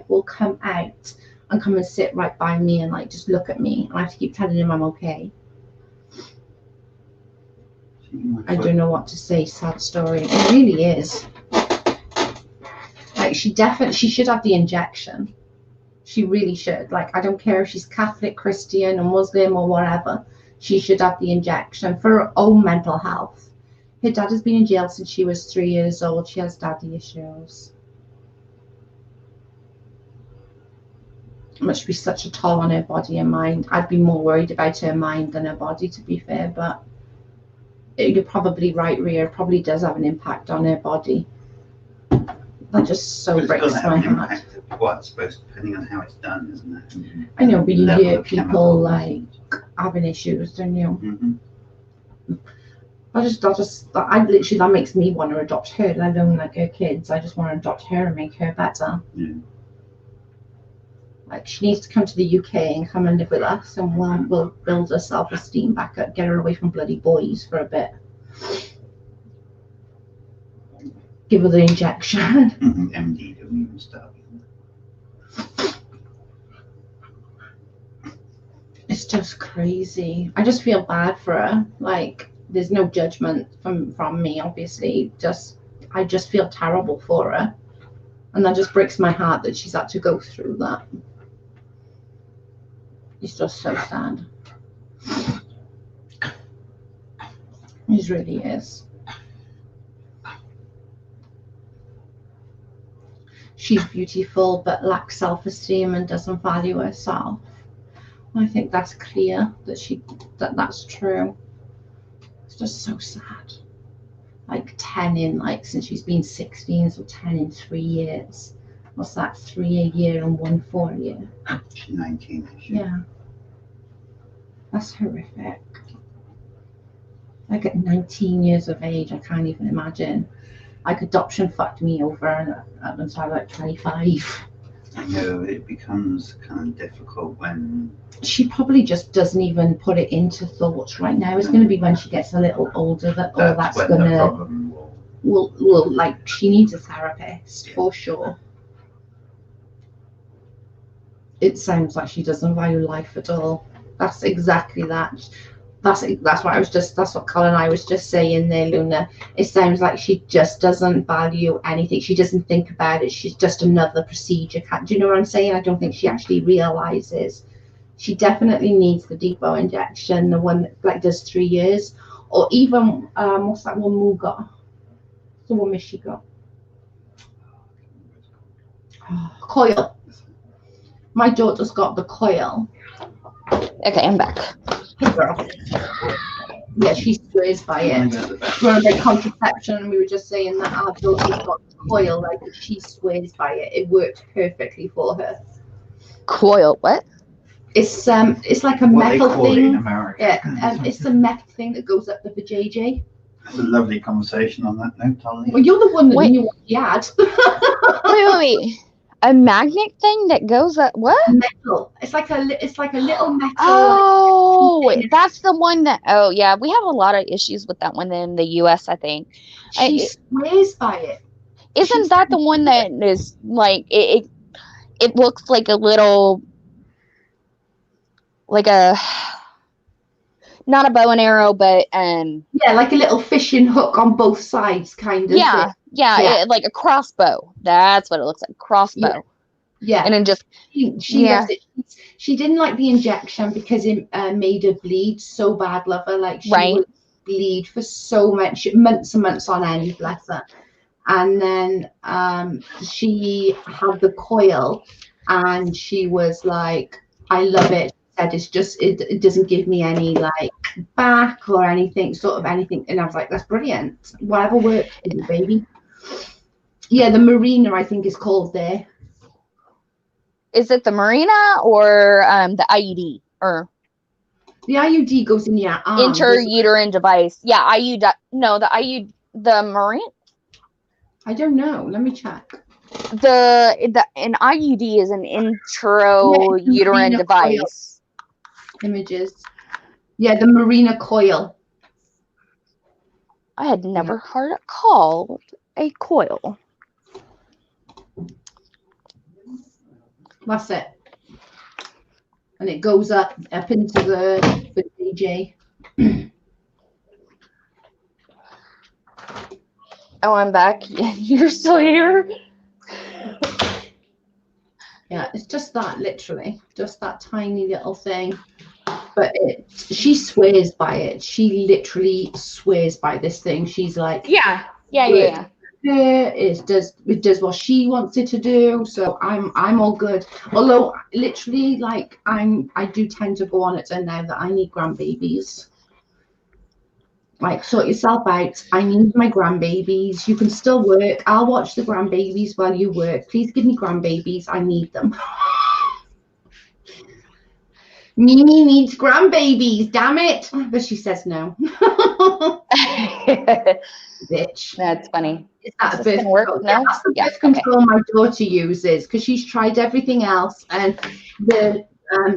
will come out and come and sit right by me and just look at me. And I have to keep telling him I'm okay. I don't know what to say. Sad story. It really is. She should have the injection. She really should. I don't care if she's Catholic, Christian, or Muslim, or whatever. She should have the injection for her own mental health. Her dad has been in jail since she was 3 years old. She has daddy issues. It must be such a toll on her body and mind. I'd be more worried about her mind than her body, to be fair, but you're probably right, Rhea. It probably does have an impact on her body. That just so breaks my heart. Well, I suppose, depending on how it's done, isn't it? I know, but you hear people having issues, don't you? Mm-hmm. That makes me want to adopt her, let alone her kids. I just want to adopt her and make her better. Yeah. She needs to come to the UK and come and live with us, and we'll build her self-esteem back up, get her away from bloody boys for a bit. Give her the injection. MD and stuff. It's just crazy. I just feel bad for her. there's no judgment from me, obviously. I just feel terrible for her, and that just breaks my heart that she's had to go through that. It's just so sad. It really is. She's beautiful but lacks self-esteem and doesn't value herself. I think that's clear that that's true. It's just so sad. Like 10 in, like, since she's been 16, so 10 in 3 years. What's that? 3 a year and 1 4 a year. She's 19. Yeah. That's horrific. Like at 19 years of age, I can't even imagine. Like adoption fucked me over up until like 25. I know it becomes kind of difficult when she probably just doesn't even put it into thought right now. It's going to be when she gets a little older that all that's when going the to problem will like, she needs a therapist for sure. It sounds like she doesn't value life at all. That's exactly that. That's what Colin and I was just saying there, Luna. It sounds like she just doesn't value anything. She doesn't think about it. She's just another procedure. Do you know what I'm saying? I don't think she actually realizes. She definitely needs the depot injection, the one that like does 3 years, or even what's that one Moo got? What's the one Miss she got? Coil. My daughter's got the coil. Okay, I'm back. Hey girl. Yeah, she swears by it. We're about contraception, and we were just saying that our daughter's got coil, like she swears by it. It works perfectly for her. Coil, what? It's like a what metal they call it in thing. America. Yeah, it's a metal thing that goes up the vajayjay. That's a lovely conversation on that note, Tolly. Well, you're the one that Wait. knew what she had. Wait. A magnet thing that goes up what? Metal. It's like a little metal. Oh, like, that's the one that. Oh, yeah. We have a lot of issues with that one in the U.S. I think. She swears by it. Isn't that the one that is like it looks like a little, like a, not a bow and arrow, but yeah, like a little fishing hook on both sides, kind of. Yeah. Like a crossbow. That's what it looks like. Crossbow. Yeah. And then just she loves it. She didn't like the injection because it made her bleed so bad, love her. Like she would bleed for so much, months and months on end, bless her. And then she had the coil, and she was like, "I love it." Said it's just it doesn't give me any like back or anything, sort of anything. And I was like, "That's brilliant. Whatever works for you, baby." Yeah, the Marina, I think, is called there. Is it the Marina or the IUD or the IUD goes in your arm? Intrauterine device. Yeah, IUD. No, the IUD, the Marina. I don't know. Let me check. An IUD is an intrauterine device. Images. Yeah, the Marina coil. I had never heard it called a coil. That's it. And it goes up into the DJ. Oh, I'm back. You're still here? Yeah, it's just that, literally. Just that tiny little thing. But she swears by it. She literally swears by this thing. She's like, yeah. It does what she wants it to do, so I'm all good. Although literally, like, I do tend to go on it and now that I need grandbabies. Like, sort yourself out. I need my grandbabies. You can still work. I'll watch the grandbabies while you work. Please give me grandbabies. I need them. Mimi needs grandbabies, damn it. But she says no. Bitch. That's funny. Is that a birth control? No? That's the birth control my daughter uses, because she's tried everything else, and the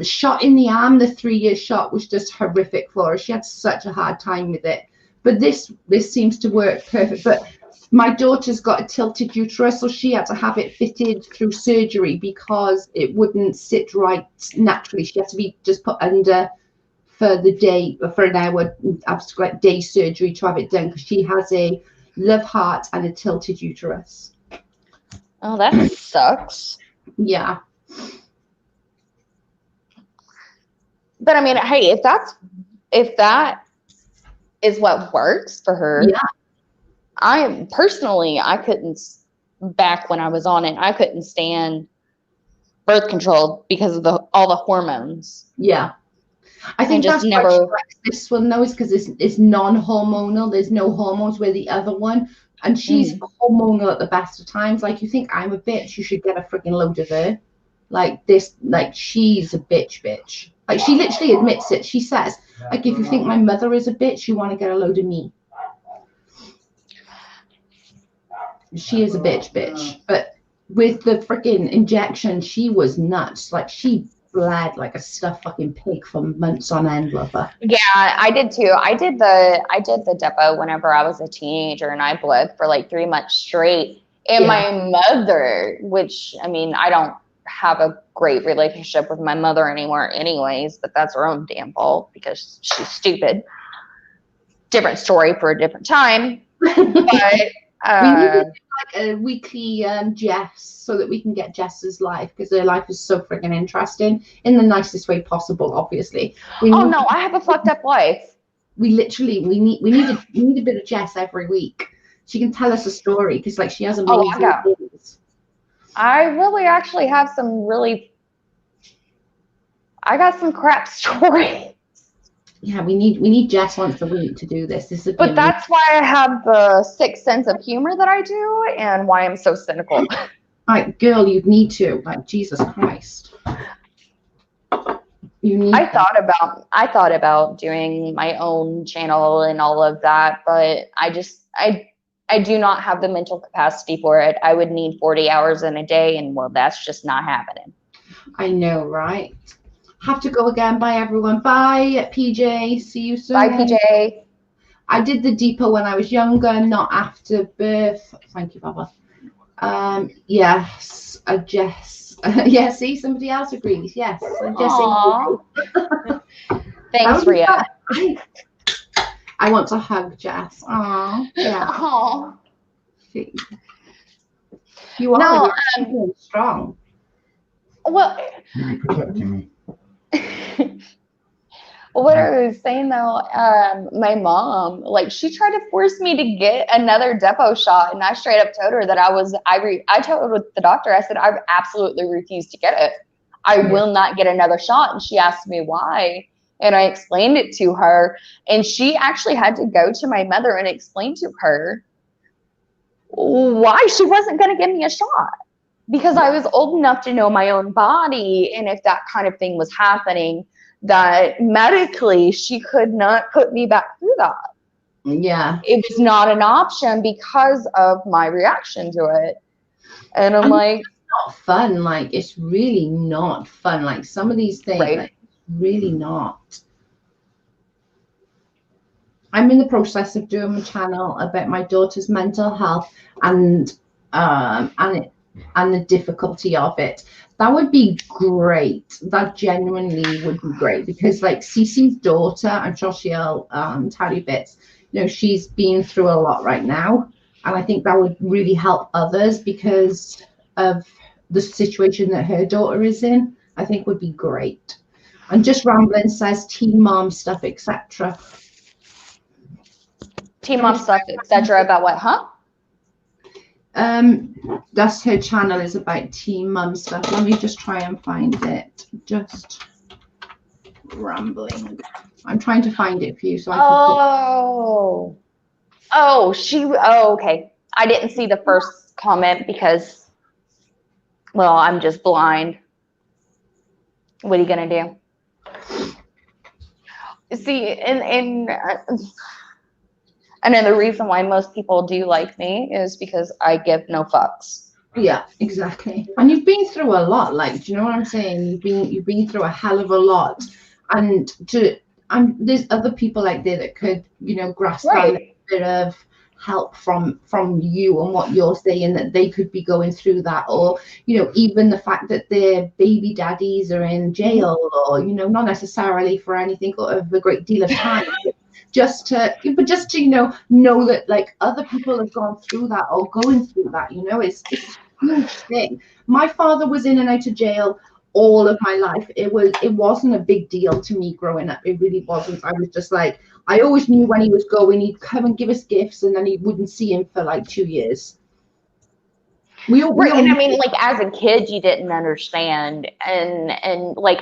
shot in the arm, the 3-year shot, was just horrific for her. She had such a hard time with it. But this seems to work perfect. But my daughter's got a tilted uterus, so she had to have it fitted through surgery because it wouldn't sit right naturally. She had to be just put under for the day, for an hour, like day surgery to have it done, because she has a love heart and a tilted uterus. Oh, that sucks. Yeah. But I mean, hey, if that is what works for her, Yeah. I couldn't, back when I was on it, I couldn't stand birth control because of all the hormones. Yeah. I think just that's why she likes this one though, is because it's non-hormonal. There's no hormones with the other one. And she's hormonal at the best of times. Like, you think I'm a bitch, you should get a freaking load of her. Like this, like, she's a bitch. Like, she literally admits it. She says, like, if you think my mother is a bitch, you want to get a load of me. She is a bitch. But with the freaking injection, she was nuts. Like, she bled like a stuffed fucking pig for months on end, love her. Yeah, I did too. I did the depot whenever I was a teenager, and I bled for like 3 months straight. And my mother, which, I mean, I don't have a great relationship with my mother anymore anyways, but that's her own damn fault because she's stupid. Different story for a different time. But we need to do like a weekly Jess, so that we can get Jess's life, because her life is so freaking interesting in the nicest way possible, obviously. No, I have a fucked up life. We need a bit of Jess every week. She can tell us a story, because like, she has amazing things. I really actually have I got some crap stories. Yeah, we need Jess once a week to do this. But that's why I have the sick sense of humor that I do, and why I'm so cynical. Like, girl, you need to. Like, Jesus Christ. I thought about doing my own channel and all of that, but I do not have the mental capacity for it. I would need 40 hours in a day, and well, that's just not happening. I know, right? Have to go again. Bye, everyone. Bye, PJ. See you soon. Bye, PJ. I did the depot when I was younger, not after birth. Thank you, Baba. Yes, Jess. Yeah, see, somebody else agrees. Yes, Thanks, Ria. I want to hug Jess. Aww, yeah. Aww. You are strong. Well, You're protecting me. What I was saying though, my mom, like, she tried to force me to get another depot shot, and I straight up told her that I told the doctor, I said, I absolutely refuse to get it. I will not get another shot. And she asked me why, and I explained it to her, and she actually had to go to my mother and explain to her why she wasn't going to give me a shot, because I was old enough to know my own body, and if that kind of thing was happening, that medically she could not put me back through that. Yeah. It was not an option because of my reaction to it. And I'm like, it's not fun. Like, it's really not fun. Like, some of these things, like, really not. I'm in the process of doing a channel about my daughter's mental health and the difficulty of it. That would be great. That genuinely would be great, because like Cece's daughter, I'm sure she'll tell you bits, you know, she's been through a lot right now, and I think that would really help others because of the situation that her daughter is in. I think would be great. And just rambling says teen mom stuff, etc. Teen mom stuff, etc. About what, huh? That's her channel, is about teen mum stuff. Let me just try and find it. Just rambling. I'm trying to find it for you so I can okay. I didn't see the first comment because, well, I'm just blind. What are you gonna do? See, and another reason why most people do like me is because I give no fucks. Yeah, exactly. And you've been through a lot. Like, do you know what I'm saying? You've been through a hell of a lot. And there's other people out there that could, you know, grasp that little bit of help from you and what you're saying, that they could be going through that, or even the fact that their baby daddies are in jail, or not necessarily for anything of a great deal of time. just to know that like other people have gone through that or going through that, it's a huge thing. My father was in and out of jail all of my life. It wasn't a big deal to me growing up. It really wasn't. I was just like, I always knew when he was going, he'd come and give us gifts, and then he wouldn't see him for like 2 years. And I mean, like as a kid, you didn't understand, and like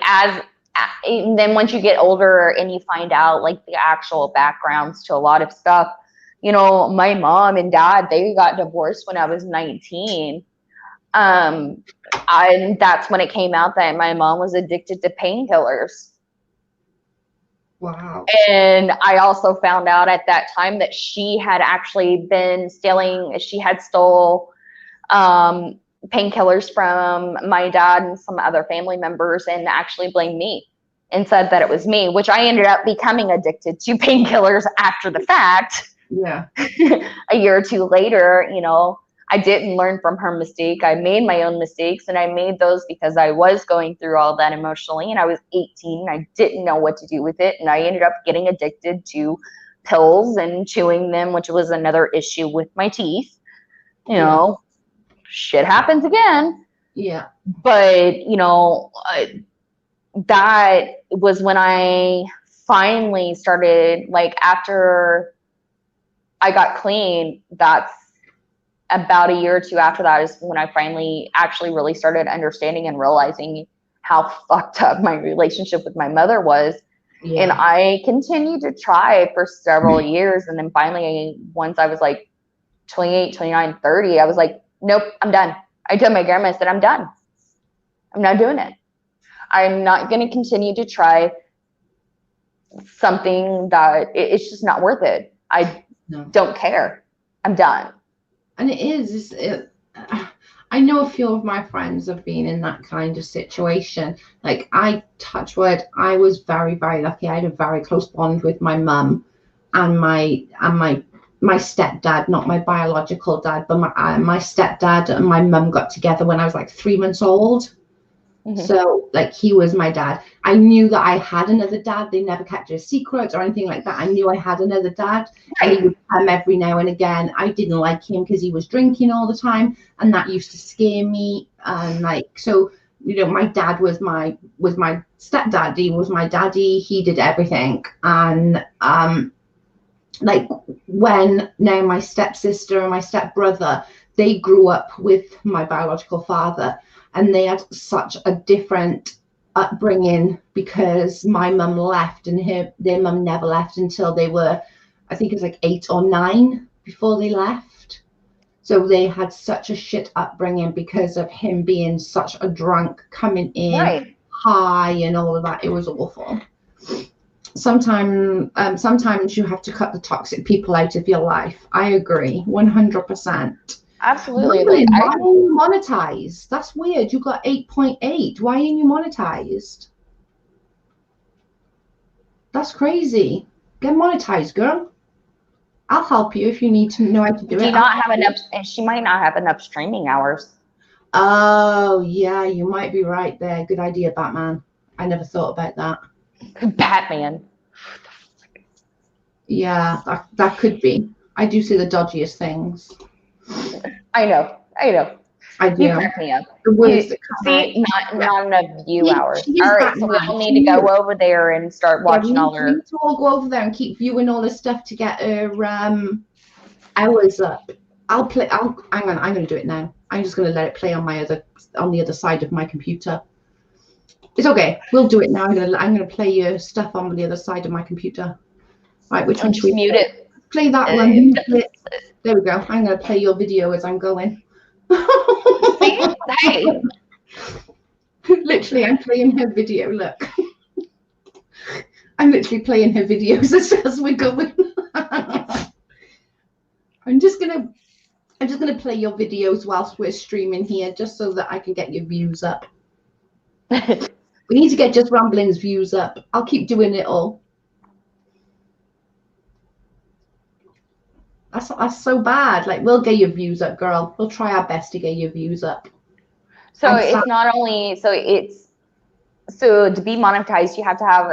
and then once you get older and you find out like the actual backgrounds to a lot of stuff, my mom and dad, they got divorced when I was 19. And that's when it came out that my mom was addicted to painkillers. Wow. And I also found out at that time that she had actually been stealing. She had stole painkillers from my dad and some other family members, and actually blamed me and said that it was me, which I ended up becoming addicted to painkillers after the fact. Yeah. A year or two later, I didn't learn from her mistake. I made my own mistakes, and I made those because I was going through all that emotionally, and I was 18 and I didn't know what to do with it. And I ended up getting addicted to pills and chewing them, which was another issue with my teeth. Shit happens again. Yeah. But, that was when I finally started, like after I got clean, that's about a year or two after that is when I finally actually really started understanding and realizing how fucked up my relationship with my mother was. Yeah. And I continued to try for several years. And then finally, once I was like 28, 29, 30, I was like, nope, I'm done. I told my grandma, I said, I'm done. I'm not doing it. I'm not going to continue to try something that it's just not worth it. I don't care. I'm done. And it is. I know a few of my friends have been in that kind of situation. Like, I touch wood, I was very, very lucky. I had a very close bond with my mum and my stepdad, not my biological dad, but my stepdad and my mum got together when I was like 3 months old. Mm-hmm. So like he was my dad. I knew that I had another dad. They never kept it a secret or anything like that. I knew I had another dad, and he would come every now and again. I didn't like him because he was drinking all the time, and that used to scare me. And like, so my dad was my stepdad. He was my daddy. He did everything. And like when now my stepsister and my stepbrother, they grew up with my biological father. And they had such a different upbringing because my mum left and their mum never left until they were, I think it was like 8 or 9 before they left. So they had such a shit upbringing because of him being such a drunk, coming in high and all of that. It was awful. Sometimes you have to cut the toxic people out of your life. I agree, 100%. Absolutely. Why are you monetized? That's weird. You got 8.8. Why ain't you monetized? That's crazy. Get monetized, girl. I'll help you if you need to know how to do it. Do you not have enough? She might not have enough streaming hours. Oh, yeah, you might be right there. Good idea, Batman. I never thought about that. Batman. Yeah, that could be. I do see the dodgiest things. I know. I do. You crack me up. See, not enough view hours. All right, so we all need to go over there and start watching all her. We need to all go over there and keep viewing all this stuff to get her hours up. Hang on, I'm going to do it now. I'm just going to let it play on the other side of my computer. It's okay. We'll do it now. I'm going to play your stuff on the other side of my computer. Right, which one should we mute it? Play that one. There we go. I'm going to play your video as I'm going. Hey. Literally, I'm playing her video. Look. I'm literally playing her videos as we're going. I'm just gonna play your videos whilst we're streaming here, just so that I can get your views up. We need to get Just Rambling's views up. I'll keep doing it all. That's so bad. Like, we'll get your views up, girl. We'll try our best to get your views up. So it's not only, so to be monetized, you have to have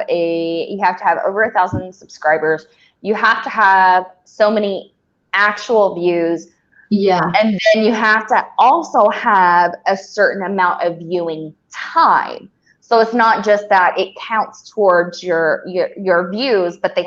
over 1,000 subscribers. You have to have so many actual views. Yeah. And then you have to also have a certain amount of viewing time. So it's not just that it counts towards your views, but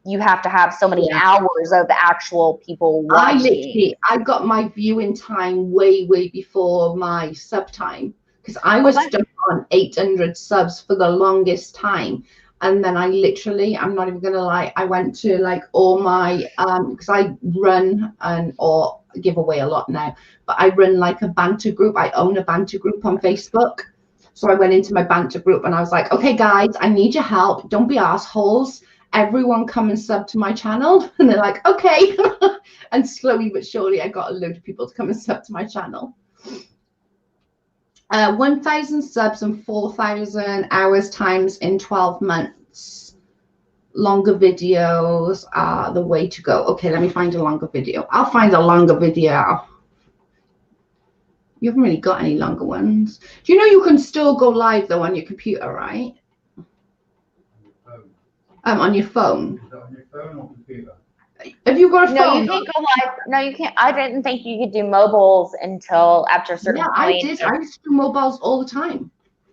you have to have so many hours of actual people watching. I got my viewing time way before my sub time, because I was stuck on 800 subs for the longest time. And then I literally, I'm not even gonna lie, I went to like all my because I run or give away a lot now, but I run like a banter group. I own a banter group on Facebook. So I went into my banter group and I was like, okay guys, I need your help. Don't be assholes. Everyone come and sub to my channel. And they're like, okay. And slowly but surely I got a load of people to come and sub to my channel. 1,000 subs and 4,000 hours times in 12 months. Longer videos are the way to go. Okay, let me find a longer video. I'll find a longer video. You haven't really got any longer ones. Do you know you can still go live though on your computer, right? On your phone. Is that on your phone or computer? Have you got a phone? No, you can't go live. No, you can't. I didn't think you could do mobiles until after a certain point. I did. I used to do mobiles all the time.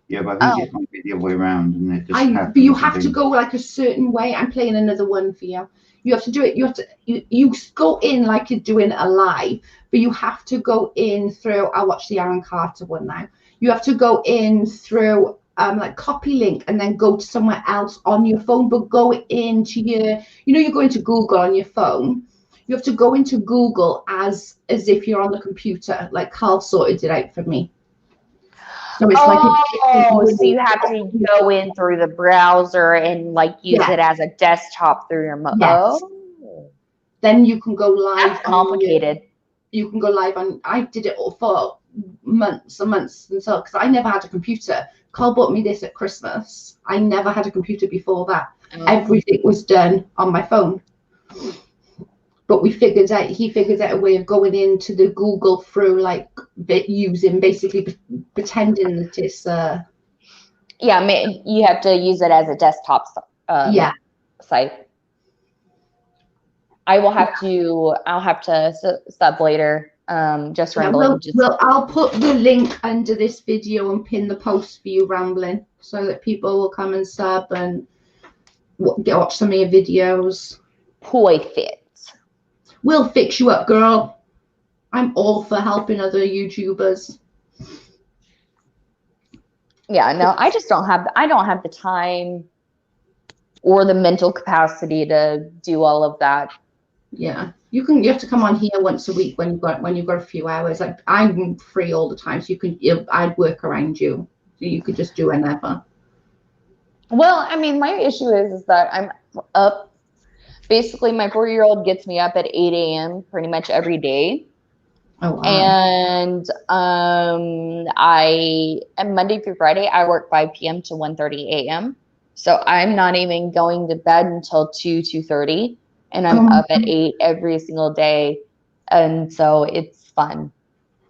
Yeah, but I think it might be the other way around, and it just but you have to go like a certain way. I'm playing another one for you. You have to do it. You go in like you're doing a live, but you have to go in through. I'll watch the Aaron Carter one now. You have to go in through like copy link and then go to somewhere else on your phone, but go into your, you go into Google on your phone. You have to go into Google as if you're on the computer. Like Carl sorted it out for me. So it's so you have to go in through the browser and like use it as a desktop through your Then you can go live. That's complicated. You can go live on. I did it all for months and months until, because I never had a computer. Carl bought me this at Christmas. I never had a computer before that. Everything was done on my phone. But he figured out a way of going into the Google through like using basically pretending that it's you have to use it as a desktop site. I'll have to sub later. Just rambling. I'll put the link under this video and pin the post for you rambling, so that people will come and sub and watch some of your videos. Perfect. We'll fix you up, girl. I'm all for helping other YouTubers. Yeah, no, I just don't have the time or the mental capacity to do all of that. Yeah, you have to come on here once a week when you've got a few hours. Like, I'm free all the time, so I'd work around you, so you could just do whenever. Well, I mean, my issue is that I'm up. Basically, my 4-year-old gets me up at 8 a.m. pretty much every day. Oh, wow. And Monday through Friday, I work 5 p.m. to 1:30 a.m. So I'm not even going to bed until 2:30. And I'm up at 8 every single day. And so it's fun.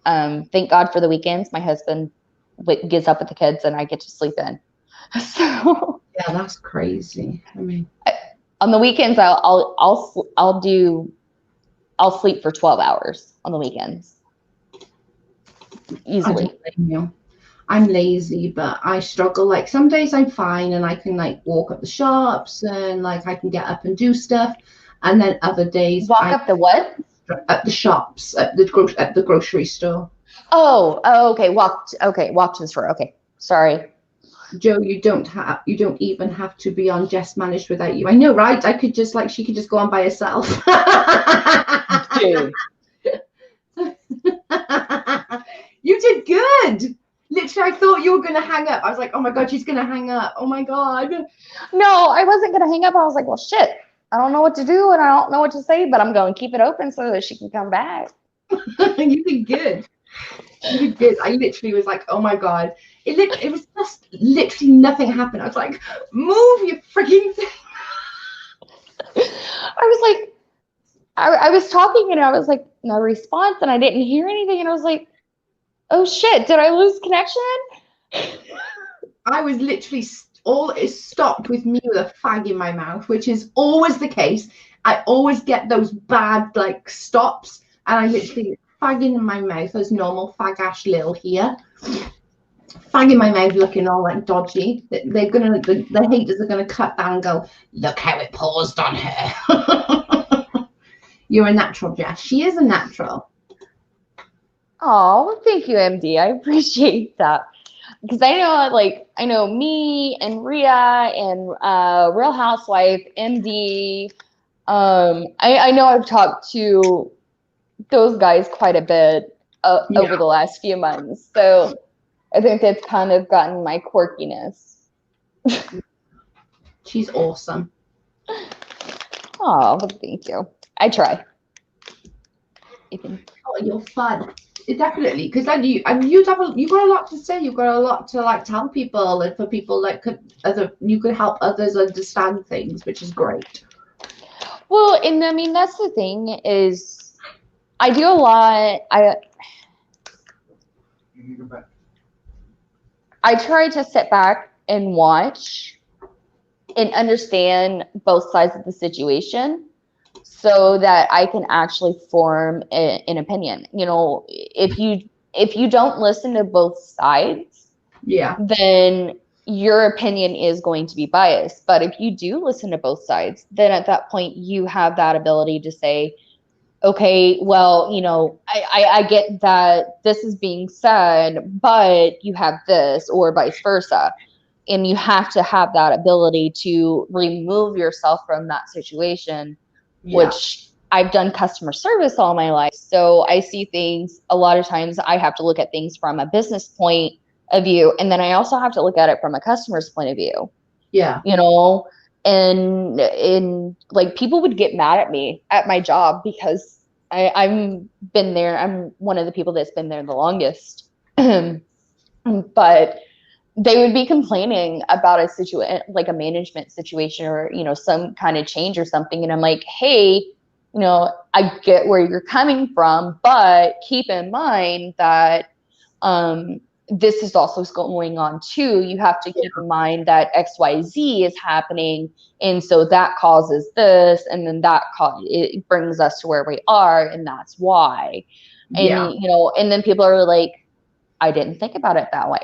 Thank God for the weekends. My husband gets up with the kids and I get to sleep in. So yeah, that's crazy. I mean, on the weekends, I'll sleep for 12 hours on the weekends. Easily. I'm lazy, but I struggle. Like, some days I'm fine and I can like walk up the shops and like I can get up and do stuff. And then other days up the what? At the shops, at the grocery store. Oh, okay. Walk to the store. Okay. Sorry. Joe, you don't even have to be on Just Managed without you. I know, right? She could just go on by herself. Dude. You did good. Literally, I thought you were going to hang up. I was like, oh my God, she's going to hang up. Oh my God. No, I wasn't going to hang up. I was like, well, shit. I don't know what to do and I don't know what to say, but I'm going to keep it open so that she can come back. You did good. You did good. I literally was like, oh my God. It was just literally nothing happened. I was like, move your freaking thing. I was like, I was talking and I was like, no response, and I didn't hear anything, and I was like, oh shit, did I lose connection? I was literally it stopped with me with a fag in my mouth, which is always the case. I always get those bad like stops, and I literally fag in my mouth as normal, fag Ash Lil here. Fag in my mouth looking all like dodgy. The haters are gonna cut that and go, look how it paused on her. You're a natural, Jess. She is a natural. Oh, thank you, MD. I appreciate that. Because I know me and Rhea and Real Housewife, MD. I know I've talked to those guys quite a bit over the last few months. So I think that's kind of gotten my quirkiness. She's awesome. Oh, thank you. I try. Oh, you're fun. Definitely, because then you got a lot to say. You've got a lot to like tell people, and for people like you could help others understand things, which is great. Well, and I mean that's the thing is, I do a lot. I try to sit back and watch and understand both sides of the situation, so that I can actually form an opinion. You know, if you don't listen to both sides, then your opinion is going to be biased. But if you do listen to both sides, then at that point you have that ability to say, okay, well, you know, I get that this is being said, but you have this, or vice versa. And you have to have that ability to remove yourself from that situation, which I've done customer service all my life. So I see things, a lot of times I have to look at things from a business point of view. And then I also have to look at it from a customer's point of view. Yeah. You know, and like people would get mad at me at my job because I've been there. I'm one of the people that's been there the longest. But they would be complaining about a situation, like a management situation, or, you know, some kind of change or something. And I'm like, hey, you know, I get where you're coming from, but keep in mind that this is also going on too. You have to keep in mind that XYZ is happening. And so that causes this, and then it brings us to where we are. And that's why. And, you know, and then people are like, I didn't think about it that way.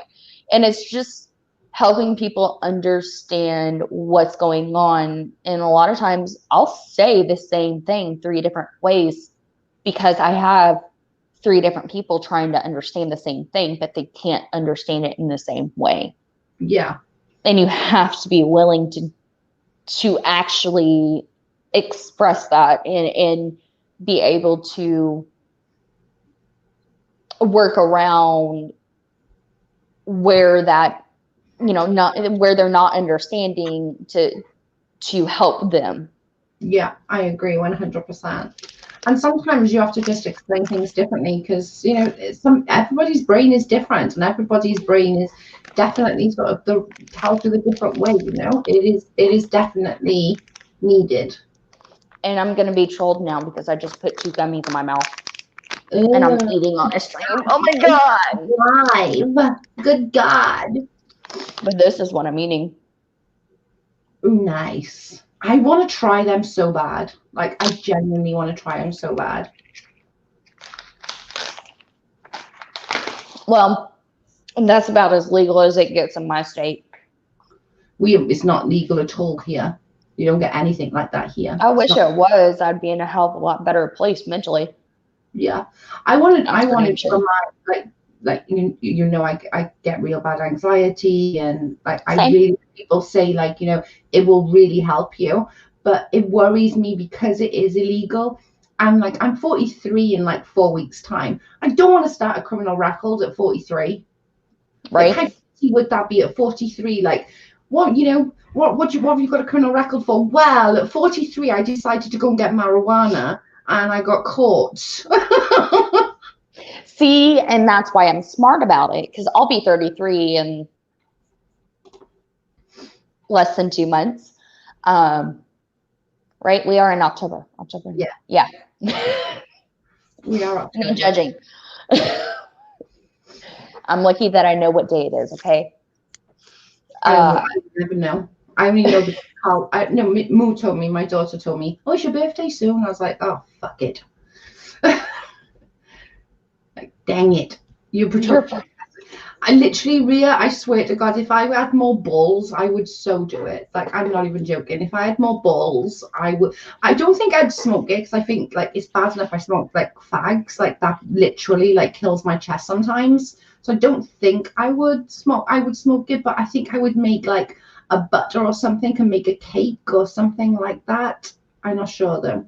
And it's just helping people understand what's going on. And a lot of times I'll say the same thing 3 different ways, because I have 3 different people trying to understand the same thing, but they can't understand it in the same way. Yeah. And you have to be willing to actually express that and be able to work around where that, you know, not where they're not understanding, to help them. Yeah, I agree 100%. And sometimes you have to just explain things differently, because, you know, everybody's brain is different, and everybody's brain is definitely sort of held in a different way. You know, it is definitely needed. And I'm gonna be trolled now because I just put 2 gummies in my mouth. And I'm eating on a stream. Oh my god! Live. Good God. But this is what I'm eating. Nice. I want to try them so bad. Like, I genuinely want to try them so bad. Well, that's about as legal as it gets in my state. It's not legal at all here. You don't get anything like that here. I wish it was. I'd be in a hell of a lot better place mentally. Yeah, I wanted like you know, I get real bad anxiety, and like people say, like, you know, it will really help you, but it worries me because it is illegal. I'm 43 in like 4 weeks time. I don't want to start a criminal record at 43. Right. Like, how would that be at 43? Like, what, you know, what have you got a criminal record for? Well, at 43 I decided to go and get marijuana, and I got caught. See, and that's why I'm smart about it, because I'll be 33 in less than 2 months. right? We are in October. October. Yeah. Yeah. We are up. No judging. I'm lucky that I know what day it is. Okay. I never know. I only know because Carl. No, Moo told me. My daughter told me, "Oh, it's your birthday soon." I was like, "Oh, fuck it." Like, dang it! You protect. I literally, Ria, I swear to God, if I had more balls, I would so do it. Like, I'm not even joking. If I had more balls, I would. I don't think I'd smoke it because I think like it's bad enough I smoke like fags. Like that literally like kills my chest sometimes. So I don't think I would smoke. I would smoke it, but I think I would make like a butter or something and make a cake or something like that. I'm not sure though.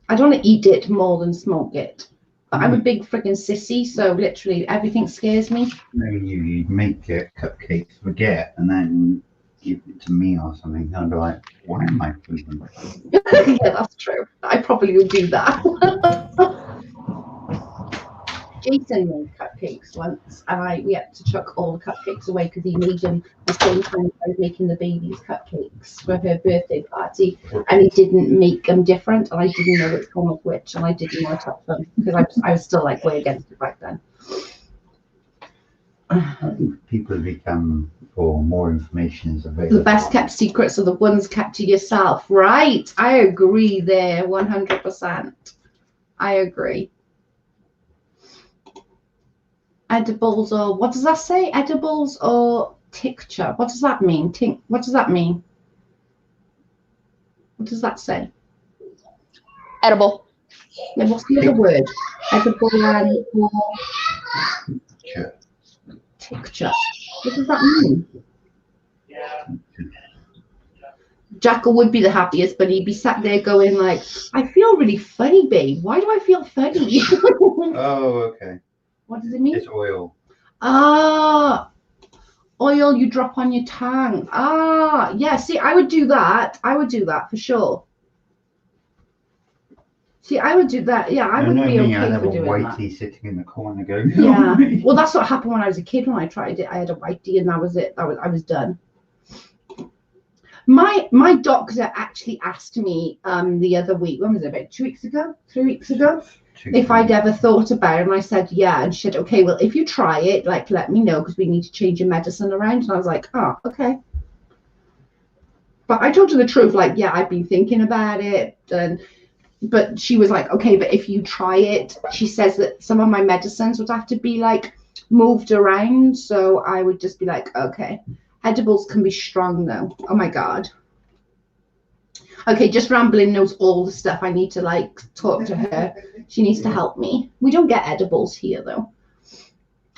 I don't want to eat it more than smoke it. But I'm a big freaking sissy, so literally everything scares me. Maybe you'd make cupcakes, forget, and then give it to me or something. I'd be like, why am I feeding? Yeah, that's true. I probably would do that. Jason made cupcakes once, and we had to chuck all the cupcakes away because he made them the same time I was making the baby's cupcakes for her birthday party, and he didn't make them different, and I didn't know which one was which, and I didn't want to touch them because I was still like way against it back then. I think people have become, or more information is available. The best kept secrets are the ones kept to yourself, right? I agree there, 100%. I agree. Edibles or what does that say? Edibles or tincture? What does that mean? What does that mean? What does that say? Edible. Yeah, what's the other word? Edible and Sure. tincture. What does that mean? Jackal would be the happiest, but he'd be sat there going like, I feel really funny, babe. Why do I feel funny? Oh, okay. What does it mean? It's oil. Ah, oil you drop on your tongue. Ah, yeah. See, I would do that. I would do that for sure. See, I would do that. Yeah, I would be okay I'd have for a doing whitey that. sitting in the corner going, Yeah. Well, that's what happened when I was a kid. When I tried it, I had a whitey, and that was it. I was done. My doctor actually asked me the other week. When was it? About 2 weeks ago? 3 weeks ago? If I'd ever thought about it, and I said, yeah, and she said, okay, well, if you try it, like, let me know because we need to change your medicine around. And I was like, oh, okay. But I told her the truth, like, yeah, I've been thinking about it, but she was like, okay, but if you try it, she says that some of my medicines would have to be like moved around, so I would just be like, okay. Edibles can be strong though. Oh my God. Okay, just rambling knows all the stuff. I need to like talk to her. She needs to help me. We don't get edibles here though.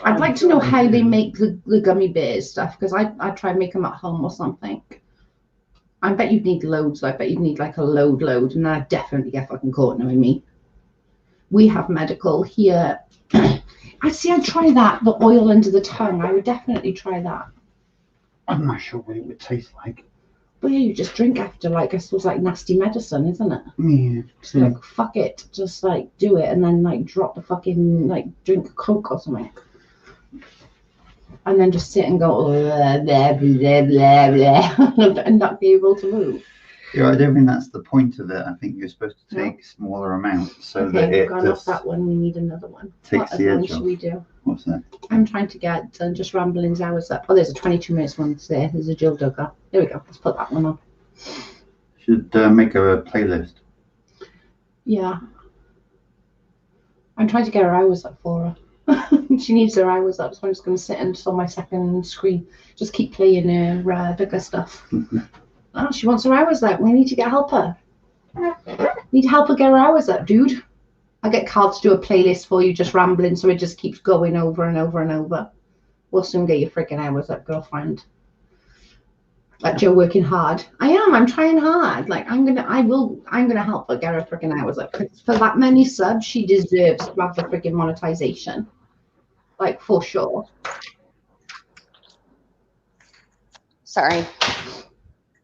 I'd like to know how they make the gummy bears stuff because I'd try and make them at home or something. I bet you'd need loads. I bet you'd need like a load, and I'd definitely get fucking caught knowing me. We have medical here. I'd try that, the oil under the tongue. I would definitely try that. I'm not sure what it would taste like. Well, yeah, you just drink after, like, I suppose, like nasty medicine, isn't it? Yeah. Just like, fuck it. Just like do it and then like drop the fucking, like, drink a Coke or something. And then just sit and go, blah, blah, blah, blah, blah, and not be able to move. Yeah, I don't think that's the point of it. I think you're supposed to take smaller amounts so that we've it gone off that one. We need another one. Takes what the other one edge should off. we do? What's that? I'm trying to get just ramblings hours up. Oh, there's a 22 minutes one there. There's a Jill Duggar. There we go. Let's put that one on. Should make a playlist. Yeah. I'm trying to get her hours up for her. She needs her hours up, so I'm just going to sit and just on my second screen, just keep playing her Duggar stuff. Oh, she wants her hours up. We need to help her. Need to help her get her hours up, dude. I'll get Carl to do a playlist for you, just rambling, so it just keeps going over and over and over. We'll soon get your freaking hours up, girlfriend. Like Joe working hard. I am. I'm trying hard. Like I'm gonna help her get her freaking hours up. For that many subs, she deserves to have the freaking monetization. Like for sure. Sorry.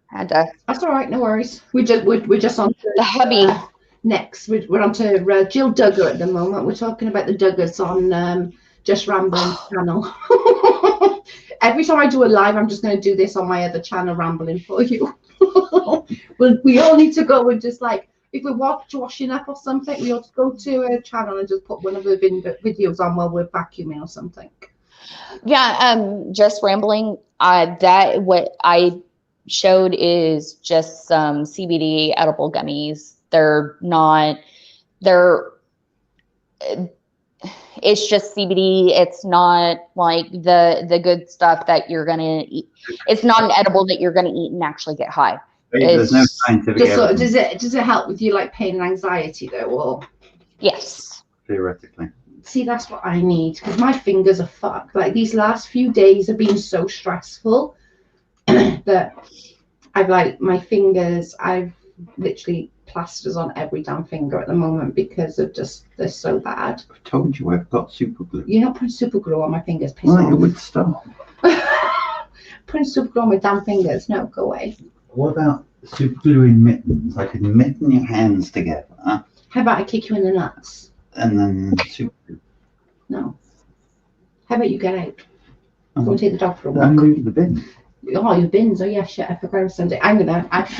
Had to. That's all right. No worries. We're just on The hubby. Next. We're on to Jill Duggar at the moment. We're talking about the Duggars on Just Rambling channel. Every time I do a live, I'm just going to do this on my other channel, Rambling for you. We all need to go and just like, if we're washing up or something, we ought to go to a channel and just put one of the videos on while we're vacuuming or something. Yeah, Just Rambling. That what I showed is just some CBD edible gummies. It's just CBD. It's not like the good stuff that you're gonna eat. It's not an edible that you're gonna eat and actually get high. There's no scientific evidence. Does it help with you like pain and anxiety though, or? Yes. Theoretically. See, that's what I need, because my fingers are fucked. Like these last few days have been so stressful that I've literally plasters on every damn finger at the moment because of just they're so bad. I told you I've got super glue. You're not putting super glue on my fingers, piss Well, off. it would stop. Putting super glue on my damn fingers. No, go away. What about super glue in mittens? I could mitten your hands together. How about I kick you in the nuts? And then super glue. No. How about you get out? Go and take the dog for a walk. I'm going to the bin. Oh, your bins. Oh yeah, shit. I forgot it was Sunday. I'm gonna have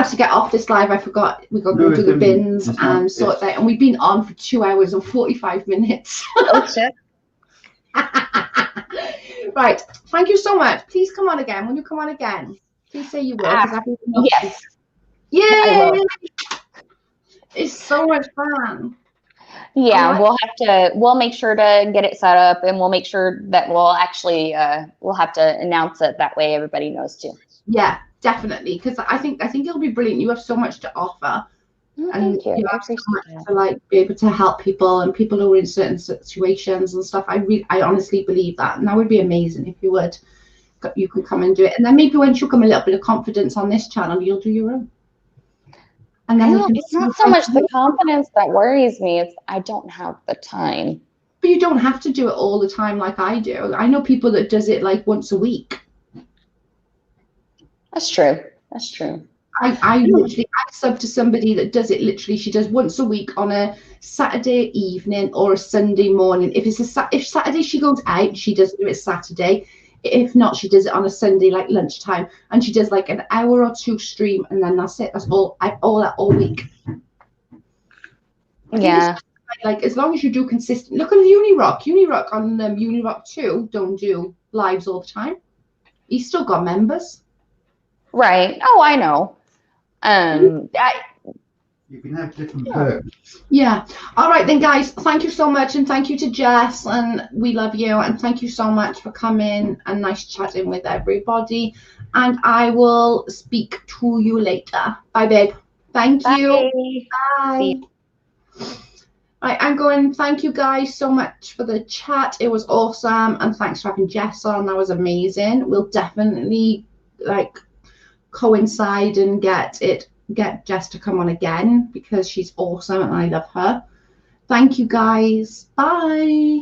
to get off this live. I forgot we got to go to the bins and sort that. And we've been on for 2 hours and 45 minutes. Oh shit. Right. Thank you so much. Please come on again. Will you come on again? Please say you will. Yes. Yay! It's so much fun. Yeah, we'll make sure to get it set up, and we'll make sure that we'll actually we'll have to announce it, that way everybody knows too. Yeah, definitely, because I think it'll be brilliant. You have so much to offer, and Thank you. you have so much to like be able to help people and people who are in certain situations and stuff. I honestly believe that, and that would be amazing if you could come and do it. And then maybe once you come a little bit of confidence on this channel, you'll do your own. And then it's not so much the confidence that worries me, it's I don't have the time. But you don't have to do it all the time like I do. I know people that does it like once a week. That's true. I sub to somebody that does it literally. She does once a week on a Saturday evening or a Sunday morning. If Saturday she goes out, she does do it Saturday. If not, she does it on a Sunday, like lunchtime, and she does like an hour or two stream, and then that's it. That's all week. Yeah. Like as long as you do consistent. Look at Unirock on Unirock 2. Don't do lives all the time. He's still got members. Right. Oh, I know. You can have different perks. Yeah. All right then, guys. Thank you so much, and thank you to Jess, and we love you, and thank you so much for coming and nice chatting with everybody. And I will speak to you later. Bye, babe. Thank you. Bye. Right, I'm going. Thank you guys so much for the chat. It was awesome, and thanks for having Jess on. That was amazing. We'll definitely like coincide and get Jess to come on again because she's awesome and I love her. Thank you guys. Bye.